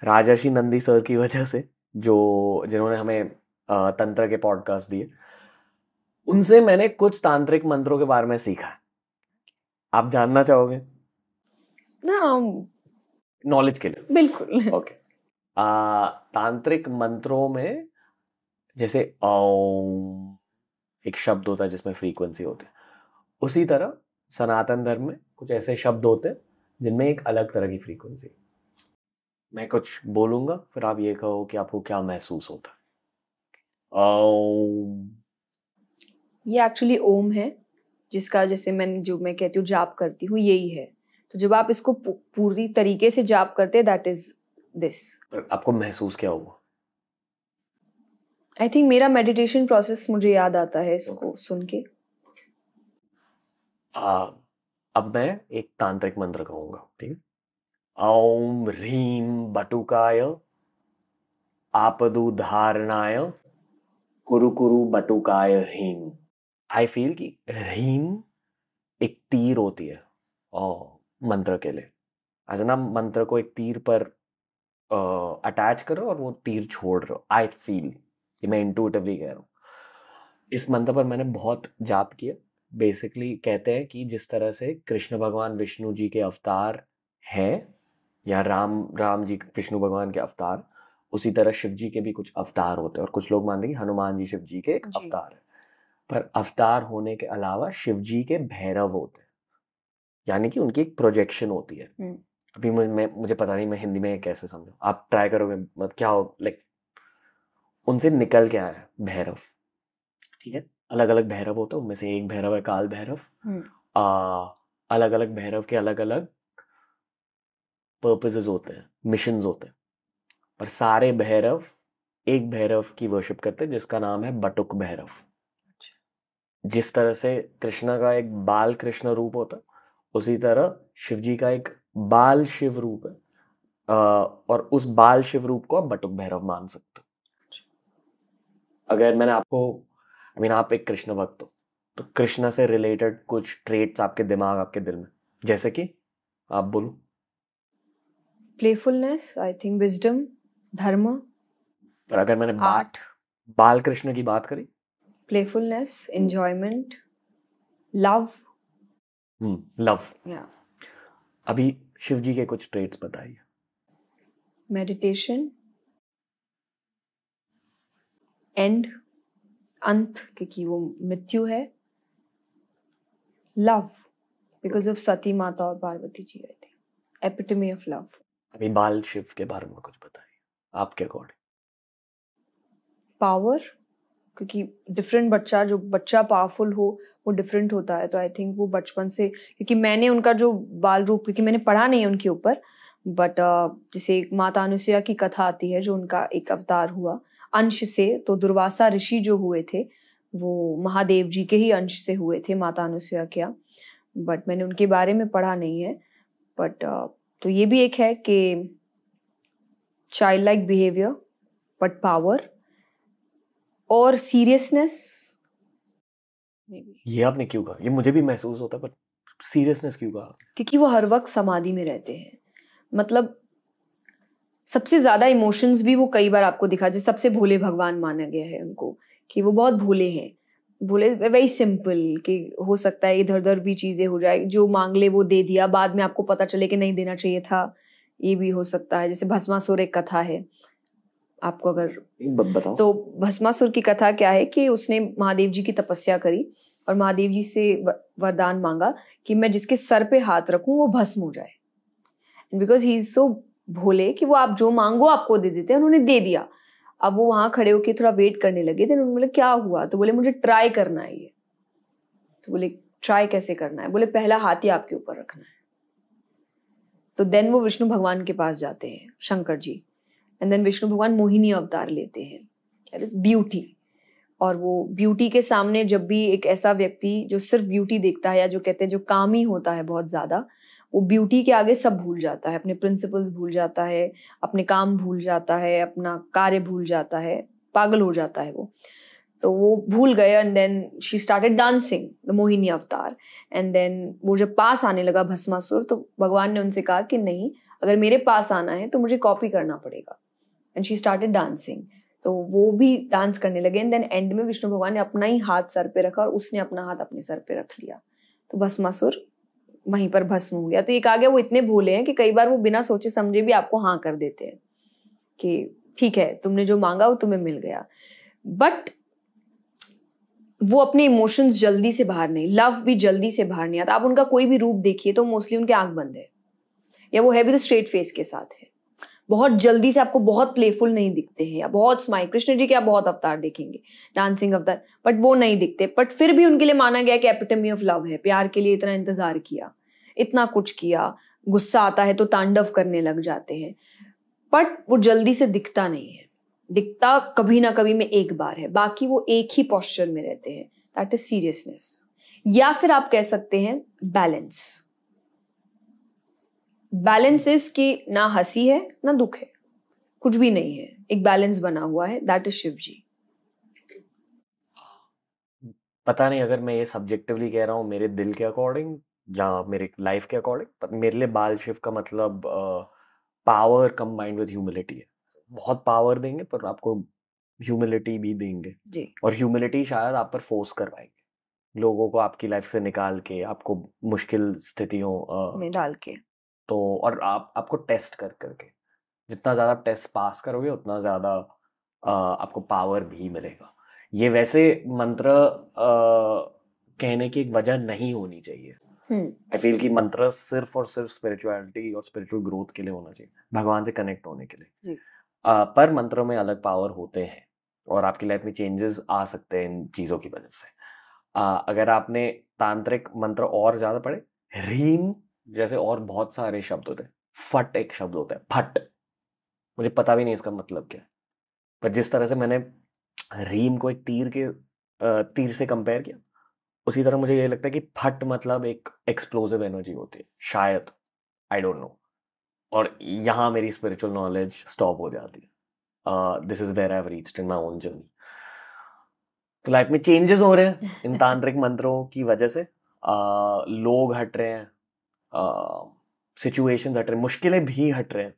राजर्षि नंदी सर की वजह से, जिन्होंने हमें तंत्र के पॉडकास्ट दिए, उनसे मैंने कुछ तांत्रिक मंत्रों के बारे में सीखा। आप जानना चाहोगे? नॉलेज के लिए बिल्कुल। ओके। तांत्रिक मंत्रों में जैसे ओम एक शब्द होता है जिसमें फ्रीक्वेंसी होती है, उसी तरह सनातन धर्म में कुछ ऐसे शब्द होते हैं जिनमें एक अलग तरह की फ्रीक्वेंसी। मैं कुछ बोलूंगा, फिर आप ये कहो कि आपको क्या महसूस होता है। ओम। ये एक्चुअली ओम है, जिसका जैसे मैं कहती हूँ जाप करती हूँ, यही है। तो जब आप इसको पूरी तरीके से जाप करते हैं, दैट इज दिस। आपको महसूस क्या हुआ? आई थिंक मेरा मेडिटेशन प्रोसेस मुझे याद आता है इसको सुन के। अब मैं एक तांत्रिक मंत्र कहूंगा, ठीक है। ओम ह्रीम बटुकाय आपदु धारणाय कुरु कुरु बटुकाय ह्रीम। आई फील कि ह्रीम एक तीर होती है मंत्र के लिए। ऐसा ना, मंत्र को एक तीर पर अटैच करो और वो तीर छोड़ रहे हो। आई फील कि मैं इंटुइटिवली कह रहा हूँ। इस मंत्र पर मैंने बहुत जाप किया। बेसिकली कहते हैं कि जिस तरह से कृष्ण भगवान विष्णु जी के अवतार हैं, या राम जी विष्णु भगवान के अवतार, उसी तरह शिव जी के भी कुछ अवतार होते हैं। और कुछ लोग मानते हैं कि हनुमान जी शिव जी के एक अवतार है। पर अवतार होने के अलावा शिव जी के भैरव होते हैं, यानी कि उनकी एक प्रोजेक्शन होती है। अभी मुझे पता नहीं मैं हिंदी में कैसे समझूं, आप ट्राई करोगे मतलब क्या हो, लाइक उनसे निकल के आया भैरव, ठीक है। अलग अलग भैरव होते हैं, उनमें से एक भैरव है काल भैरव। अलग अलग भैरव के अलग अलग पर्पसेस होते हैं, मिशंस होते हैं। पर सारे भैरव एक भैरव की वर्शिप करते हैं जिसका नाम है बटुक भैरव। जिस तरह से कृष्णा का एक बाल कृष्ण रूप होता है, उसी तरह शिव जी का एक बाल शिव रूप है। और उस बाल शिव रूप को आप बटुक भैरव मान सकते हो। अगर मैंने आपको आप एक कृष्ण भक्त हो, तो कृष्ण से रिलेटेड कुछ ट्रेट्स आपके दिमाग आपके दिल में, जैसे कि आप बोलो। प्लेफुलनेस, आई थिंक विजडम, धर्म। पर अगर मैंने बाल कृष्ण की बात करी, प्लेफुलनेस, एंजॉयमेंट, लव। लव। या अभी शिव जी के कुछ ट्रेट्स बताइए। मेडिटेशन, एंड, अंत, क्योंकि वो मृत्यु है। लव, बिकॉज ऑफ सती माता और Parvati ji, I think epitome of love. अभी बाल शिव के बारे में कुछ बताइए आपके अकॉर्डिंग। पावर, क्योंकि डिफरेंट जो बच्चा पावरफुल हो वो डिफरेंट होता है। तो आई थिंक वो बचपन से, क्योंकि मैंने उनका जो बाल रूप, क्योंकि मैंने पढ़ा नहीं है उनके ऊपर, बट जैसे एक माता अनुसुईया की कथा आती है, जो उनका एक अवतार हुआ अंश से। तो दुर्वासा ऋषि जो हुए थे वो महादेव जी के ही अंश से हुए थे, माता अनुसुईया क्या। बट मैंने उनके बारे में पढ़ा नहीं है। बट तो ये भी एक है कि child like behaviour, but power और सीरियसनेस। ये आपने क्यों कहा? ये मुझे भी महसूस होता है, पर सीरियसनेस क्यों कहा? क्योंकि वो हर वक्त समाधि में रहते हैं। मतलब सबसे ज्यादा इमोशंस भी वो कई बार आपको दिखा, जैसे सबसे भोले भगवान माना गया है उनको, कि वो बहुत भोले हैं। भोले, वेरी सिंपल, कि हो सकता है इधर उधर भी चीजें हो जाए, जो मांग ले वो दे दिया, बाद में आपको पता चले कि नहीं देना चाहिए था, ये भी हो सकता है। जैसे भस्मासुर एक कथा है, आपको अगर बताओ। तो भस्मासुर की कथा क्या है कि उसने महादेव जी की तपस्या करी और महादेव जी से वरदान मांगा कि मैं जिसके सर पे हाथ रखूं वो भस्म हो जाए। And because he is so भोले कि वो आप जो मांगो आपको दे देते हैं, उन्होंने दे दिया। अब वो वहां खड़े होके थोड़ा वेट करने लगे, देन उन्होंने बोले क्या हुआ? तो बोले मुझे ट्राई करना है ये। तो बोले ट्राई कैसे करना है? बोले पहला हाथ ही आपके ऊपर रखना है। तो देन वो विष्णु भगवान के पास जाते हैं, शंकर जी। एंड देन विष्णु भगवान मोहिनी अवतार लेते हैं, दैट इज ब्यूटी। और वो ब्यूटी के सामने जब भी एक ऐसा व्यक्ति जो सिर्फ ब्यूटी देखता है, या जो कहते हैं जो कामी होता है बहुत ज्यादा, वो ब्यूटी के आगे सब भूल जाता है, अपने प्रिंसिपल्स भूल जाता है, अपने काम भूल जाता है, अपना कार्य भूल जाता है, पागल हो जाता है वो। तो वो भूल गए and then she started dancing the Mohini Avatar. And then वो जब पास आने लगा भस्मासुर, तो भगवान ने उनसे कहा कि नहीं, अगर मेरे पास आना है तो मुझे कॉपी करना पड़ेगा। And she started dancing. तो वो भी डांस करने लगे। एंड देन एंड में विष्णु भगवान ने अपना ही हाथ सर पे रखा और उसने अपना हाथ अपने सर पे रख लिया, तो भस्मासुर वहीं पर भस्म हो गया। तो एक आ गया, वो इतने भोले हैं कि कई बार वो बिना सोचे समझे भी आपको हाँ कर देते हैं कि ठीक है, तुमने जो मांगा वो तुम्हें मिल गया। बट वो अपने इमोशंस जल्दी से बाहर नहीं, लव भी जल्दी से बाहर नहीं आता। आप उनका कोई भी रूप देखिए तो मोस्टली उनके आंख बंद है, या वो है भी तो स्ट्रेट फेस के साथ है। बहुत जल्दी से आपको बहुत प्लेफुल नहीं दिखते हैं, या बहुत स्माइल, कृष्ण जी के आप बहुत अवतार देखेंगे, डांसिंग अवतार, बट वो नहीं दिखते, बट फिर भी उनके लिए माना गया कि एपिटमी ऑफ लव है, प्यार के लिए इतना इंतजार किया, इतना कुछ किया, गुस्सा आता है तो तांडव करने लग जाते हैं, बट वो जल्दी से दिखता नहीं है, दिखता कभी ना कभी में एक बार है, बाकी वो एक ही पोस्चर में रहते हैं, दैट इज सीरियसनेस, या फिर आप कह सकते हैं बैलेंस। बैलेंस इज कि ना हंसी है ना दुख है, कुछ भी नहीं है, एक बैलेंस बना हुआ है, दैट इज शिव जी। पता नहीं अगर मैं ये सब्जेक्टिवली कह रहा हूँ मेरे दिल के अकॉर्डिंग या मेरे लाइफ के अकॉर्डिंग, पर मेरे लिए बाल शिव का मतलब पावर कंबाइंड विद ह्यूमिलिटी है। बहुत पावर देंगे पर आपको ह्यूमिलिटी भी देंगे जी। और ह्यूमिलिटी शायद आप पर फोर्स करवाएंगे लोगों को आपकी लाइफ से निकाल के, आपको मुश्किल स्थितियों में डाल के, तो और आपको टेस्ट कर करके, जितना ज़्यादा टेस्ट पास करोगे उतना ज़्यादा आपको पावर भी मिलेगा। ये वैसे मंत्र कहने की एक वजह नहीं होनी चाहिए। आई फील कि मंत्र सिर्फ और सिर्फ स्पिरिचुअलिटी और स्पिरिचुअल ग्रोथ के लिए होना चाहिए, भगवान से कनेक्ट होने के लिए। पर मंत्रों में अलग पावर होते हैं और आपकी लाइफ में चेंजेस आ सकते हैं इन चीज़ों की वजह से। अगर आपने तांत्रिक मंत्र और ज़्यादा पढ़े, रीम जैसे और बहुत सारे शब्द होते हैं, फट एक शब्द होता है, फट, मुझे पता भी नहीं इसका मतलब क्या है, पर जिस तरह से मैंने रीम को एक तीर से कंपेयर किया, उसी तरह मुझे ये लगता है कि फट मतलब एक एक्सप्लोसिव एनर्जी होती है शायद, आई डोंट नो। और यहाँ मेरी स्पिरिचुअल नॉलेज स्टॉप हो जाती है। This is where I have reached in my own journey. तो लाइफ में चेंजेस हो रहे हैं इन तांत्रिक मंत्रों की वजह से, लोग हट रहे हैं, सिचुएशंस हट रहे हैं, मुश्किलें भी हट रहे हैं,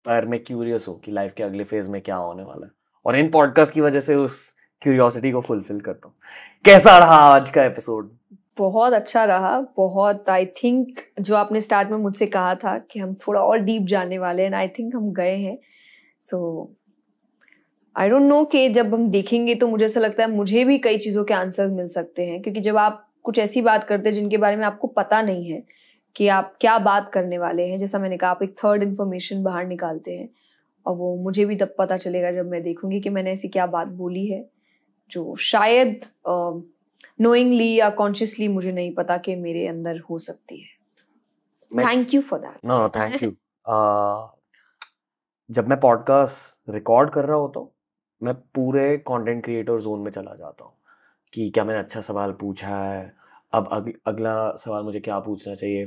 पर मैं क्यूरियस हूँ कि लाइफ के अगले फेज में क्या होने वाला है, और इन पॉडकास्ट की वजह से उस क्यूरियोसिटी को फुलफिल करता हूँ। कैसा रहा आज का एपिसोड? बहुत अच्छा रहा, बहुत। आई थिंक जो आपने स्टार्ट में मुझसे कहा था कि हम थोड़ा और डीप जाने वाले हैं, आई थिंक हम गए हैं। सो आई डोंट नो कि जब हम देखेंगे तो मुझे ऐसा लगता है मुझे भी कई चीज़ों के आंसर्स मिल सकते हैं, क्योंकि जब आप कुछ ऐसी बात करते हैं जिनके बारे में आपको पता नहीं है कि आप क्या बात करने वाले हैं, जैसा मैंने कहा, आप एक थर्ड इन्फॉर्मेशन बाहर निकालते हैं, और वो मुझे भी तब पता चलेगा जब मैं देखूंगी कि मैंने ऐसी क्या बात बोली है जो शायद नोइंगली या कॉन्शियसली मुझे नहीं पता कि मेरे अंदर हो सकती है। Thank you for that. No thank you. जब मैं पॉडकास्ट रिकॉर्ड कर रहा होता हूँ, मैं पूरे कंटेंट क्रिएटर जोन में चला जाता हूँ कि क्या मैंने अच्छा सवाल पूछा है, अब अगला सवाल मुझे क्या पूछना चाहिए,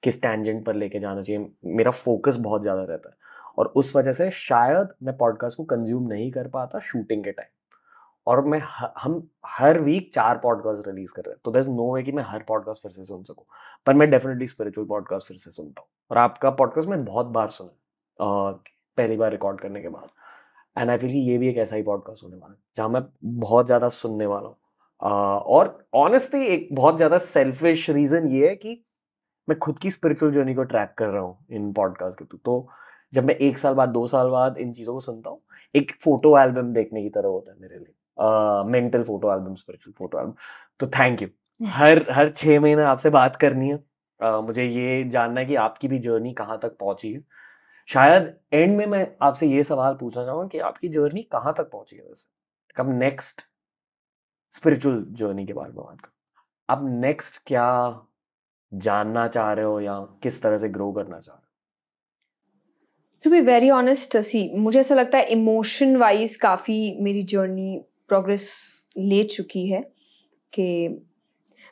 किस टैंजेंट पर लेके जाना चाहिए। मेरा फोकस बहुत ज़्यादा रहता है और उस वजह से शायद मैं पॉडकास्ट को कंज्यूम नहीं कर पाता शूटिंग के टाइम। और हम हर वीक 4 पॉडकास्ट रिलीज कर रहे हैं, तो देयर इज नो वे कि मैं हर पॉडकास्ट फिर से सुन सकूं, पर मैं डेफिनेटली स्पिरिचुअल पॉडकास्ट फिर से सुनता हूँ। और आपका पॉडकास्ट मैं बहुत बार सुना पहली बार रिकॉर्ड करने के बाद, एंड आई फील कि ये भी एक ऐसा ही पॉडकास्ट होने वाला है जहाँ मैं बहुत ज़्यादा सुनने वाला हूँ। और ऑनेस्टली एक बहुत ज़्यादा सेल्फिश रीज़न ये है कि मैं खुद की स्पिरिचुअल जर्नी को ट्रैक कर रहा हूँ इन पॉडकास्ट के थ्रू। तो जब मैं 1 साल बाद 2 साल बाद इन चीज़ों को सुनता हूँ, एक फोटो एल्बम देखने की तरह होता है मेरे लिए, mental photo album, spiritual photo album. तो थैंक यू। हर 6 महीने आपसे बात करनी है, मुझे ये जानना है कि आपकी भी जर्नी कहाँ तक पहुंची है। शायद एंड में मैं आपसे ये सवाल पूछना चाहूँगा कि आपकी जर्नी कहाँ तक पहुंची है वैसे, कब नेक्स्ट स्पिरिचुअल जर्नी के बारे में बात करो, आप नेक्स्ट क्या जानना चाह रहे हो या किस तरह से ग्रो करना चाह रहे हो? टू बी वेरी ऑनेस्ट, सी मुझे ऐसा लगता है इमोशन वाइज काफ़ी मेरी जर्नी प्रोग्रेस ले चुकी है, कि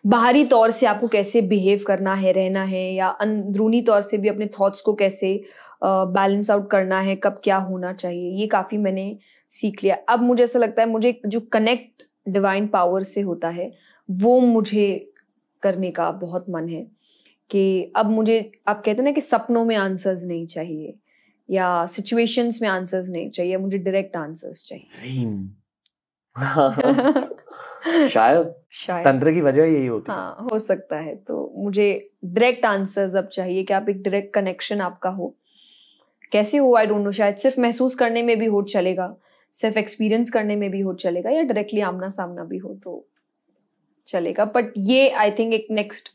बाहरी तौर से आपको कैसे बिहेव करना है, रहना है, या अंदरूनी तौर से भी अपने थॉट्स को कैसे बैलेंस आउट करना है, कब क्या होना चाहिए, ये काफ़ी मैंने सीख लिया। अब मुझे ऐसा लगता है मुझे जो कनेक्ट डिवाइन पावर से होता है वो मुझे करने का बहुत मन है, कि अब मुझे, आप कहते हैं ना कि सपनों में आंसर्स नहीं चाहिए या सिचुएशंस में आंसर्स नहीं चाहिए, मुझे डायरेक्ट आंसर्स चाहिए। शायद तंत्र की वजह यही होती है। हाँ, हो सकता है। तो मुझे डायरेक्ट आंसर्स अब चाहिए, कि आप एक डायरेक्ट कनेक्शन आपका हो, कैसे हो आई डोंट नो, शायद सिर्फ महसूस करने में भी हो चलेगा, सिर्फ एक्सपीरियंस करने में भी हो चलेगा, या डायरेक्टली आमना सामना भी हो तो चलेगा। बट ये आई थिंक एक नेक्स्ट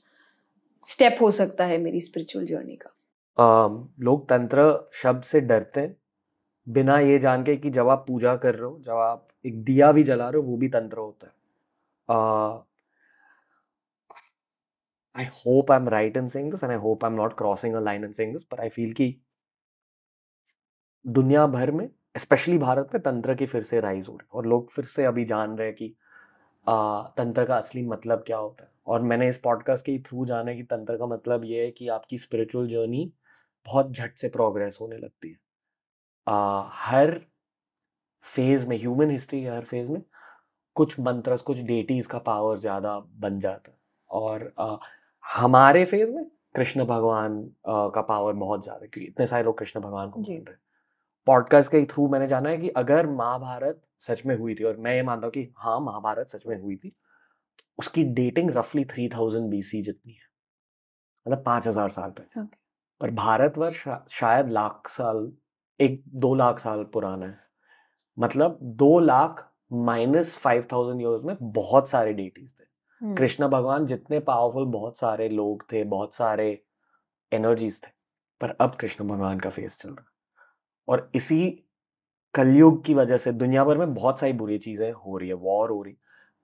स्टेप हो सकता है मेरी स्पिरिचुअल जर्नी का। लोग तंत्र शब्द से डरते हैं बिना ये जान के कि जब आप पूजा कर रहे हो, जब आप एक दिया भी जला रहे हो, वो भी तंत्र होता है। I hope I'm right in saying this and I hope I'm not crossing a line in saying this, but I feel कि दुनिया भर में, स्पेशली भारत में, तंत्र की फिर से राइज हो रही है और लोग फिर से अभी जान रहे हैं कि तंत्र का असली मतलब क्या होता है। और मैंने इस पॉडकास्ट के थ्रू जाना है कि तंत्र का मतलब ये है कि आपकी स्पिरिचुअल जर्नी बहुत झट से प्रोग्रेस होने लगती है। हर फेज में, ह्यूमन हिस्ट्री के हर फेज में कुछ मंत्र, कुछ डेटीज का पावर ज़्यादा बन जाता है और हमारे फेज में कृष्ण भगवान का पावर बहुत ज़्यादा है क्योंकि इतने सारे लोग कृष्ण भगवान को मान रहे हैं। पॉडकास्ट के थ्रू मैंने जाना है कि अगर महाभारत सच में हुई थी, और मैं ये मानता हूँ कि हाँ महाभारत सच में हुई थी, उसकी डेटिंग रफली 3000 BC जितनी है, मतलब 5000 साल पहले। पर भारतवर्ष शायद लाख साल, 1-2 लाख साल पुराना है। मतलब 2 लाख माइनस 5000 ईयर्स में बहुत सारे डेटीज थे। कृष्ण भगवान जितने पावरफुल, बहुत सारे लोग थे, बहुत सारे एनर्जीज थे, पर अब कृष्ण भगवान का फेस चल रहा है। और इसी कलयुग की वजह से दुनिया भर में बहुत सारी बुरी चीजें हो रही है, वॉर हो रही।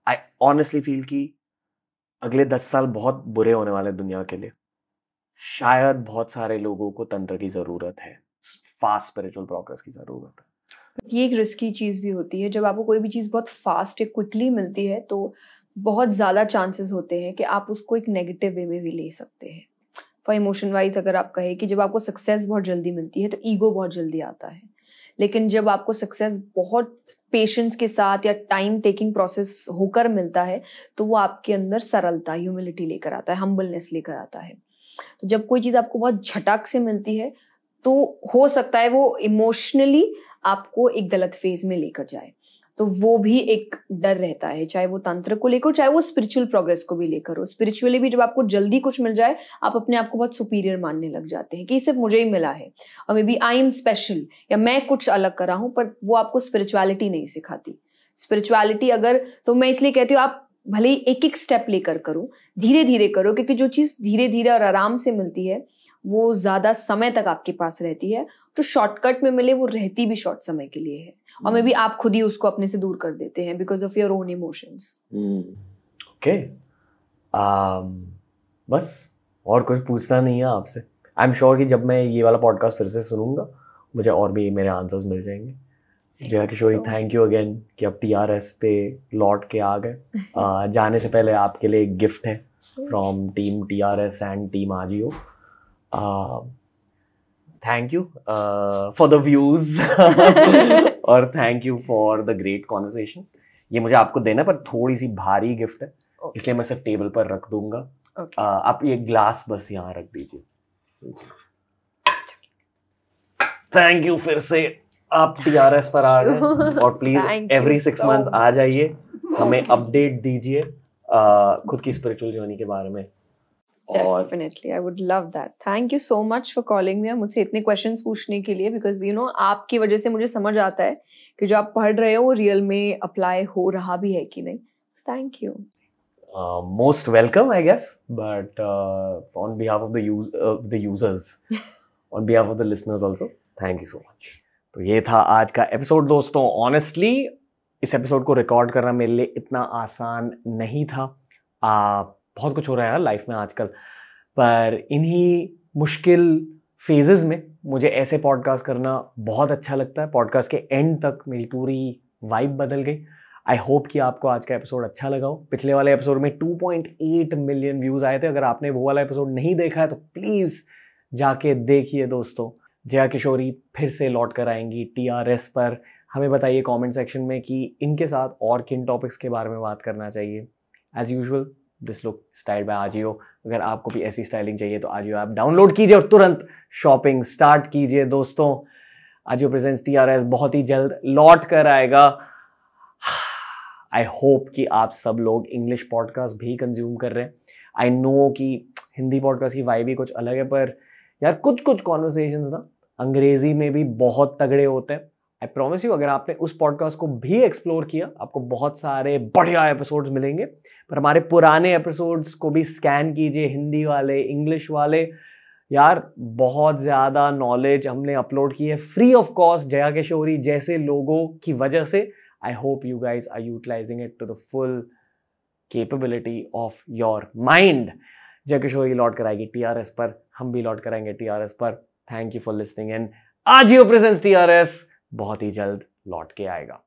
आई ऑनेस्टली फील कि अगले 10 साल बहुत बुरे होने वाले दुनिया के लिए। शायद बहुत सारे लोगों को तंत्र की जरूरत है, फास्ट स्पिरिचुअल प्रोग्रेस की जरूरत है। ये एक रिस्की चीज़ भी होती है। जब आपको कोई भी चीज़ बहुत फास्ट या क्विकली मिलती है तो बहुत ज़्यादा चांसेस होते हैं कि आप उसको एक नेगेटिव वे में भी ले सकते हैं। फॉर इमोशन वाइज अगर आप कहें कि जब आपको सक्सेस बहुत जल्दी मिलती है तो ईगो बहुत जल्दी आता है, लेकिन जब आपको सक्सेस बहुत पेशेंस के साथ या टाइम टेकिंग प्रोसेस होकर मिलता है तो वो आपके अंदर सरलता, ह्यूमिलिटी लेकर आता है, हम्बलनेस लेकर आता है। तो जब कोई चीज़ आपको बहुत झटक से मिलती है तो हो सकता है वो इमोशनली आपको एक गलत फेज में लेकर जाए, तो वो भी एक डर रहता है, चाहे वो तंत्र को लेकर, चाहे वो स्पिरिचुअल प्रोग्रेस को भी लेकर हो। स्पिरिचुअली भी जब आपको जल्दी कुछ मिल जाए, आप अपने आप को बहुत सुपीरियर मानने लग जाते हैं कि सिर्फ मुझे ही मिला है और maybe I am special या मैं कुछ अलग कर रहा हूँ, पर वो आपको स्पिरिचुअलिटी नहीं सिखाती। स्पिरिचुअलिटी अगर, तो मैं इसलिए कहती हूँ आप भले ही एक एक स्टेप लेकर करो, धीरे धीरे करो, क्योंकि जो चीज़ धीरे धीरे और आराम से मिलती है वो ज़्यादा समय तक आपके पास रहती है। जो शॉर्टकट में मिले वो रहती भी शॉर्ट समय के लिए है, और मे बी आप खुद ही उसको अपने से दूर कर देते हैं because of your own emotions. Okay, बस और कुछ पूछना नहीं है आपसे। आई एम श्योर कि जब मैं ये वाला पॉडकास्ट फिर से सुनूंगा मुझे और भी मेरे आंसर्स मिल जाएंगे। Jaya Kishori, thank you again कि अब TRS पे लौट के आ गए। जाने से पहले आपके लिए एक गिफ्ट है from team TRS and team Ajio. Thank you for the views और thank you for the great conversation. ये मुझे आपको देना पर थोड़ी सी भारी गिफ्ट है, इसलिए मैं सिर्फ टेबल पर रख दूंगा। आप ये ग्लास बस यहाँ रख दीजिए। थैंक यू, फिर से आप TRS पर आ गए और प्लीज एवरी 6 months आ जाइए, हमें अपडेट दीजिए खुद की स्पिरिचुअल जर्नी के बारे में। Definitely, I would love that. Thank you so much for calling me. मुझसे इतने questions पूछने के लिए, because you know आपकी वजह से मुझे समझ आता है कि जो आप पढ़ रहे हो वो रियल में अप्लाई हो रहा भी है कि नहीं। Thank you. Most welcome, I guess, but on behalf of the users, on behalf of the listeners also, thank you so much. तो ये था आज का एपिसोड दोस्तों। ऑनेस्टली इस एपिसोड को रिकॉर्ड करना मेरे लिए इतना आसान नहीं था। बहुत कुछ हो रहा है यार लाइफ में आजकल, पर इन्हीं मुश्किल फेजेस में मुझे ऐसे पॉडकास्ट करना बहुत अच्छा लगता है। पॉडकास्ट के एंड तक मेरी पूरी वाइब बदल गई। आई होप कि आपको आज का एपिसोड अच्छा लगा हो। पिछले वाले एपिसोड में 2.8 मिलियन व्यूज़ आए थे। अगर आपने वो वाला एपिसोड नहीं देखा है तो प्लीज़ जाके देखिए दोस्तों। जया किशोरी फिर से लौट कर आएंगी TRS पर। हमें बताइए कमेंट सेक्शन में कि इनके साथ और किन टॉपिक्स के बारे में बात करना चाहिए। As usual this look style by AJIO. अगर आपको भी ऐसी स्टाइलिंग चाहिए तो आजियो ऐप डाउनलोड कीजिए और तुरंत शॉपिंग स्टार्ट कीजिए दोस्तों। आजियो प्रेजेंट्स TRS बहुत ही जल्द लौट कर आएगा। आई होप कि आप सब लोग इंग्लिश पॉडकास्ट भी कंज्यूम कर रहे हैं। आई नो कि हिंदी पॉडकास्ट की वाइब भी कुछ अलग है, पर यार कुछ कुछ कॉन्वर्सेशंस ना अंग्रेजी में भी बहुत तगड़े होते हैं। आई प्रॉमिस यू, अगर आपने उस पॉडकास्ट को भी एक्सप्लोर किया आपको बहुत सारे बढ़िया एपिसोड्स मिलेंगे। पर हमारे पुराने एपिसोड्स को भी स्कैन कीजिए, हिंदी वाले, इंग्लिश वाले, यार बहुत ज़्यादा नॉलेज हमने अपलोड की है free of cost Jaya Kishori जैसे लोगों की वजह से। I hope you guys are utilising it to the full capability of your mind. Jaya Kishori लौट कर आएगी TRS पर, हम भी लौट कर आएंगे TRS पर। Thank you for listening in. Ajio presents TRS बहुत ही जल्द लौट के आएगा।